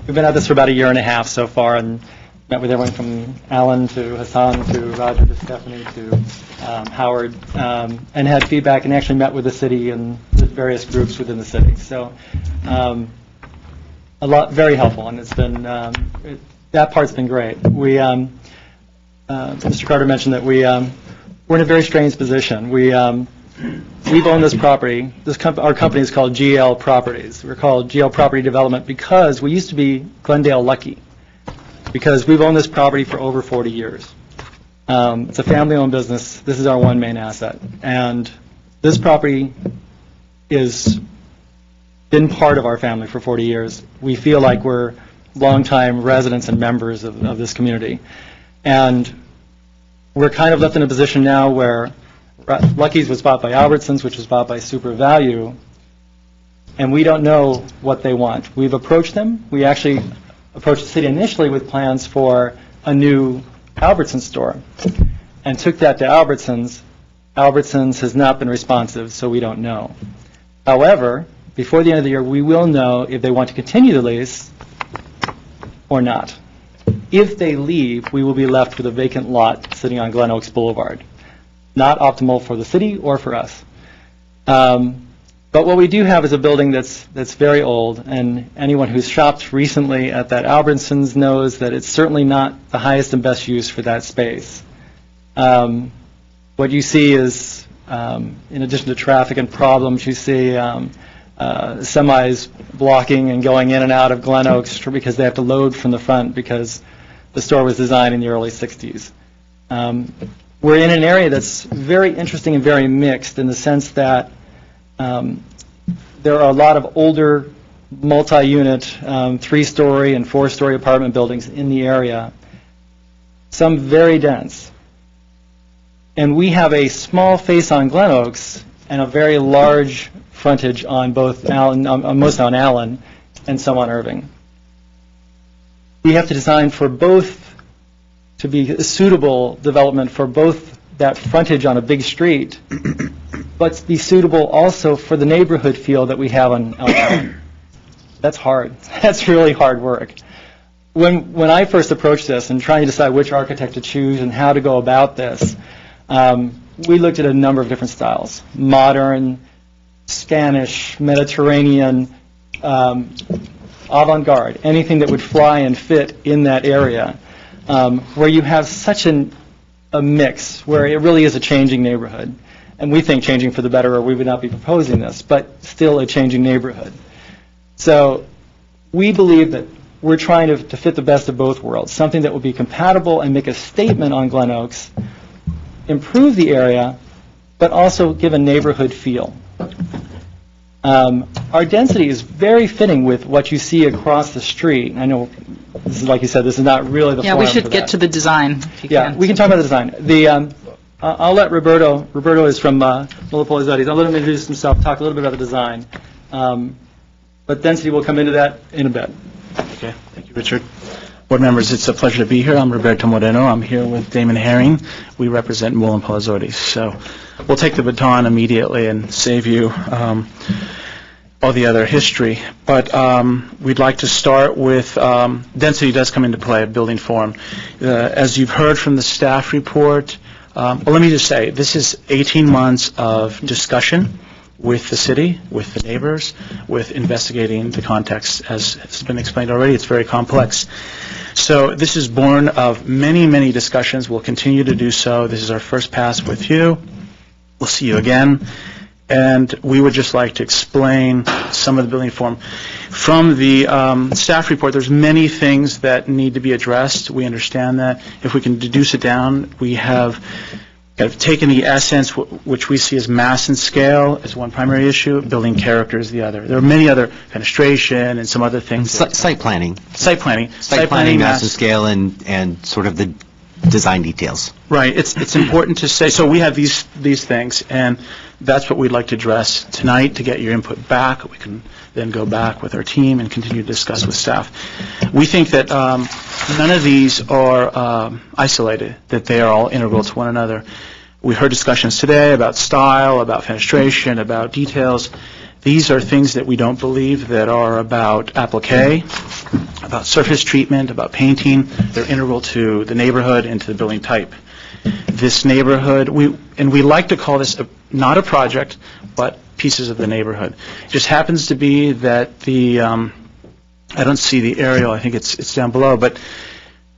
been at this for about a year and a half so far, and met with everyone from Alan to Hassan to Roger to Stephanie to Howard, and had feedback, and actually met with the city and the various groups within the city. So very helpful, and it's been, that part's been great. Mr. Carter mentioned that we're in a very strange position. We've owned this property. Our company is called GL Properties. We're called GL Property Development because we used to be Glendale Lucky, because we've owned this property for over 40 years. It's a family-owned business. This is our one main asset. And this property has been part of our family for 40 years. We feel like we're longtime residents and members of this community. And we're kind of left in a position now where Lucky's was bought by Albertsons, which was bought by Super Value, and we don't know what they want. We've approached them. We actually approached the city initially with plans for a new Albertsons store and took that to Albertsons. Albertsons has not been responsive, so we don't know. However, before the end of the year, we will know if they want to continue the lease or not. If they leave, we will be left with a vacant lot sitting on Glen Oaks Boulevard. Not optimal for the city or for us. But what we do have is a building that's very old, and anyone who's shopped recently at that Albertsons knows that it's certainly not the highest and best use for that space. What you see is, in addition to traffic and problems, you see semis blocking and going in and out of Glen Oaks because they have to load from the front because the store was designed in the early 60s. We're in an area that's very interesting and very mixed in the sense that there are a lot of older multi-unit 3-story and 4-story apartment buildings in the area, some very dense. And we have a small face on Glen Oaks and a very large frontage on both Allen, most on Allen and some on Irving. We have to design for both to be a suitable development for both that frontage on a big street, but be suitable also for the neighborhood feel that we have on Allen. That's hard. That's really hard work. When I first approached this and trying to decide which architect to choose and how to go about this, we looked at a number of different styles: modern, Spanish, Mediterranean, avant-garde, anything that would fly and fit in that area, where you have such a mix, where it really is a changing neighborhood. And we think changing for the better, or we would not be proposing this, but still a changing neighborhood. So we believe that we're trying to fit the best of both worlds, something that will be compatible and make a statement on Glen Oaks, improve the area, but also give a neighborhood feel. Our density is very fitting with what you see across the street. I know, this is like you said, this is not really the forum we should for get that. to the design. If you Yeah, can. we can talk about the design. I'll let Roberto is from Multipolizzatis. I'll let him introduce himself, talk a little bit about the design. But density will come into that in a bit. Okay, thank you, Richard. Board members, it's a pleasure to be here. I'm Roberto Moreno. I'm here with Damon Herring. We represent Multipolizzatis. So we'll take the baton immediately and save you all the other history. But we'd like to start with density does come into play, building form. As you've heard from the staff report, well, let me just say, this is 18 months of discussion with the city, with the neighbors, with investigating the context. As has been explained already, it's very complex. So this is born of many, many discussions. We'll continue to do so. This is our first pass with you. We'll see you again. And we would just like to explain some of the building form. From the staff report, there's many things that need to be addressed. We understand that. If we can deduce it down, we have kind of taken the essence, which we see as mass and scale, as one primary issue, building character is the other. There are many other, fenestration and some other things. Site planning. Site planning. Site planning, mass and scale, and sort of the design details. Right. It's important to say, so we have these things, and that's what we'd like to address tonight to get your input back. We can then go back with our team and continue to discuss with staff. We think that none of these are isolated, that they are all integral to one another. We heard discussions today about style, about fenestration, about details. These are things that we don't believe that are about applique, about surface treatment, about painting. They're integral to the neighborhood and to the building type. This neighborhood, we like to call this not a project, but pieces of the neighborhood. It just happens to be that the, I don't see the aerial, I think it's down below, but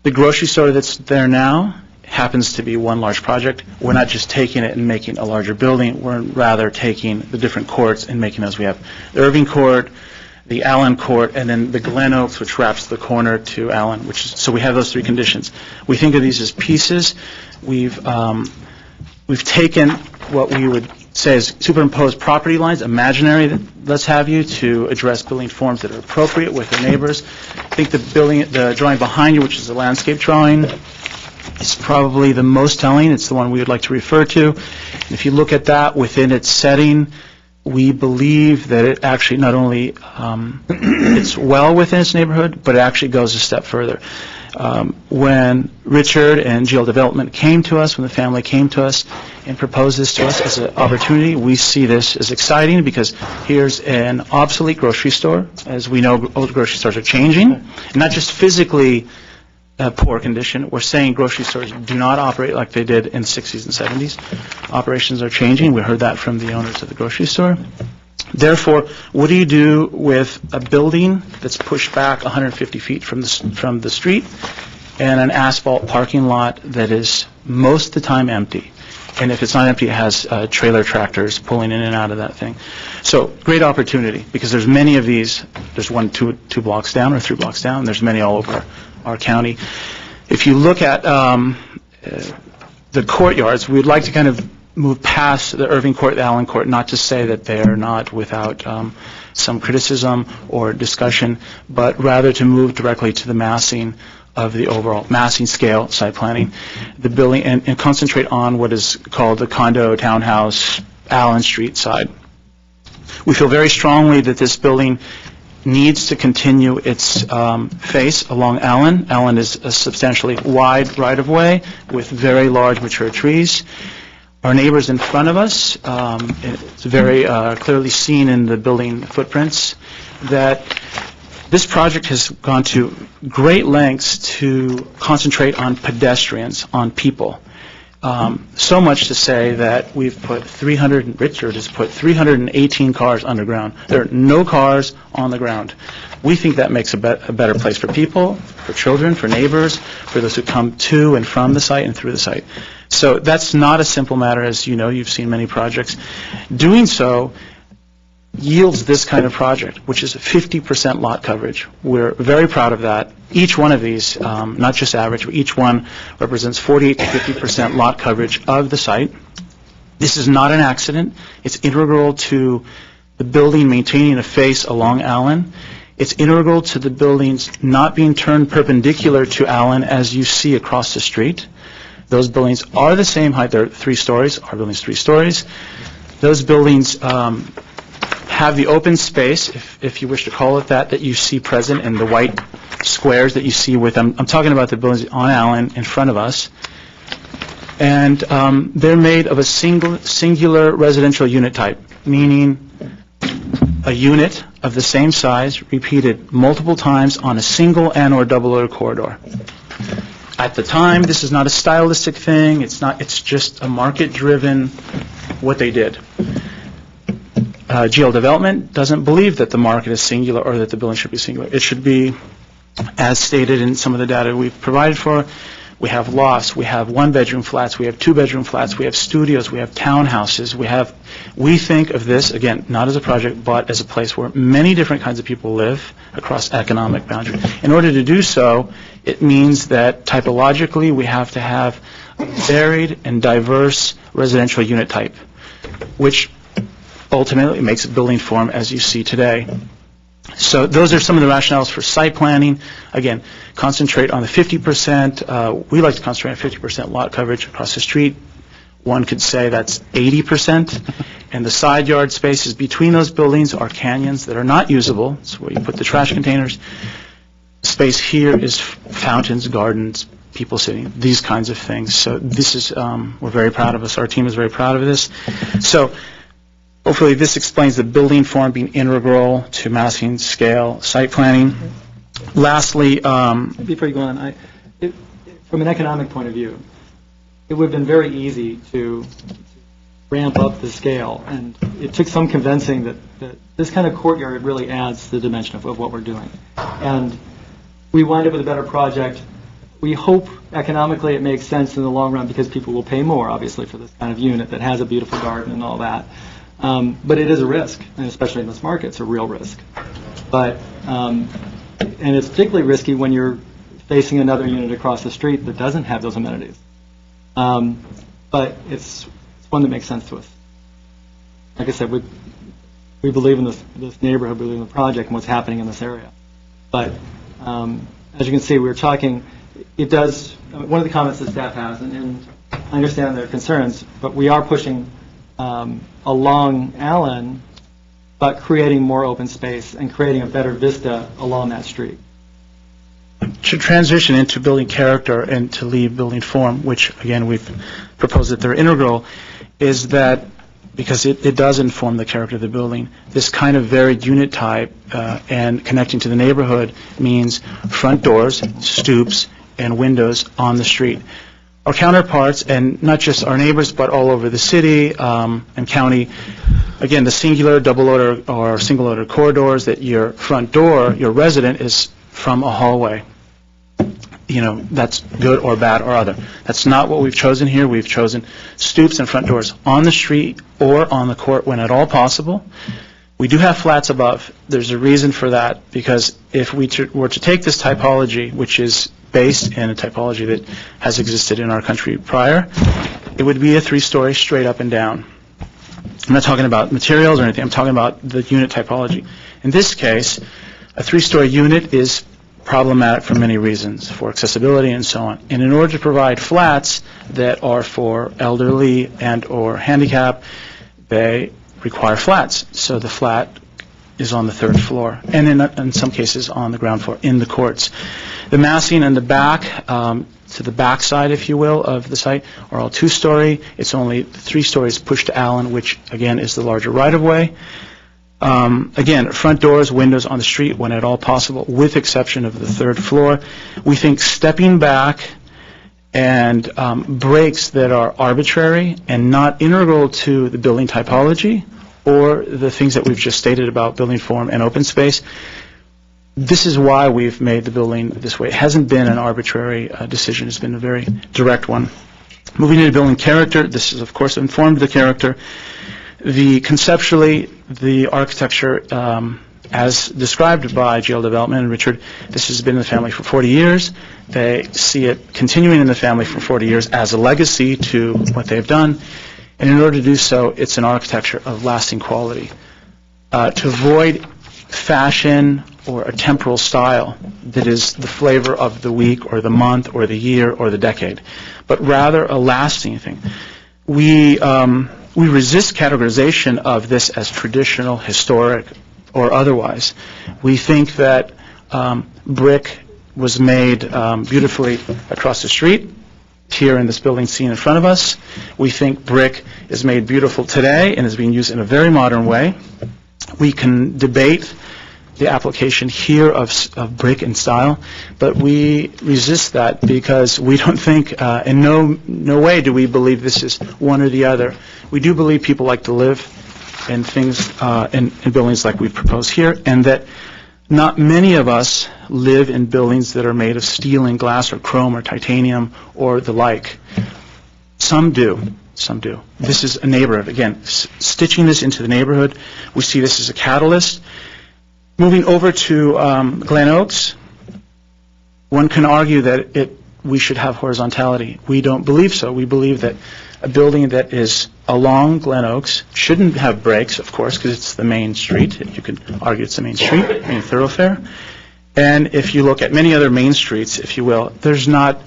the grocery store that's there now happens to be one large project. We're not just taking it and making a larger building, we're rather taking the different courts and making those. We have the Irving Court, the Allen Court, and then the Glen Oaks, which wraps the corner to Allen, so we have those three conditions. We think of these as pieces. We've taken what we would say is superimposed property lines, imaginary, let's have you, to address building forms that are appropriate with their neighbors. I think the drawing behind you, which is the landscape drawing, is probably the most telling. It's the one we would like to refer to. And if you look at that within its setting, we believe that it actually not only it's well within its neighborhood, but it actually goes a step further. When Richard and GL Development came to us, when the family came to us and proposed this to us as an opportunity, we see this as exciting because here's an obsolete grocery store. As we know, old grocery stores are changing, and not just physically poor condition. We're saying grocery stores do not operate like they did in the 60s and 70s. Operations are changing. We heard that from the owners of the grocery store. Therefore, what do you do with a building that's pushed back 150 feet from the street and an asphalt parking lot that is most of the time empty? And if it's not empty, it has trailer tractors pulling in and out of that thing. So great opportunity, because there's many of these. There's one, two blocks down or 3 blocks down. There's many all over our county. If you look at the courtyards, we'd like to kind of move past the Irving Court, the Allen Court, not to say that they are not without some criticism or discussion, but rather to move directly to the massing of the overall massing scale site planning, the building, and concentrate on what is called the condo townhouse Allen Street side. We feel very strongly that this building needs to continue its face along Allen. Allen is a substantially wide right-of-way with very large mature trees. Our neighbors in front of us, it's very clearly seen in the building footprints that this project has gone to great lengths to concentrate on pedestrians, on people. So much to say that we've put Richard has put 318 cars underground. There are no cars on the ground. We think that makes a better place for people, for children, for neighbors, for those who come to and from the site and through the site. So that's not a simple matter, as you know, you've seen many projects. Doing so yields this kind of project, which is 50% lot coverage. We're very proud of that. Each one of these, not just average, but each one represents 48 to 50% lot coverage of the site. This is not an accident. It's integral to the building maintaining a face along Allen. It's integral to the buildings not being turned perpendicular to Allen as you see across the street. Those buildings are the same height. They're 3 stories. Our building's 3 stories. Those buildings have the open space, if you wish to call it that you see present in the white squares that you see with them. I'm talking about the buildings on Allen in front of us. And they're made of a singular residential unit type, meaning a unit of the same size repeated multiple times on a single and or double or corridor. At the time, this is not a stylistic thing. It's just a market-driven what they did. GL Development doesn't believe that the market is singular or that the building should be singular. It should be, as stated in some of the data we've provided for, we have lofts, we have 1-bedroom flats, we have 2-bedroom flats, we have studios, we have townhouses, we think of this, again, not as a project, but as a place where many different kinds of people live across economic boundaries. In order to do so, it means that typologically we have to have a varied and diverse residential unit type, which ultimately makes a building form as you see today. So those are some of the rationales for site planning. Again, concentrate on the 50%. We like to concentrate on 50% lot coverage across the street. One could say that's 80%. And the side yard spaces between those buildings are canyons that are not usable. It's where you put the trash containers. Space here is fountains, gardens, people sitting, these kinds of things. So this is, we're very proud of this. Our team is very proud of this. So hopefully this explains the building form being integral to massing scale site planning. Lastly, before you go on, from an economic point of view, it would have been very easy to ramp up the scale, and it took some convincing that this kind of courtyard really adds to the dimension of what we're doing. And we wind up with a better project we hope economically it makes sense in the long run because people will pay more, obviously, for this kind of unit that has a beautiful garden and all that. But it is a risk, and especially in this market, it's a real risk. But, and it's particularly risky when you're facing another unit across the street that doesn't have those amenities. But it's one that makes sense to us. Like I said, we believe in this neighborhood, we believe in the project and what's happening in this area. But as you can see, we're talking, it does, one of the comments that staff has, and I understand their concerns, but we are pushing along Allen, but creating more open space and creating a better vista along that street. To transition into building character and to leave building form, which again we've proposed that they're integral, is that because it does inform the character of the building, this kind of varied unit type and connecting to the neighborhood means front doors, stoops, and windows on the street. Our counterparts, and not just our neighbors, but all over the city and county, again, the singular, double-odor, or single-odor corridors, that your front door, your resident, is from a hallway. You know, that's good or bad or other. That's not what we've chosen here. We've chosen stoops and front doors on the street or on the court when at all possible. We do have flats above. There's a reason for that, because if we were to take this typology, which is based in a typology that has existed in our country prior, it would be a 3-story straight up and down. I'm not talking about materials or anything. I'm talking about the unit typology. In this case, a 3-story unit is problematic for many reasons, for accessibility and so on. And in order to provide flats that are for elderly and or handicap, they require flats. So the flat is on the 3rd floor, and in some cases on the ground floor in the courts. The massing and the back, to the back side, if you will, of the site are all 2-story. It's only 3 stories pushed to Allen, which again is the larger right-of-way. Again, front doors, windows on the street when at all possible, with exception of the 3rd floor. We think stepping back and breaks that are arbitrary and not integral to the building typology or the things that we've just stated about building form and open space. This is why we've made the building this way. It hasn't been an arbitrary decision. It's been a very direct one. Moving into building character, this is, of course, informed the character. Conceptually, the architecture, as described by GL Development and Richard, this has been in the family for 40 years. They see it continuing in the family for 40 years as a legacy to what they've done. And in order to do so, it's an architecture of lasting quality. To avoid fashion or a temporal style that is the flavor of the week or the month or the year or the decade, but rather a lasting thing. We resist categorization of this as traditional, historic, or otherwise. We think that brick was made beautifully across the street, here in this building seen in front of us. We think brick is made beautiful today and is being used in a very modern way. We can debate the application here of brick and style, but we resist that because we don't think, in no way do we believe this is one or the other. We do believe people like to live in things, in buildings like we propose here, and that not many of us live in buildings that are made of steel and glass or chrome or titanium or the like. Some do. Some do. This is a neighborhood. Again, stitching this into the neighborhood, we see this as a catalyst. Moving over to Glen Oaks, one can argue that we should have horizontality. We don't believe so. We believe that a building that is along Glen Oaks shouldn't have breaks, of course, because it's the main street. You could argue it's the main street, main thoroughfare. And if you look at many other main streets, if you will, there's not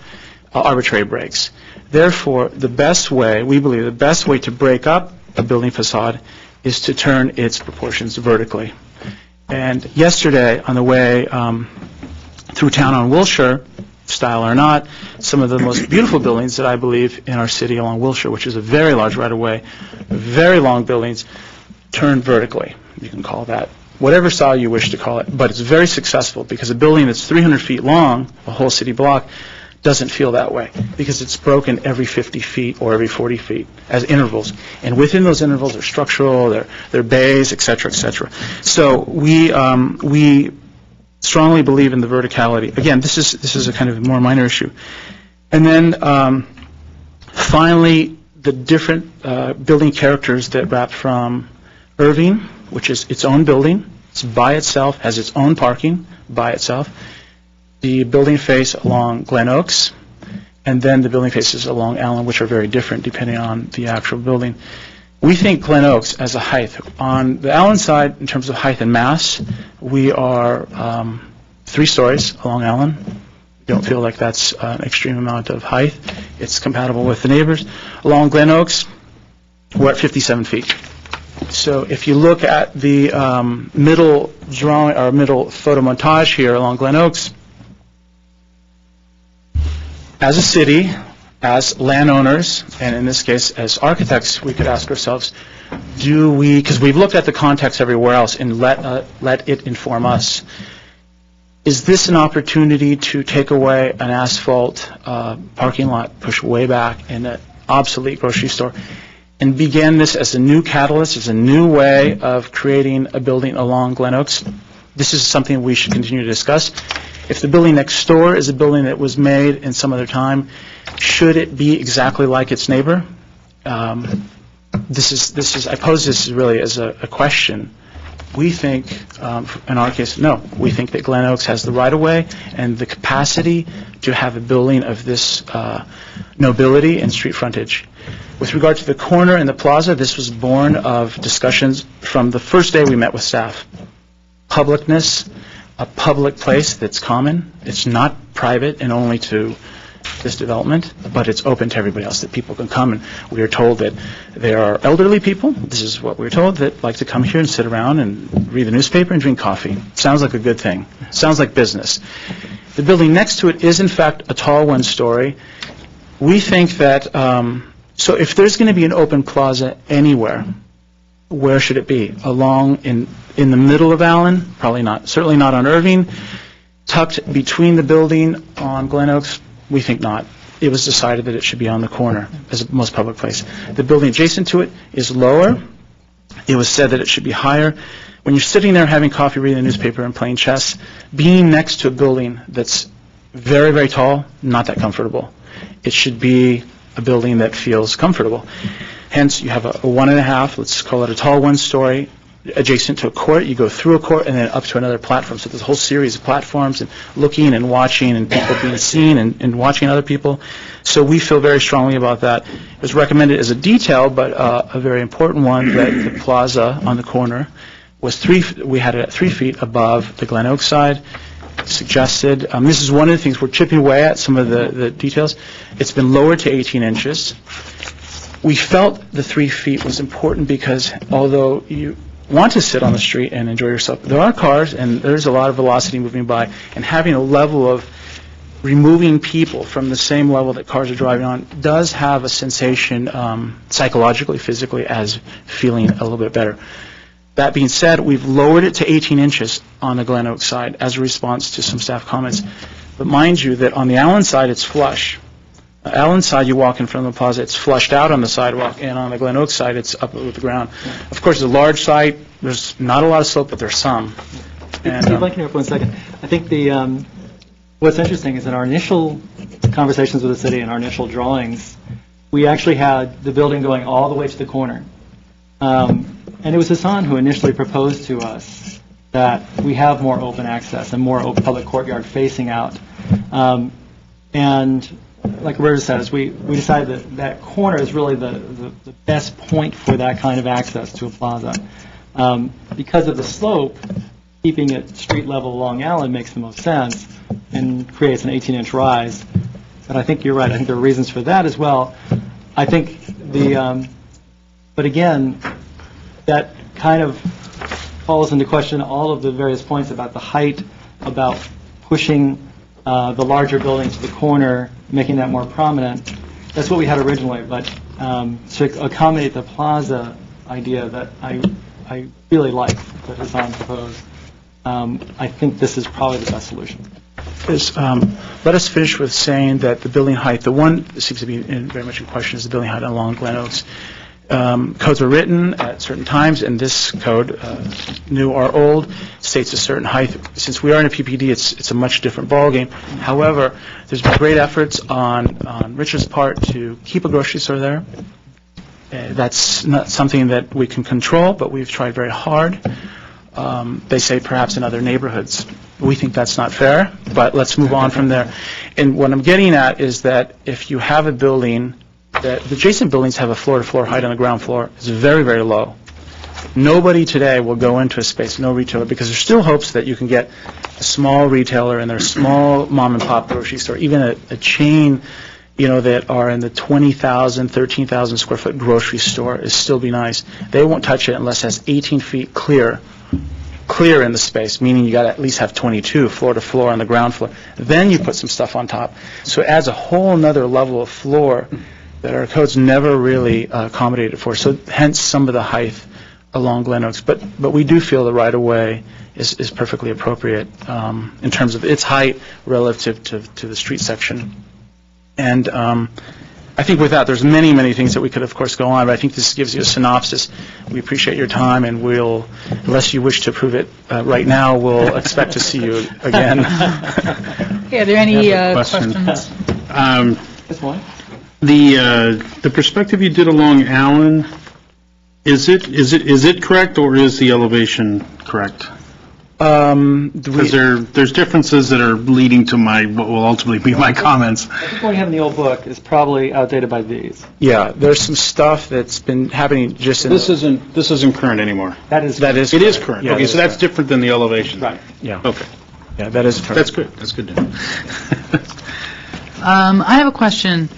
arbitrary breaks. Therefore, the best way, we believe, the best way to break up a building facade is to turn its proportions vertically. And yesterday, on the way through town on Wilshire, style or not, some of the most beautiful buildings that I believe in our city along Wilshire, which is a very large right-of-way, very long buildings, turn vertically. You can call that whatever style you wish to call it, but it's very successful because a building that's 300 feet long, a whole city block, doesn't feel that way because it's broken every 50 feet or every 40 feet as intervals. And within those intervals, they're structural, they're bays, et cetera, et cetera. So we strongly believe in the verticality. Again, this is a kind of more minor issue. And then finally, the different building characters that wrap from Irving, which is its own building. It's by itself, has its own parking by itself. The building face along Glen Oaks, and then the building faces along Allen, which are very different depending on the actual building. We think Glen Oaks as a height. On the Allen side, in terms of height and mass, we are 3 stories along Allen. We don't feel like that's an extreme amount of height. It's compatible with the neighbors. Along Glen Oaks, we're at 57 feet. So if you look at the middle drawing, or middle photo montage here along Glen Oaks, as a city, as landowners, and in this case as architects, we could ask ourselves, do we, because we've looked at the context everywhere else and let it inform us, is this an opportunity to take away an asphalt parking lot pushed way back in an obsolete grocery store and begin this as a new catalyst, as a new way of creating a building along Glen Oaks? This is something we should continue to discuss. If the building next door is a building that was made in some other time, should it be exactly like its neighbor? I pose this really as a question. We think, in our case, no. We think that Glen Oaks has the right-of-way and the capacity to have a building of this nobility and street frontage. With regard to the corner and the plaza, this was born of discussions from the first day we met with staff. Publicness, a public place that's common. It's not private and only to this development, but it's open to everybody else, that people can come. And we are told that there are elderly people, this is what we're told, that like to come here and sit around and read the newspaper and drink coffee. Sounds like a good thing. Sounds like business. The building next to it is, in fact, a tall one-story. We think that, so if there's going to be an open plaza anywhere, where should it be? Along in the middle of Allen? Probably not. Certainly not on Irving. Tucked between the building on Glen Oaks? We think not. It was decided that it should be on the corner as the most public place. The building adjacent to it is lower. It was said that it should be higher. When you're sitting there having coffee, reading the newspaper, and playing chess, being next to a building that's very, very tall, not that comfortable. It should be a building that feels comfortable. Hence, you have a 1.5, let's call it a tall one-story, adjacent to a court. You go through a court and then up to another platform. So there's a whole series of platforms and looking and watching and people being seen and watching other people. So we feel very strongly about that. It was recommended as a detail, but a very important one, that the plaza on the corner was we had it at 3 feet above the Glen Oaks side. Suggested, this is one of the things we're chipping away at, some of the details. It's been lowered to 18 inches. We felt the 3 feet was important because although you want to sit on the street and enjoy yourself, there are cars and there's a lot of velocity moving by, and having a level of removing people from the same level that cars are driving on does have a sensation psychologically, physically, as feeling a little bit better. That being said, we've lowered it to 18 inches on the Glen Oaks side as a response to some staff comments. But mind you that on the Allen side, it's flush. Allen side, you walk in front of the plaza, it's flushed out on the sidewalk, and on the Glen Oaks side, it's up with the ground. Of course, it's a large site. There's not a lot of slope, but there's some. And, Steve, I'd like to interrupt 1 second. I think what's interesting is in our initial conversations with the city and our initial drawings, we actually had the building going all the way to the corner. And it was Hassan who initially proposed to us that we have more open access and more open public courtyard facing out. And like Roberta says, we decided that corner is really the best point for that kind of access to a plaza. Because of the slope, keeping it street level along Allen makes the most sense and creates an 18-inch rise. But I think you're right. I think there are reasons for that as well. I think but again, that kind of calls into question all of the various points about the height, about pushing the larger building to the corner, making that more prominent. That's what we had originally, but to accommodate the plaza idea that I really like that Hassan proposed, I think this is probably the best solution. Let us finish with saying that the building height, the one that seems to be very much in question is the building height along Glen Oaks. Codes were written at certain times, and this code, new or old, states a certain height. Since we are in a PPD, it's a much different ballgame. However, there's been great efforts on Richard's part to keep a grocery store there. That's not something that we can control, but we've tried very hard. They say perhaps in other neighborhoods. We think that's not fair, but let's move on from there. And what I'm getting at is that if you have a building, that the adjacent buildings have a floor-to-floor height on the ground floor is very, very low. Nobody today will go into a space, no retailer, because there's still hopes that you can get a small retailer and their small mom-and-pop grocery store, even a chain, that are in the 20,000, 13,000 square foot grocery store is still be nice. They won't touch it unless it has 18 feet clear in the space, meaning you got to at least have 22 floor to floor on the ground floor. Then you put some stuff on top. So it adds a whole nother level of floor that our codes never really accommodated for. So hence some of the height along Glen Oaks. But we do feel the right-of-way is perfectly appropriate in terms of its height relative to the street section. And I think with that, there's many, many things that we could, of course, go on, but I think this gives you a synopsis. We appreciate your time, and we'll, unless you wish to approve it right now, we'll expect to see you again. Okay, are there any questions? The perspective you did along Allen, is it correct, or is the elevation correct? Because there's differences that are leading to what will ultimately be my comments. I think what we have in the old book is probably outdated by these. Yeah, there's some stuff that's been happening just in This isn't current anymore. That is current. It is current. Yeah, Okay, so that's different than the elevation. Right. Yeah. Okay. Yeah, that is correct. That's good. That's good to know. I have a question.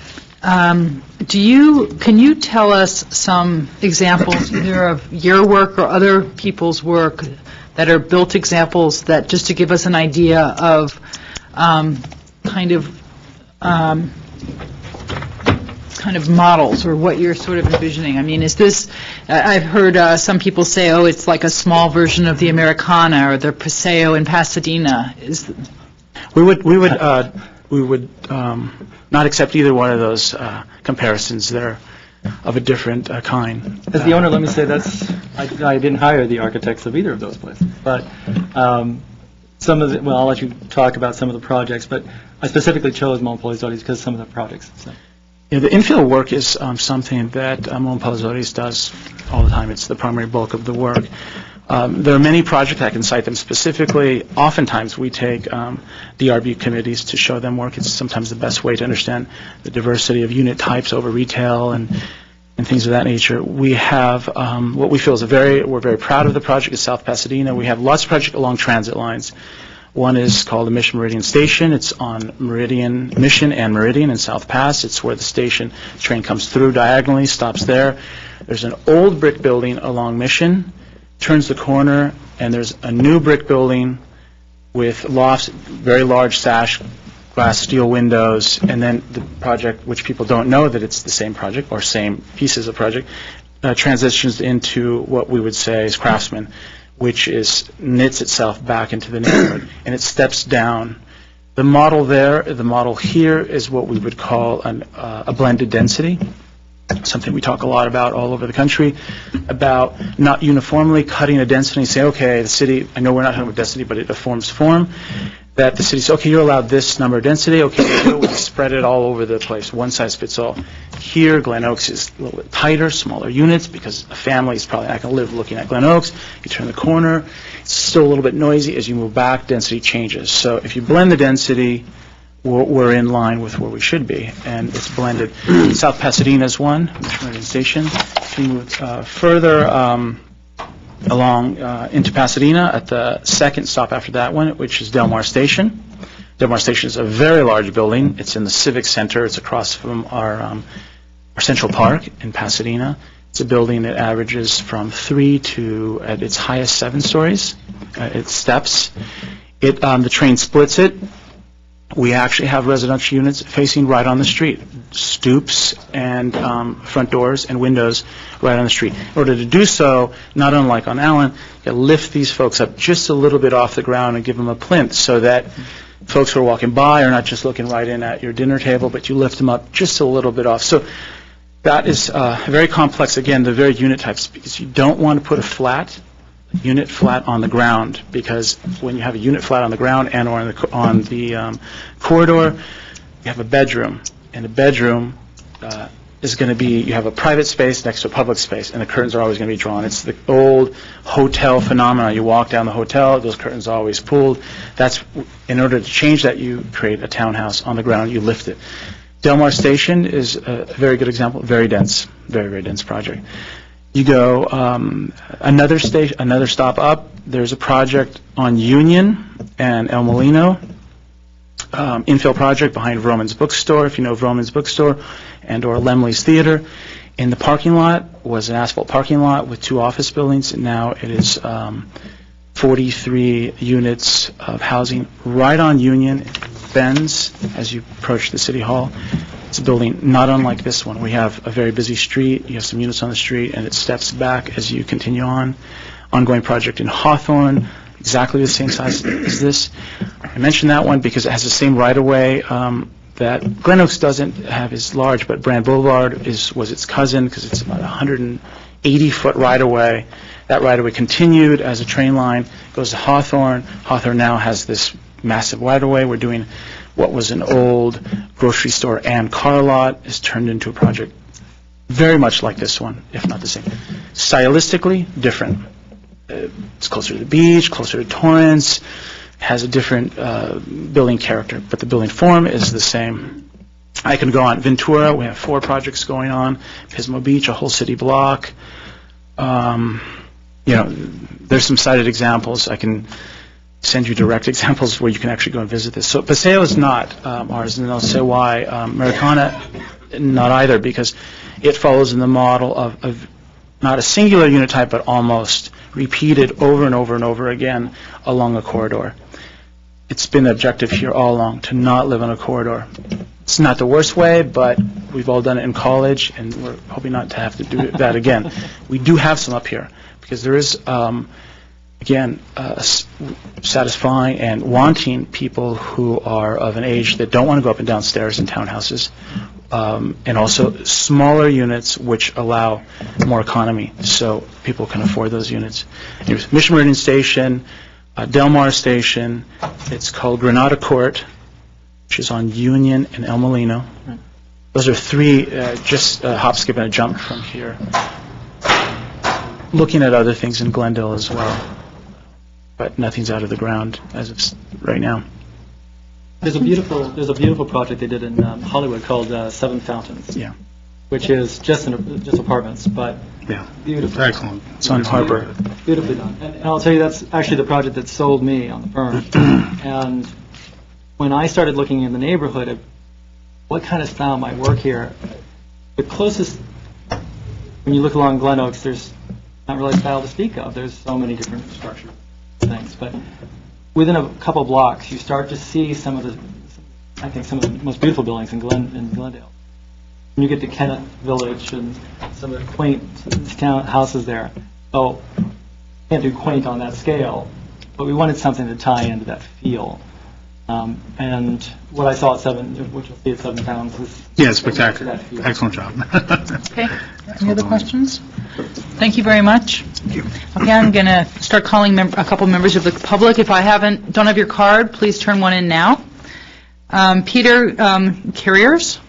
Can you tell us some examples, either of your work or other people's work, that are built examples that, just to give us an idea of kind of models, or what you're sort of envisioning? I mean, is this, I've heard some people say, oh, it's like a small version of the Americana or the Paseo in Pasadena. We would not accept either one of those comparisons. They're of a different kind. As the owner, let me say I didn't hire the architects of either of those places, but some of the, well, I'll let you talk about some of the projects, but I specifically chose Montpellier because of some of the projects. So. Yeah, the infill work is something that Montpellier does all the time. It's the primary bulk of the work. There are many projects, I can cite them specifically. Oftentimes we take DRB committees to show them work. It's sometimes the best way to understand the diversity of unit types over retail and things of that nature. We have what we feel is we're very proud of the project at South Pasadena. We have lots of projects along transit lines. One is called the Mission Meridian Station. It's on Mission and Meridian in South Pass. It's where the train comes through diagonally, stops there. There's an old brick building along Mission, turns the corner, and there's a new brick building with lofts, very large sash, glass steel windows, and then the project, which people don't know that it's the same project or same pieces of project, transitions into what we would say is Craftsman, which knits itself back into the neighborhood, and it steps down. The model here is what we would call a blended density, something we talk a lot about all over the country, about not uniformly cutting a density and say, okay, the city, I know we're not talking about density, but it forms form, that the city says, okay, you're allowed this number of density, okay, we spread it all over the place, one size fits all. Here, Glen Oaks is a little bit tighter, smaller units, because a family is probably not going to live looking at Glen Oaks. You turn the corner, it's still a little bit noisy. As you move back, density changes. So if you blend the density, we're in line with where we should be, and it's blended. South Pasadena is one, Mission Station. If you move further along into Pasadena, at the second stop after that one, which is Del Mar Station. Del Mar Station is a very large building. It's in the Civic Center. It's across from our Central Park in Pasadena. It's a building that averages from 3 to, at its highest, 7 stories. It steps. The train splits it. We actually have residential units facing right on the street, stoops and front doors and windows right on the street. In order to do so, not unlike on Allen, you lift these folks up just a little bit off the ground and give them a plinth so that folks who are walking by are not just looking right in at your dinner table, but you lift them up just a little bit off. So That is very complex, again, the very unit types, because you don't want to put a unit flat on the ground, because when you have a unit flat on the ground and or on the corridor, you have a bedroom, and a bedroom is going to be, you have a private space next to a public space, and the curtains are always going to be drawn. It's the old hotel phenomenon. You walk down the hotel, those curtains are always pulled. That's, in order to change that, you create a townhouse on the ground, you lift it. Del Mar Station is a very good example, very dense, very, very dense project. You go another stop up, there's a project on Union and El Molino, infill project behind Vroman's Bookstore, if you know Vroman's Bookstore, and or Lemley's Theater. In the parking lot was an asphalt parking lot with 2 office buildings, and now it is 43 units of housing right on Union. It bends as you approach the City Hall. It's a building not unlike this one. We have a very busy street, you have some units on the street, and it steps back as you continue on. Ongoing project in Hawthorne, exactly the same size as this. I mentioned that one because it has the same right-of-way that Glen Oaks doesn't have as large, but Brand Boulevard was its cousin because it's about 180-foot right-of-way. That right-of-way continued as a train line, goes to Hawthorne. Hawthorne now has this massive right-of-way. We're doing what was an old grocery store and car lot is turned into a project very much like this one, if not the same. Stylistically, different. It's closer to the beach, closer to Torrance, has a different building character, but the building form is the same. I can go on. Ventura, we have 4 projects going on. Pismo Beach, a whole city block. There's some cited examples. I can send you direct examples where you can actually go and visit this. So Paseo is not ours, and I'll say why. Americana, not either, because it follows in the model of not a singular unit type, but almost repeated over and over and over again along a corridor. It's been the objective here all along, to not live on a corridor. It's not the worst way, but we've all done it in college, and we're hoping not to have to do that again. We do have some up here, because there is, again, satisfying and wanting people who are of an age that don't want to go up and down stairs in townhouses, and also smaller units which allow more economy, so people can afford those units. There's Mission Meridian Station, Del Mar Station, it's called Granada Court, which is on Union and El Molino. Those are 3, just a hop, skip, and a jump from here. Looking at other things in Glendale as well, but nothing's out of the ground as of right now. There's a beautiful project they did in Hollywood called Seven Fountains. Yeah. Which is just apartments, but beautiful. Excellent. It's on Harbor. Beautifully done. And I'll tell you, that's actually the project that sold me on the firm. And when I started looking in the neighborhood at what kind of style might work here, the closest, when you look along Glen Oaks, there's not really style to speak of. There's so many different structural things. But within a couple blocks, you start to see some of the most beautiful buildings in Glendale. When you get to Kenneth Village and some of the quaint town houses there. So, can't do quaint on that scale, but we wanted something to tie into that feel. And what I saw at which you'll see at 7 Towns is... Yeah, spectacular. Excellent job. Okay. Any other questions? Thank you very much. Thank you. Okay, I'm going to start calling a couple members of the public. If I don't have your card, please turn one in now. Peter Carriers?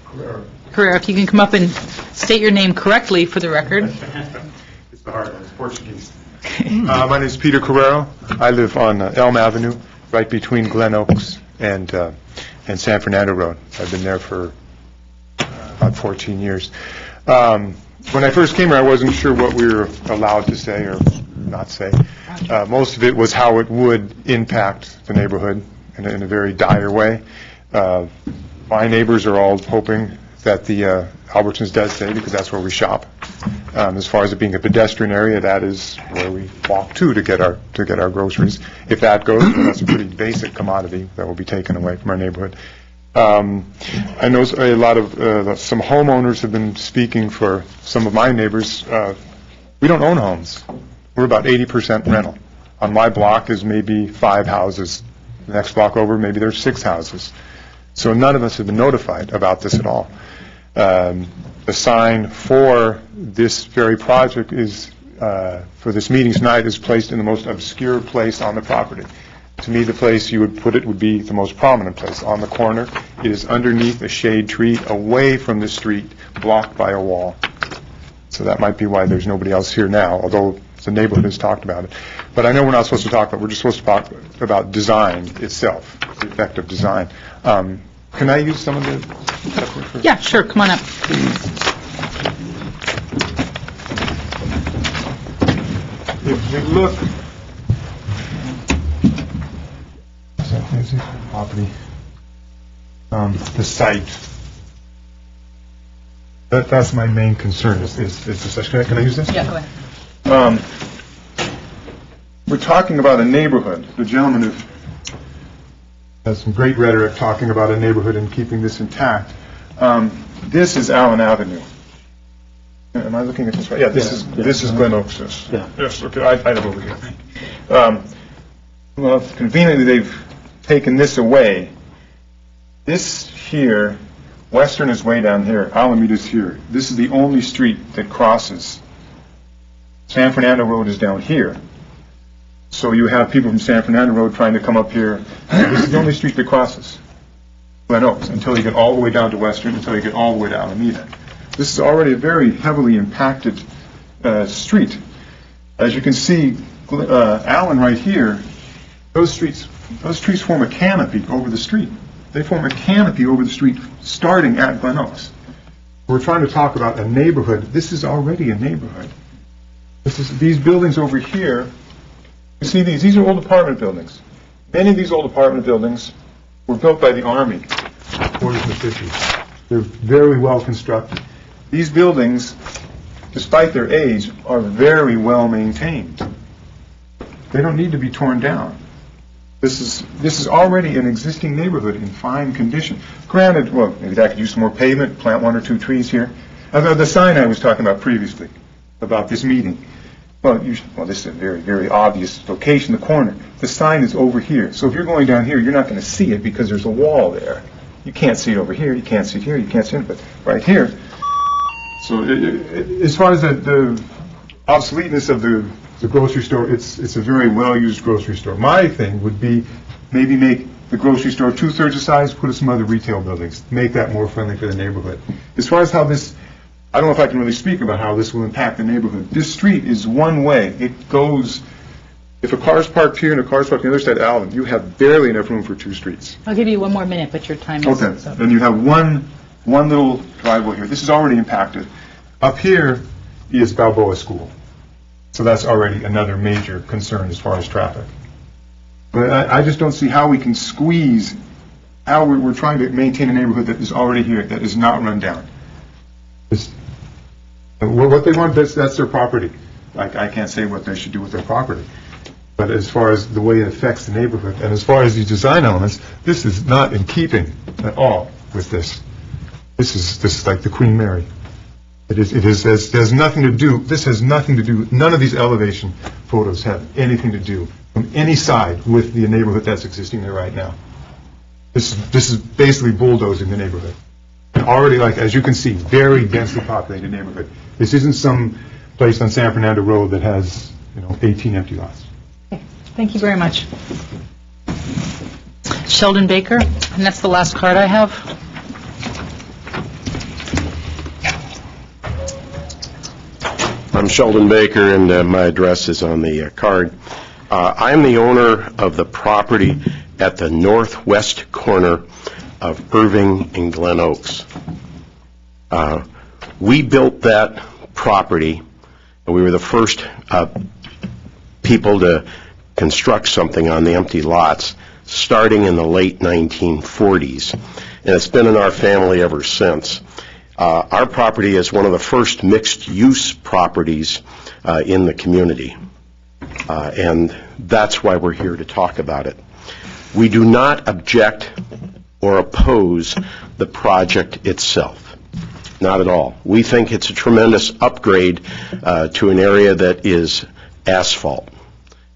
Carrera, if you can come up and state your name correctly for the record. It's the hard one. It's Portuguese. My name is Peter Carrero. I live on Elm Avenue, right between Glen Oaks and San Fernando Road. I've been there for about 14 years. When I first came here, I wasn't sure what we were allowed to say or not say. Most of it was how it would impact the neighborhood in a very dire way. My neighbors are all hoping that the Albertsons does stay, because that's where we shop. As far as it being a pedestrian area, that is where we walk to get our groceries. If that goes, well, that's a pretty basic commodity that will be taken away from our neighborhood. I know a lot of some homeowners have been speaking for some of my neighbors. We don't own homes. We're about 80% rental. On my block is maybe 5 houses. The next block over, maybe there's 6 houses. So none of us have been notified about this at all. The sign for this very project is, for this meeting tonight, is placed in the most obscure place on the property. To me, the place you would put it would be the most prominent place, on the corner. It is underneath a shade tree, away from the street, blocked by a wall. So that might be why there's nobody else here now, although the neighborhood has talked about it. But I know we're not supposed to talk about, we're just supposed to talk about design itself, the effect of design. Can I use some of the... Yeah, sure, come on up. If we look... property, the site. That's my main concern, is the section. Can I use this? Yeah, go ahead. We're talking about a neighborhood. The gentleman has some great rhetoric talking about a neighborhood and keeping this intact. This is Allen Avenue. Am I looking at this right? Yeah, this is Glen Oaks. Yes, okay, I have over here. Well, conveniently, they've taken this away. This here, Western is way down here, Alameda's here. This is the only street that crosses. San Fernando Road is down here. So you have people from San Fernando Road trying to come up here. This is the only street that crosses Glen Oaks until you get all the way down to Western, until you get all the way to Alameda. This is already a very heavily impacted street. As you can see, Allen right here, those trees form a canopy over the street. They form a canopy over the street starting at Glen Oaks. We're trying to talk about a neighborhood. This is already a neighborhood. These buildings over here, you see these are old apartment buildings. Many of these old apartment buildings were built by the Army, 40s and 50s. They're very well constructed. These buildings, despite their age, are very well maintained. They don't need to be torn down. This is already an existing neighborhood in fine condition. Granted, well, maybe that could use some more pavement, plant 1 or 2 trees here. The sign I was talking about previously, about this meeting. Well, this is a very, very obvious location, the corner. The sign is over here. So if you're going down here, you're not going to see it because there's a wall there. You can't see it over here, you can't see it here, you can't see it, but right here. So as far as the obsoleteness of the grocery store, it's a very well-used grocery store. My thing would be maybe make the grocery store 2/3 the size, put some other retail buildings, make that more friendly for the neighborhood. As far as how this, I don't know if I can really speak about how this will impact the neighborhood. This street is one way. It goes, if a car's parked here and a car's parked on the other side of Allen, you have barely enough room for 2 streets. I'll give you 1 more minute, but your time is up. Okay, then you have one little driveway here. This is already impacted. Up here is Balboa School. So that's already another major concern as far as traffic. But I just don't see how we can squeeze, how we're trying to maintain a neighborhood that is already here, that is not run down. What they want, that's their property. I can't say what they should do with their property. But as far as the way it affects the neighborhood, and as far as the design elements, this is not in keeping at all with this. This is like the Queen Mary. It has nothing to do, this has nothing to do, none of these elevation photos have anything to do from any side with the neighborhood that's existing there right now. This is basically bulldozing the neighborhood. And already, like, as you can see, very densely populated neighborhood. This isn't some place on San Fernando Road that has, 18 empty lots. Okay. Thank you very much. Sheldon Baker, and that's the last card I have. I'm Sheldon Baker, and my address is on the card. I'm the owner of the property at the northwest corner of Irving and Glen Oaks. We built that property, and we were the first people to construct something on the empty lots, starting in the late 1940s, and it's been in our family ever since. Our property is one of the first mixed-use properties in the community, and that's why we're here to talk about it. We do not object or oppose the project itself, not at all. We think it's a tremendous upgrade to an area that is asphalt,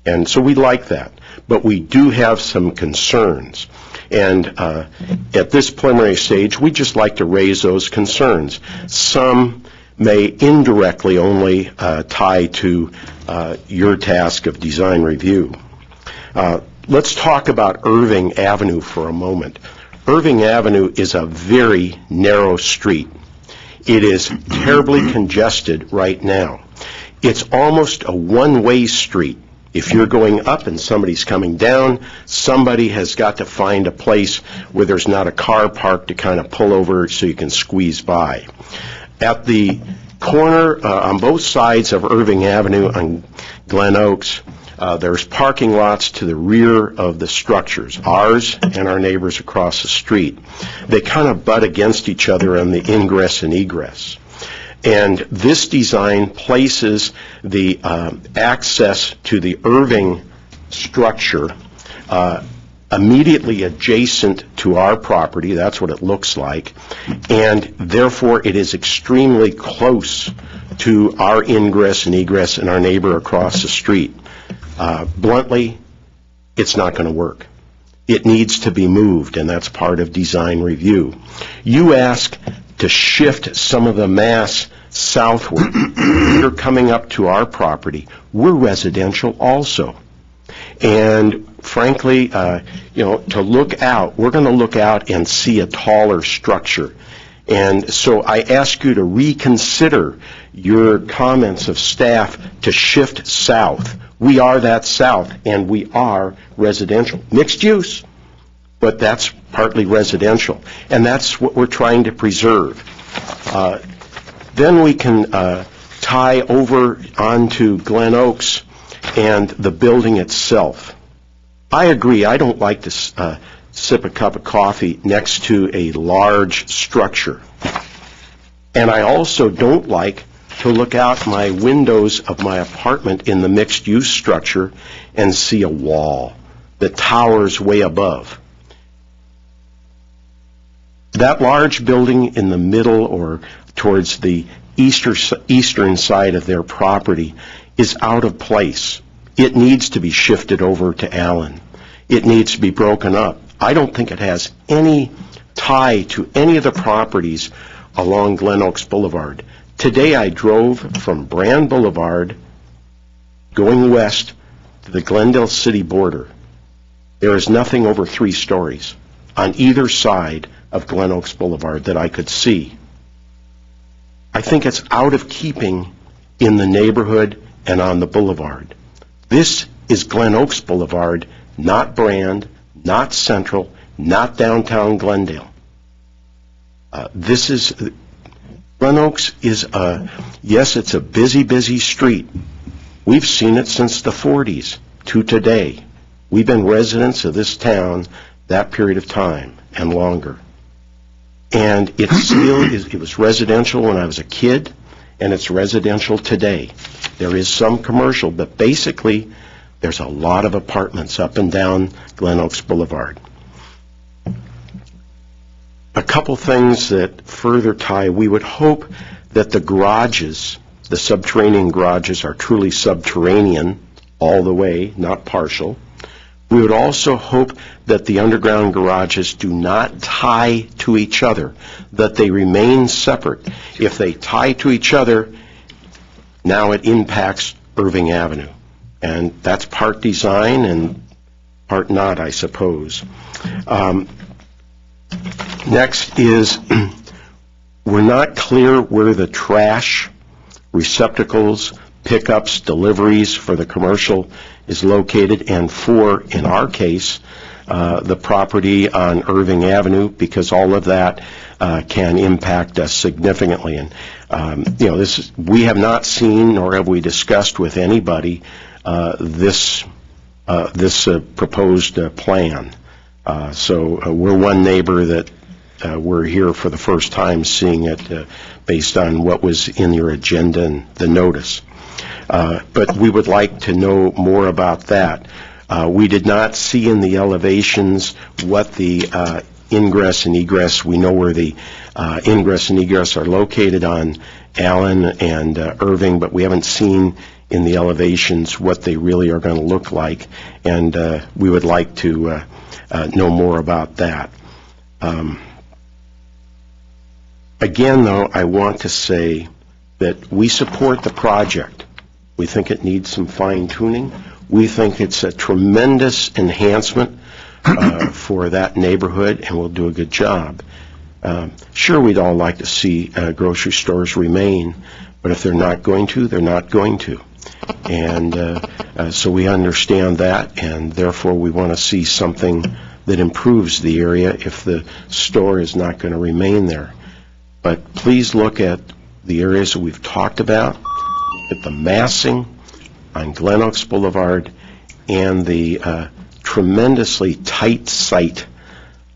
and so we like that. But we do have some concerns, And at this preliminary stage, we'd just like to raise those concerns. Some may indirectly only tie to your task of design review. Let's talk about Irving Avenue for a moment. Irving Avenue is a very narrow street. It is terribly congested right now. It's almost a one-way street. If you're going up and somebody's coming down, somebody has got to find a place where there's not a car parked to kind of pull over so you can squeeze by. At the corner on both sides of Irving Avenue on Glen Oaks, there's parking lots to the rear of the structures, ours and our neighbors across the street. They kind of butt against each other on the ingress and egress. And this design places the access to the Irving structure immediately adjacent to our property. That's what it looks like. And therefore, it is extremely close to our ingress and egress and our neighbor across the street. Bluntly, it's not going to work. It needs to be moved, and that's part of design review. You ask to shift some of the mass southward. You're coming up to our property. We're residential also. And frankly, to look out, we're going to look out and see a taller structure. And so I ask you to reconsider your comments of staff to shift south. We are that south, and we are residential. Mixed use, but that's partly residential. And that's what we're trying to preserve. Then we can tie over onto Glen Oaks and the building itself. I agree, I don't like to sip a cup of coffee next to a large structure. And I also don't like to look out my windows of my apartment in the mixed-use structure and see a wall that towers way above. That large building in the middle or towards the eastern side of their property is out of place. It needs to be shifted over to Allen. It needs to be broken up. I don't think it has any tie to any of the properties along Glen Oaks Boulevard. Today I drove from Brand Boulevard going west to the Glendale city border. There is nothing over 3 stories on either side of Glen Oaks Boulevard that I could see. I think it's out of keeping in the neighborhood and on the boulevard. This is Glen Oaks Boulevard, not Brand, not Central, not downtown Glendale. Glen Oaks is yes, it's a busy street. We've seen it since the 40s to today. We've been residents of this town that period of time and longer. And it was residential when I was a kid, and it's residential today. There is some commercial, but basically there's a lot of apartments up and down Glen Oaks Boulevard. A couple things that further tie, we would hope that the garages, the subterranean garages, are truly subterranean all the way, not partial. We would also hope that the underground garages do not tie to each other, that they remain separate. If they tie to each other, now it impacts Irving Avenue. And that's part design and part not, I suppose. Next is, we're not clear where the trash, receptacles, pickups, deliveries for the commercial is located, and for, in our case, the property on Irving Avenue, because all of that can impact us significantly. And we have not seen, nor have we discussed with anybody this proposed plan. So we're one neighbor that we're here for the first time seeing it based on what was in your agenda and the notice. But we would like to know more about that. We did not see in the elevations what the ingress and egress, we know where the ingress and egress are located on Allen and Irving, but we haven't seen in the elevations what they really are going to look like, and we would like to know more about that. Again, though, I want to say that we support the project. We think it needs some fine-tuning. We think it's a tremendous enhancement for that neighborhood, and we'll do a good job. Sure, we'd all like to see grocery stores remain, but if they're not going to, they're not going to. And so we understand that, and therefore we want to see something that improves the area if the store is not going to remain there. But please look at the areas that we've talked about, at the massing on Glen Oaks Boulevard, and the tremendously tight site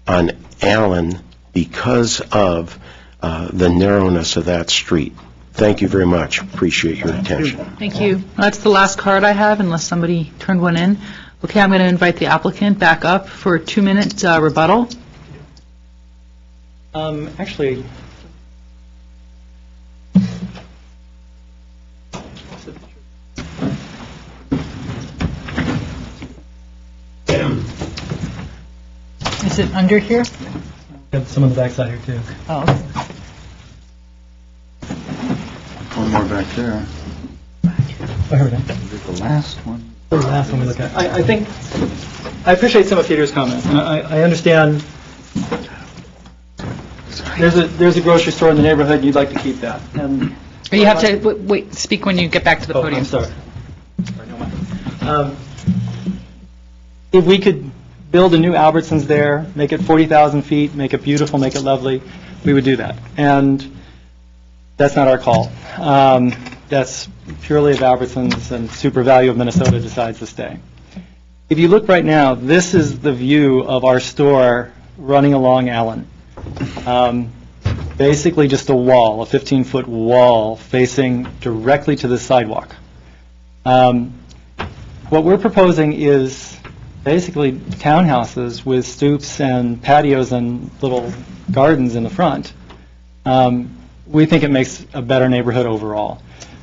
on Allen because of the narrowness of that street. Thank you very much. Appreciate your attention. Thank you. That's the last card I have, unless somebody turned one in. Okay, I'm going to invite the applicant back up for a 2-minute rebuttal. Actually, is it under here? got some on the backside here too. Oh, okay. One more back there. Oh, here we go. Is it the last one? The last one we look at. I think, I appreciate some of Peter's comments, and I understand there's a grocery store in the neighborhood, and you'd like to keep that. And You have to, wait, speak when you get back to the podium. I'm sorry. If we could build a new Albertsons there, make it 40,000 feet, make it beautiful, make it lovely, we would do that. And that's not our call. That's purely of Albertsons, and Super Value of Minnesota decides to stay. If you look right now, this is the view of our store running along Allen. Basically just a wall, a 15-foot wall facing directly to the sidewalk. What we're proposing is basically townhouses with stoops and patios and little gardens in the front. We think it makes a better neighborhood overall.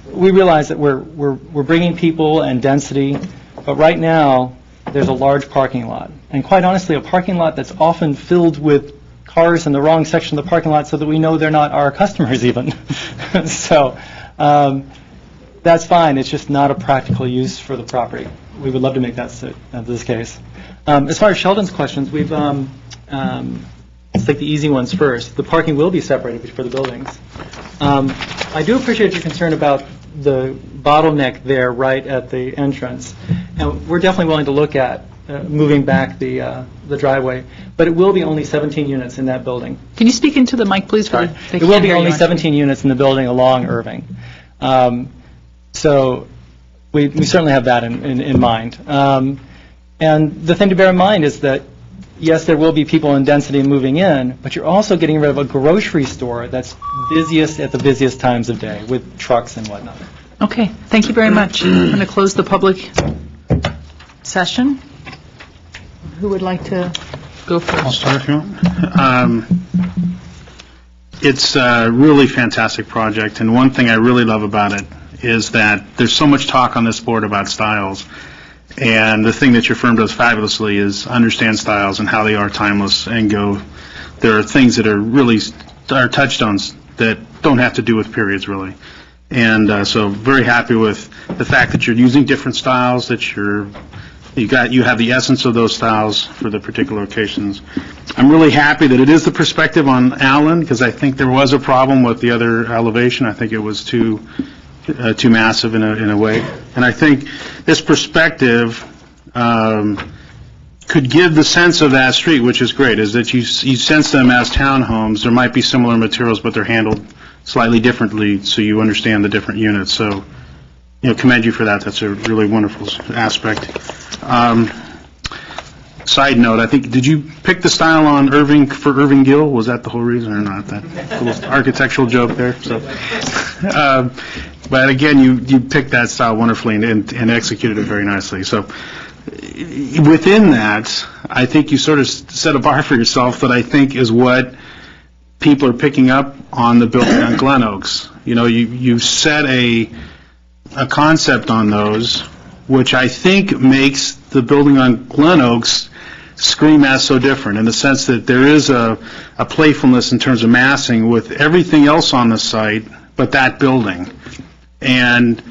We realize that we're bringing people and density, but right now there's a large parking lot. And quite honestly, a parking lot that's often filled with cars in the wrong section of the parking lot so that we know they're not our customers even. So that's fine. It's just not a practical use for the property. We would love to make that this case. As far as Sheldon's questions, we've let's take the easy ones first. The parking will be separated for the buildings. I do appreciate your concern about the bottleneck there right at the entrance. And we're definitely willing to look at moving back the driveway, but it will be only 17 units in that building. Can you speak into the mic, please? It will be only 17 units in the building along Irving. So we certainly have that in mind. And the thing to bear in mind is that, yes, there will be people in density moving in, but you're also getting rid of a grocery store that's busiest at the busiest times of day with trucks and whatnot. Okay, thank you very much. I'm going to close the public session. Who would like to go first? I'll start if you want. It's a really fantastic project, and one thing I really love about it is that there's so much talk on this board about styles, and the thing that your firm does fabulously is understand styles and how they are timeless and go. There are things that are really are touchstones that don't have to do with periods, really. And so very happy with the fact that you're using different styles, that you have the essence of those styles for the particular occasions. I'm really happy that it is the perspective on Allen, because I think there was a problem with the other elevation. I think it was too massive in a way. And I think this perspective could give the sense of that street, which is great, is that you sense them as townhomes. There might be similar materials, but they're handled slightly differently, so you understand the different units. So, commend you for that. That's a really wonderful aspect. Side note, I think, did you pick the style on Irving for Irving Gill? Was that the whole reason or not? That little architectural joke there. So, but again, you picked that style wonderfully and executed it very nicely. So within that, I think you sort of set a bar for yourself that I think is what people are picking up on the building on Glen Oaks. You set a concept on those, which I think makes the building on Glen Oaks scream as so different, in the sense that there is a playfulness in terms of massing with everything else on the site but that building. And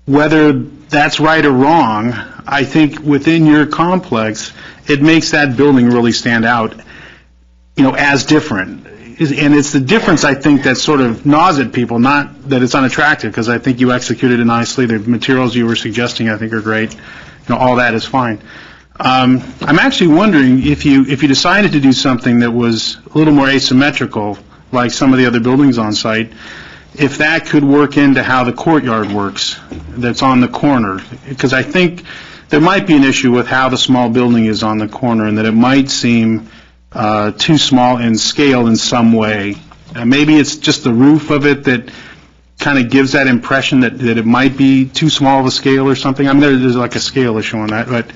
whether that's right or wrong, I think within your complex, it makes that building really stand out, as different. And it's the difference, I think, that sort of gnaws at people, not that it's unattractive, because I think you executed it nicely. The materials you were suggesting, I think, are great. All that is fine. I'm actually wondering if you decided to do something that was a little more asymmetrical, like some of the other buildings on site, if that could work into how the courtyard works that's on the corner. Because I think there might be an issue with how the small building is on the corner, and that it might seem too small in scale in some way. Maybe it's just the roof of it that kind of gives that impression that it might be too small of a scale or something. I mean, there's like a scale issue on that, but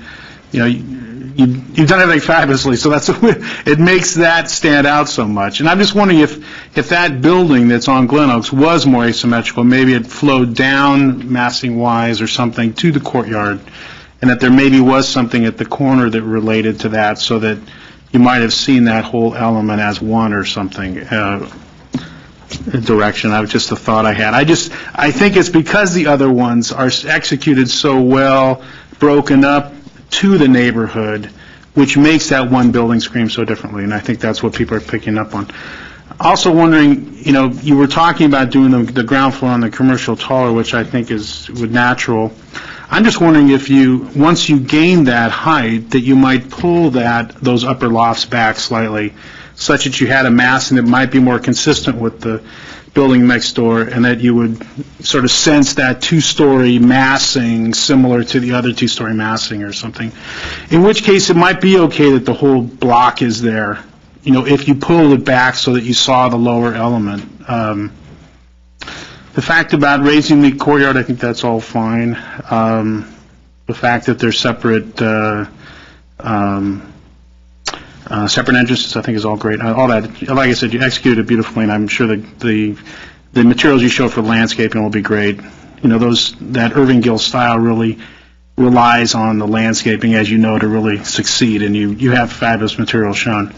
you've done everything fabulously, so it makes that stand out so much. And I'm just wondering if that building that's on Glen Oaks was more asymmetrical, maybe it flowed down massing-wise or something to the courtyard, and that there maybe was something at the corner that related to that, so that you might have seen that whole element as one or something direction. That was just a thought I had. I think it's because the other ones are executed so well, broken up to the neighborhood, which makes that one building scream so differently, and I think that's what people are picking up on. Also wondering, you were talking about doing the ground floor on the commercial taller, which I think is natural. I'm just wondering if once you gain that height, that you might pull those upper lofts back slightly, such that you had a massing that might be more consistent with the building next door, and that you would sort of sense that two-story massing similar to the other two-story massing or something. In which case, it might be okay that the whole block is there, if you pulled it back so that you saw the lower element. The fact about raising the courtyard, I think that's all fine. The fact that there's separate entrances, I think, is all great. All that, like I said, you executed it beautifully, and I'm sure that the materials you showed for landscaping will be great. That Irving Gill style really relies on the landscaping, as you know, to really succeed, and you have fabulous materials shown.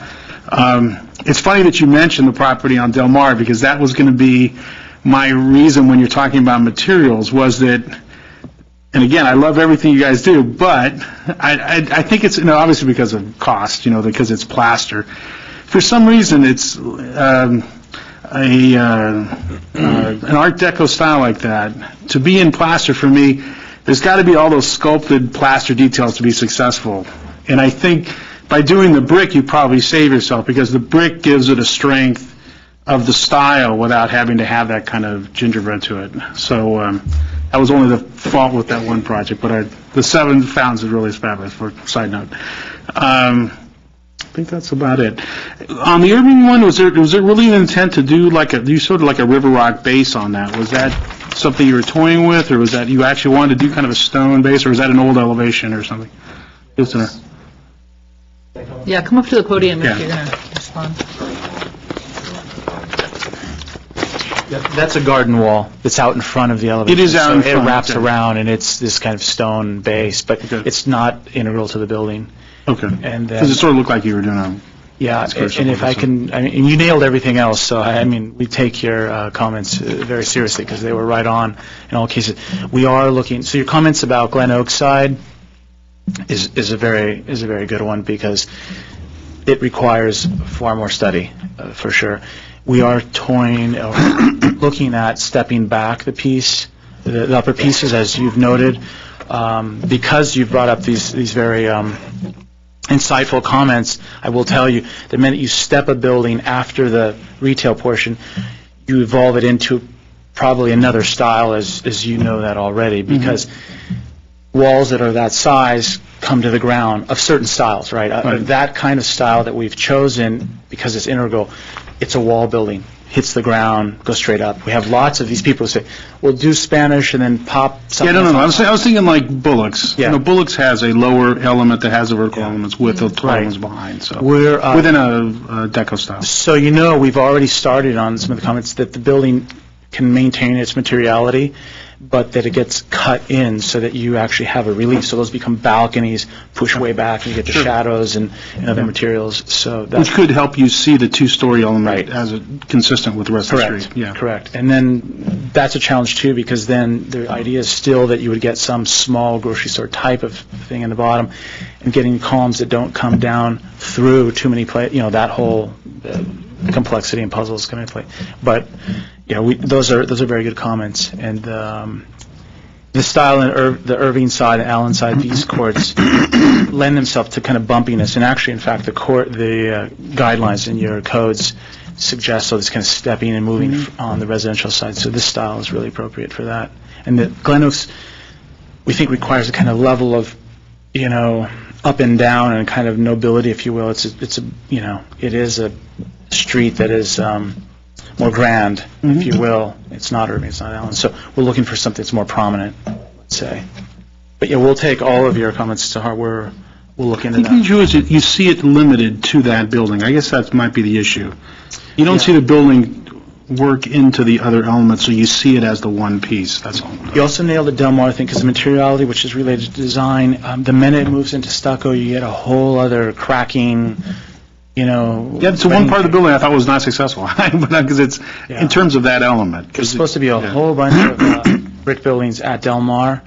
It's funny that you mentioned the property on Del Mar, because that was going to be my reason when you're talking about materials, was that, and again, I love everything you guys do, but I think it's, obviously because of cost, because it's plaster. For some reason, it's an Art Deco style like that. To be in plaster, for me, there's got to be all those sculpted plaster details to be successful. And I think by doing the brick, you probably save yourself, because the brick gives it a strength of the style without having to have that kind of gingerbread to it. So that was only the fault with that one project, but the 7 fountains is really fabulous, for a side note. I think that's about it. On the Irving one, was there really an intent to do sort of like a river rock base on that? Was that something you were toying with, or was that you actually wanted to do kind of a stone base, or was that an old elevation or something? Yeah, come up to the podium Yeah. if you're going to respond. That's a garden wall that's out in front of the elevation. It is out in front, It wraps okay. around, and it's this kind of stone base, but it's not integral to the building. Okay. And Does it sort of look like you were doing a... Yeah, and if I can, and you nailed everything else, so we take your comments very seriously, because they were right on in all cases. We are looking, so your comments about Glen Oaks side is a very good one, because it requires far more study, for sure. We are looking at stepping back the upper pieces, as you've noted, because you've brought up these very insightful comments. I will tell you, the minute you step a building after the retail portion, you evolve it into probably another style, as you know that already, because walls that are that size come to the ground of certain styles, right? That kind of style that we've chosen, because it's integral, it's a wall building, hits the ground, goes straight up. We have lots of these people who say, well, do Spanish and then pop something. Yeah, no. I was thinking like Bullock's. Yeah. Bullock's has a lower element that has the vertical elements with the taller ones behind, so We're within a deco style. So we've already started on some of the comments that the building can maintain its materiality, but that it gets cut in so that you actually have a relief. So those become balconies, push way back, and you get the shadows and other materials. So Which could help you see the two-story element as consistent with the rest of the correct, street. Yeah. correct. And then that's a challenge too, because then the idea is still that you would get some small grocery store type of thing in the bottom, and getting columns that don't come down through too many that whole complexity and puzzle is going to play. But those are very good comments. And the style in the Irving side and Allen side, these courts lend themselves to kind of bumpiness. And actually, in fact, the guidelines in your codes suggest this kind of stepping and moving on the residential side. So this style is really appropriate for that. And the Glen Oaks, we think, requires a kind of level of, up and down and kind of nobility, if you will. It is a street that is more grand, if you will. It's not Irving, it's not Allen. So we're looking for something that's more prominent, let's say. But we'll take all of your comments to heart. We'll look into that. The issue is that you see it limited to that building. I guess that might be the issue. You don't see the building work into the other elements, so you see it as the one piece. That's all. You also nailed it, Delmar, I think, because the materiality, which is related to design, the minute it moves into stucco, you get a whole other cracking, Yeah, so one part of the building I thought was not successful, because it's in terms of that element. There's supposed to be a whole bunch of brick buildings at Del Mar.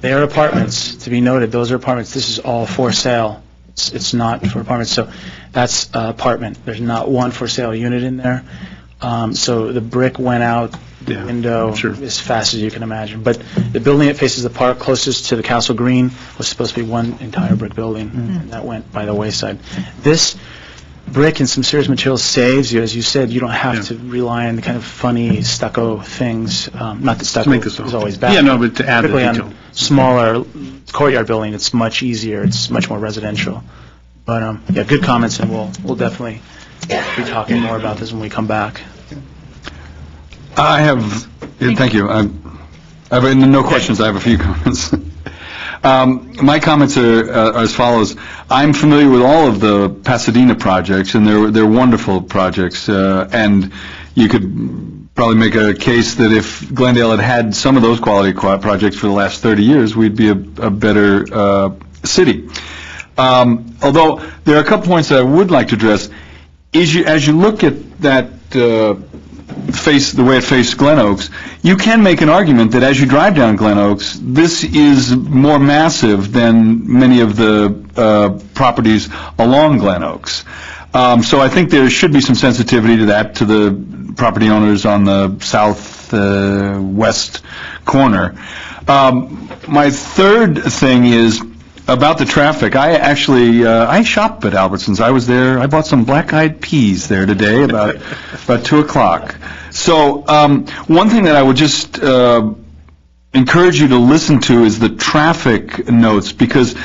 They are apartments, to be noted. Those are apartments. This is all for sale. It's not for apartments. So that's apartment. There's not one for sale unit in there. So the brick went out the window as fast as you can imagine. But the building that faces the park closest to the Castle Green was supposed to be one entire brick building, and that went by the wayside. This brick and some serious materials saves you. As you said, you don't have to rely on the kind of funny stucco things. Not that stucco is always bad. Yeah, no, but to add the Particularly detail. on smaller courtyard building, it's much easier. It's much more residential. But good comments, and we'll definitely be talking more about this when we come back. Thank you. I have no questions. I have a few comments. My comments are as follows. I'm familiar with all of the Pasadena projects, and they're wonderful projects. And you could probably make a case that if Glendale had some of those quality projects for the last 30 years, we'd be a better city. Although there are a couple points that I would like to address. As you look at that the way it faced Glen Oaks, you can make an argument that as you drive down Glen Oaks, this is more massive than many of the properties along Glen Oaks. So I think there should be some sensitivity to that, to the property owners on the southwest corner. My third thing is about the traffic. I actually I shop at Albertsons. I was there. I bought some black-eyed peas there today about 2:00. So one thing that I would just encourage you to listen to is the traffic notes, because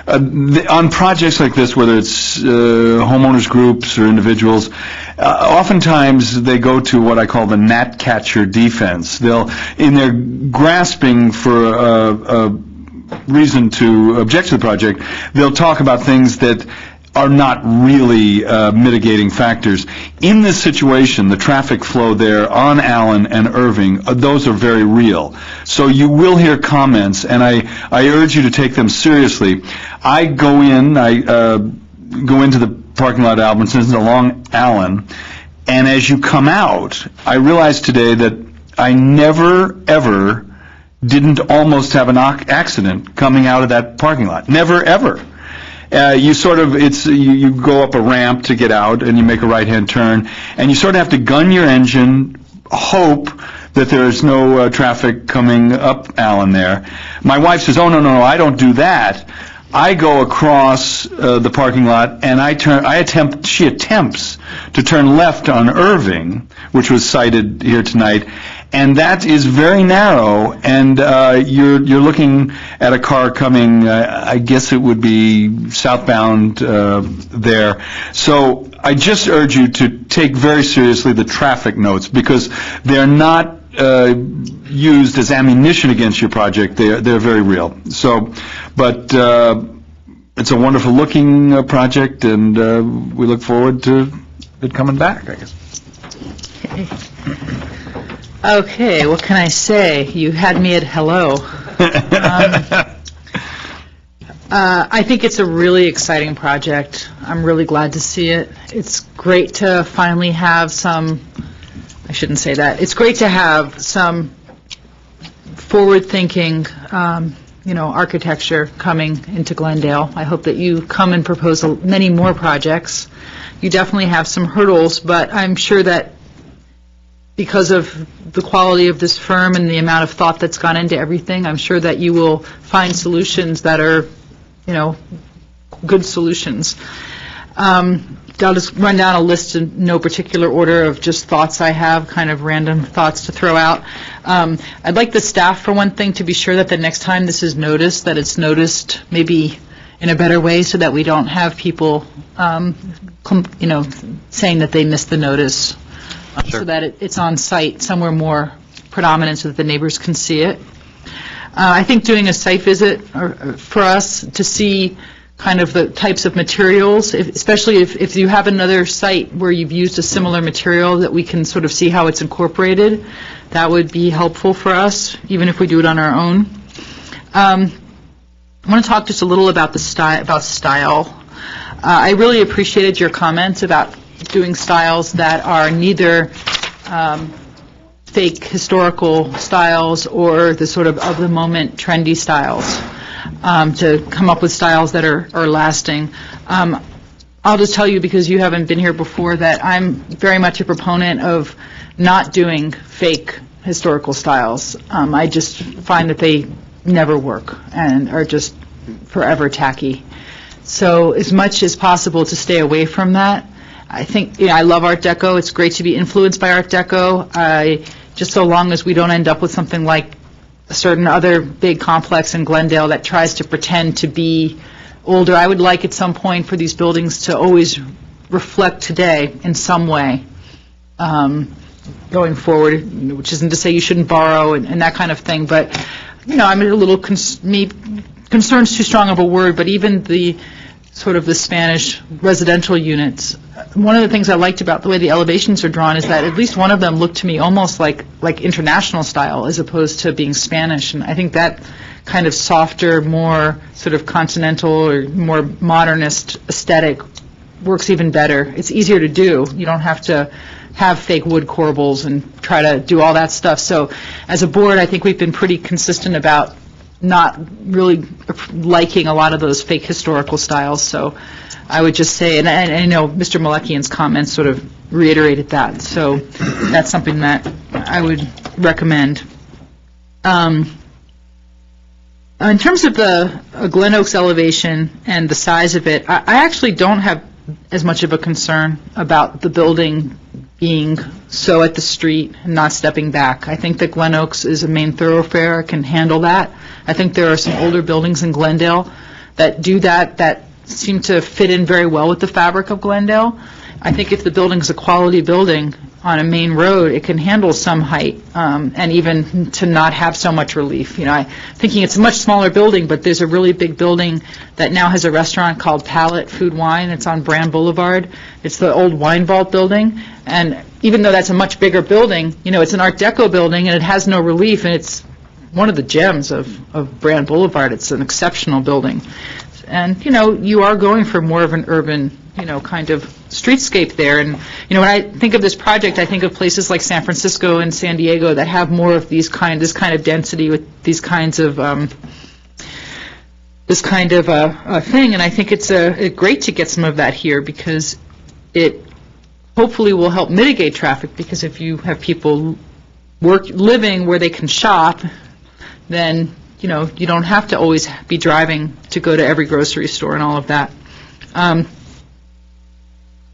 on projects like this, whether it's homeowners groups or individuals, oftentimes they go to what I call the gnatcatcher defense. In their grasping for a reason to object to the project, they'll talk about things that are not really mitigating factors. In this situation, the traffic flow there on Allen and Irving, those are very real. So you will hear comments, and I urge you to take them seriously. I go into the parking lot at Albertsons along Allen, and as you come out, I realize today that I never, ever didn't almost have an accident coming out of that parking lot. Never, ever. You go up a ramp to get out, and you make a right-hand turn, and you sort of have to gun your engine, hope that there is no traffic coming up Allen there. My wife says, "Oh, no, I don't do that." I go across the parking lot, and she attempts to turn left on Irving, which was cited here tonight, and that is very narrow, and you're looking at a car coming, I guess it would be southbound there. So I just urge you to take very seriously the traffic notes, because they're not used as ammunition against your project. They're very real. So, but it's a wonderful looking project, and we look forward to it coming back, I guess. Okay, what can I say? You had me at hello. I think it's a really exciting project. I'm really glad to see it. It's great to finally have some, I shouldn't say that, it's great to have some forward-thinking, architecture coming into Glendale. I hope that you come and propose many more projects. You definitely have some hurdles, but I'm sure that because of the quality of this firm and the amount of thought that's gone into everything, I'm sure that you will find solutions that are, good solutions. I'll just run down a list in no particular order of just thoughts I have, kind of random thoughts to throw out. I'd like the staff, for one thing, to be sure that the next time this is noticed, that it's noticed maybe in a better way so that we don't have people, saying that they missed the notice. So that it's on site somewhere more predominant so that the neighbors can see it. I think doing a site visit for us to see kind of the types of materials, especially if you have another site where you've used a similar material, that we can sort of see how it's incorporated, that would be helpful for us, even if we do it on our own. I want to talk just a little about style. I really appreciated your comments about doing styles that are neither fake historical styles or the sort of the moment trendy styles, to come up with styles that are lasting. I'll just tell you, because you haven't been here before, that I'm very much a proponent of not doing fake historical styles. I just find that they never work and are just forever tacky. So as much as possible to stay away from that. I think, I love Art Deco. It's great to be influenced by Art Deco. Just so long as we don't end up with something like a certain other big complex in Glendale that tries to pretend to be older. I would like at some point for these buildings to always reflect today in some way, going forward, which isn't to say you shouldn't borrow and that kind of thing, but, I'm a little, concerned's too strong of a word, but even the sort of the Spanish residential units, one of the things I liked about the way the elevations are drawn is that at least one of them looked to me almost like international style as opposed to being Spanish, and I think that kind of softer, more sort of continental or more modernist aesthetic works even better. It's easier to do. You don't have to have fake wood corbels and try to do all that stuff. So as a board, I think we've been pretty consistent about not really liking a lot of those fake historical styles. So I would just say, and I know Mr. Malakian's comments sort of reiterated that, so that's something that I would recommend. In terms of the Glen Oaks elevation and the size of it, I actually don't have as much of a concern about the building being so at the street and not stepping back. I think that Glen Oaks is a main thoroughfare, can handle that. I think there are some older buildings in Glendale that do that seem to fit in very well with the fabric of Glendale. I think if the building's a quality building on a main road, it can handle some height, and even to not have so much relief. I'm thinking it's a much smaller building, but there's a really big building that now has a restaurant called Palette Food Wine. It's on Brand Boulevard. It's the old Wine Vault building, and even though that's a much bigger building, it's an Art Deco building, and it has no relief, and it's one of the gems of Brand Boulevard. It's an exceptional building. And, you are going for more of an urban, kind of streetscape there. And, when I think of this project, I think of places like San Francisco and San Diego that have more of this kind of density with these kinds of, thing. And I think it's great to get some of that here because it hopefully will help mitigate traffic, because if you have people living where they can shop, then you don't have to always be driving to go to every grocery store and all of that.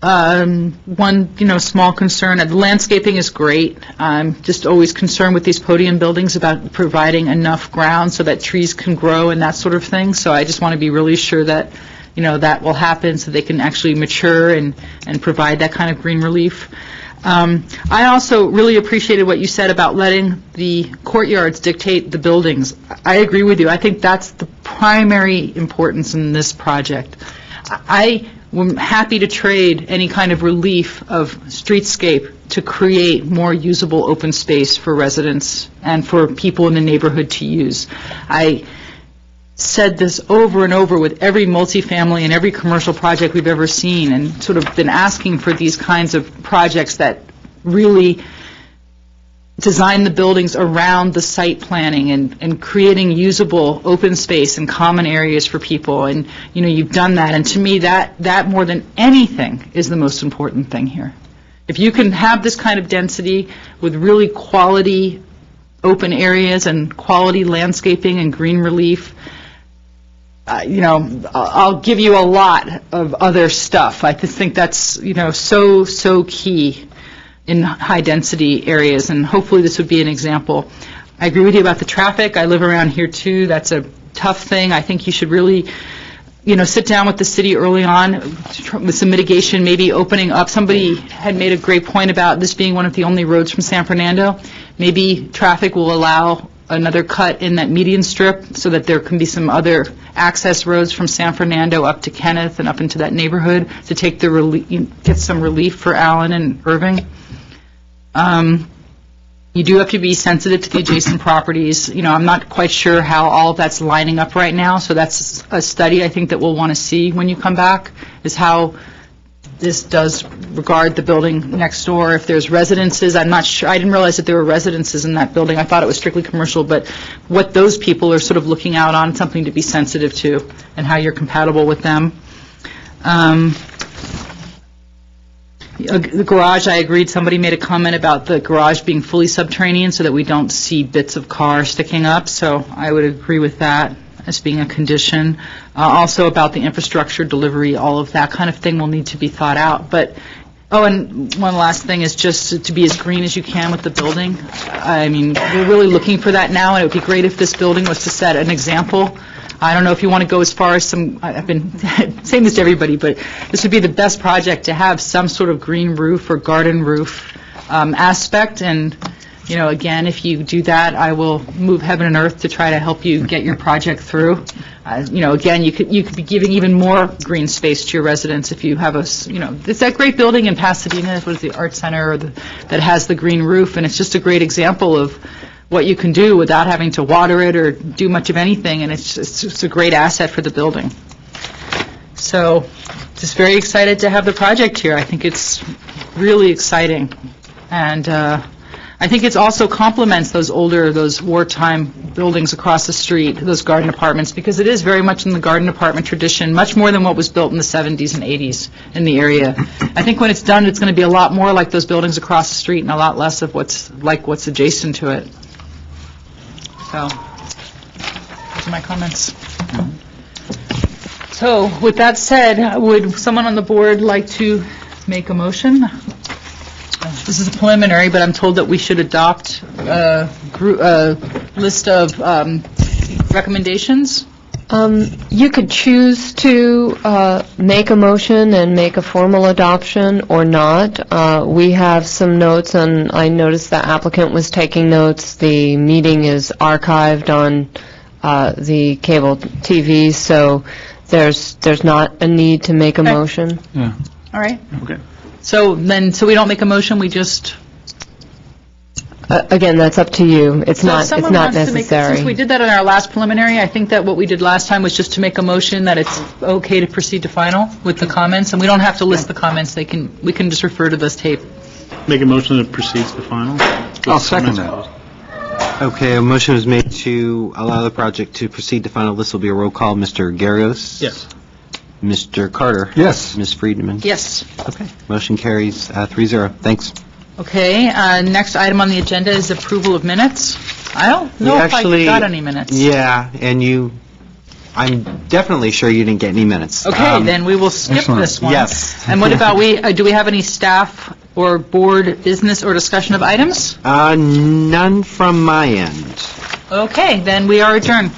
One, small concern, the landscaping is great. I'm just always concerned with these podium buildings about providing enough ground so that trees can grow and that sort of thing. So I just want to be really sure that, that will happen so they can actually mature and provide that kind of green relief. I also really appreciated what you said about letting the courtyards dictate the buildings. I agree with you. I think that's the primary importance in this project. I we're happy to trade any kind of relief of streetscape to create more usable open space for residents and for people in the neighborhood to use. I said this over and over with every multifamily and every commercial project we've ever seen, and sort of been asking for these kinds of projects that really design the buildings around the site planning and creating usable open space and common areas for people. And, you know, you've done that. And to me, that more than anything is the most important thing here. If you can have this kind of density with really quality open areas and quality landscaping and green relief, you know, I'll give you a lot of other stuff. I just think that's, you know, so key in high-density areas, and hopefully this would be an example. I agree with you about the traffic. I live around here, too. That's a tough thing. I think you should really, you know, sit down with the city early on with some mitigation, maybe opening up. Somebody had made a great point about this being one of the only roads from San Fernando. Maybe traffic will allow another cut in that median strip so that there can be some other access roads from San Fernando up to Kenneth and up into that neighborhood to take the get some relief for Allen and Irving. You do have to be sensitive to the adjacent properties. You know, I'm not quite sure how all of that's lining up right now, so that's a study I think that we'll want to see when you come back, is how this does regard the building next door. If there's residences, I'm not sure. I didn't realize that there were residences in that building. I thought it was strictly commercial, but what those people are sort of looking out on, something to be sensitive to, and how you're compatible with them. The garage, I agreed. Somebody made a comment about the garage being fully subterranean so that we don't see bits of cars sticking up, so I would agree with that as being a condition. Also about the infrastructure delivery, all of that kind of thing will need to be thought out. But, oh, and one last thing is just to be as green as you can with the building. I mean, we're really looking for that now, and it would be great if this building was to set an example. I don't know if you want to go as far as I've been saying this to everybody, but this would be the best project to have some sort of green roof or garden roof aspect. And, you know, again, if you do that, I will move heaven and earth to try to help you get your project through. You know, again, you could be giving even more green space to your residents if you have you know, it's that great building in Pasadena, what is the Art Center, that has the green roof, and it's just a great example of what you can do without having to water it or do much of anything, and it's just a great asset for the building. So, just very excited to have the project here. I think it's really exciting, and I think it also complements those wartime buildings across the street, those garden apartments, because it is very much in the garden apartment tradition, much more than what was built in the 70s and 80s in the area. I think when it's done, it's going to be a lot more like those buildings across the street and a lot less of what's adjacent to it. So, those are my comments. So, with that said, would someone on the board like to make a motion? This is a preliminary, but I'm told that we should adopt a list of recommendations. You could choose to make a motion and make a formal adoption or not. We have some notes, and I noticed the applicant was taking notes. The meeting is archived on the cable TV, so there's not a need to make a motion. Yeah. All right. Okay. So we don't make a motion, we just... Again, that's up to you. It's So if not someone wants to necessary. since we did that in our last preliminary, I think that what we did last time was just to make a motion that it's okay to proceed to final with the comments, and we don't have to list the comments. We can just refer to this tape. Make a motion to proceed to the final? I'll second that. Okay, a motion is made to allow the project to proceed to final. This will be a roll call. Mr. Garrios? Yes. Mr. Carter? Yes. Ms. Friedman? Yes. Okay, motion carries 3-0. Thanks. Okay, next item on the agenda is approval of minutes. I don't know if I got any minutes. Yeah, and I'm definitely sure you didn't get any minutes. Okay, then we will skip this one. Yes. And what about do we have any staff or board business or discussion of items? None from my end. Okay, then we are adjourned.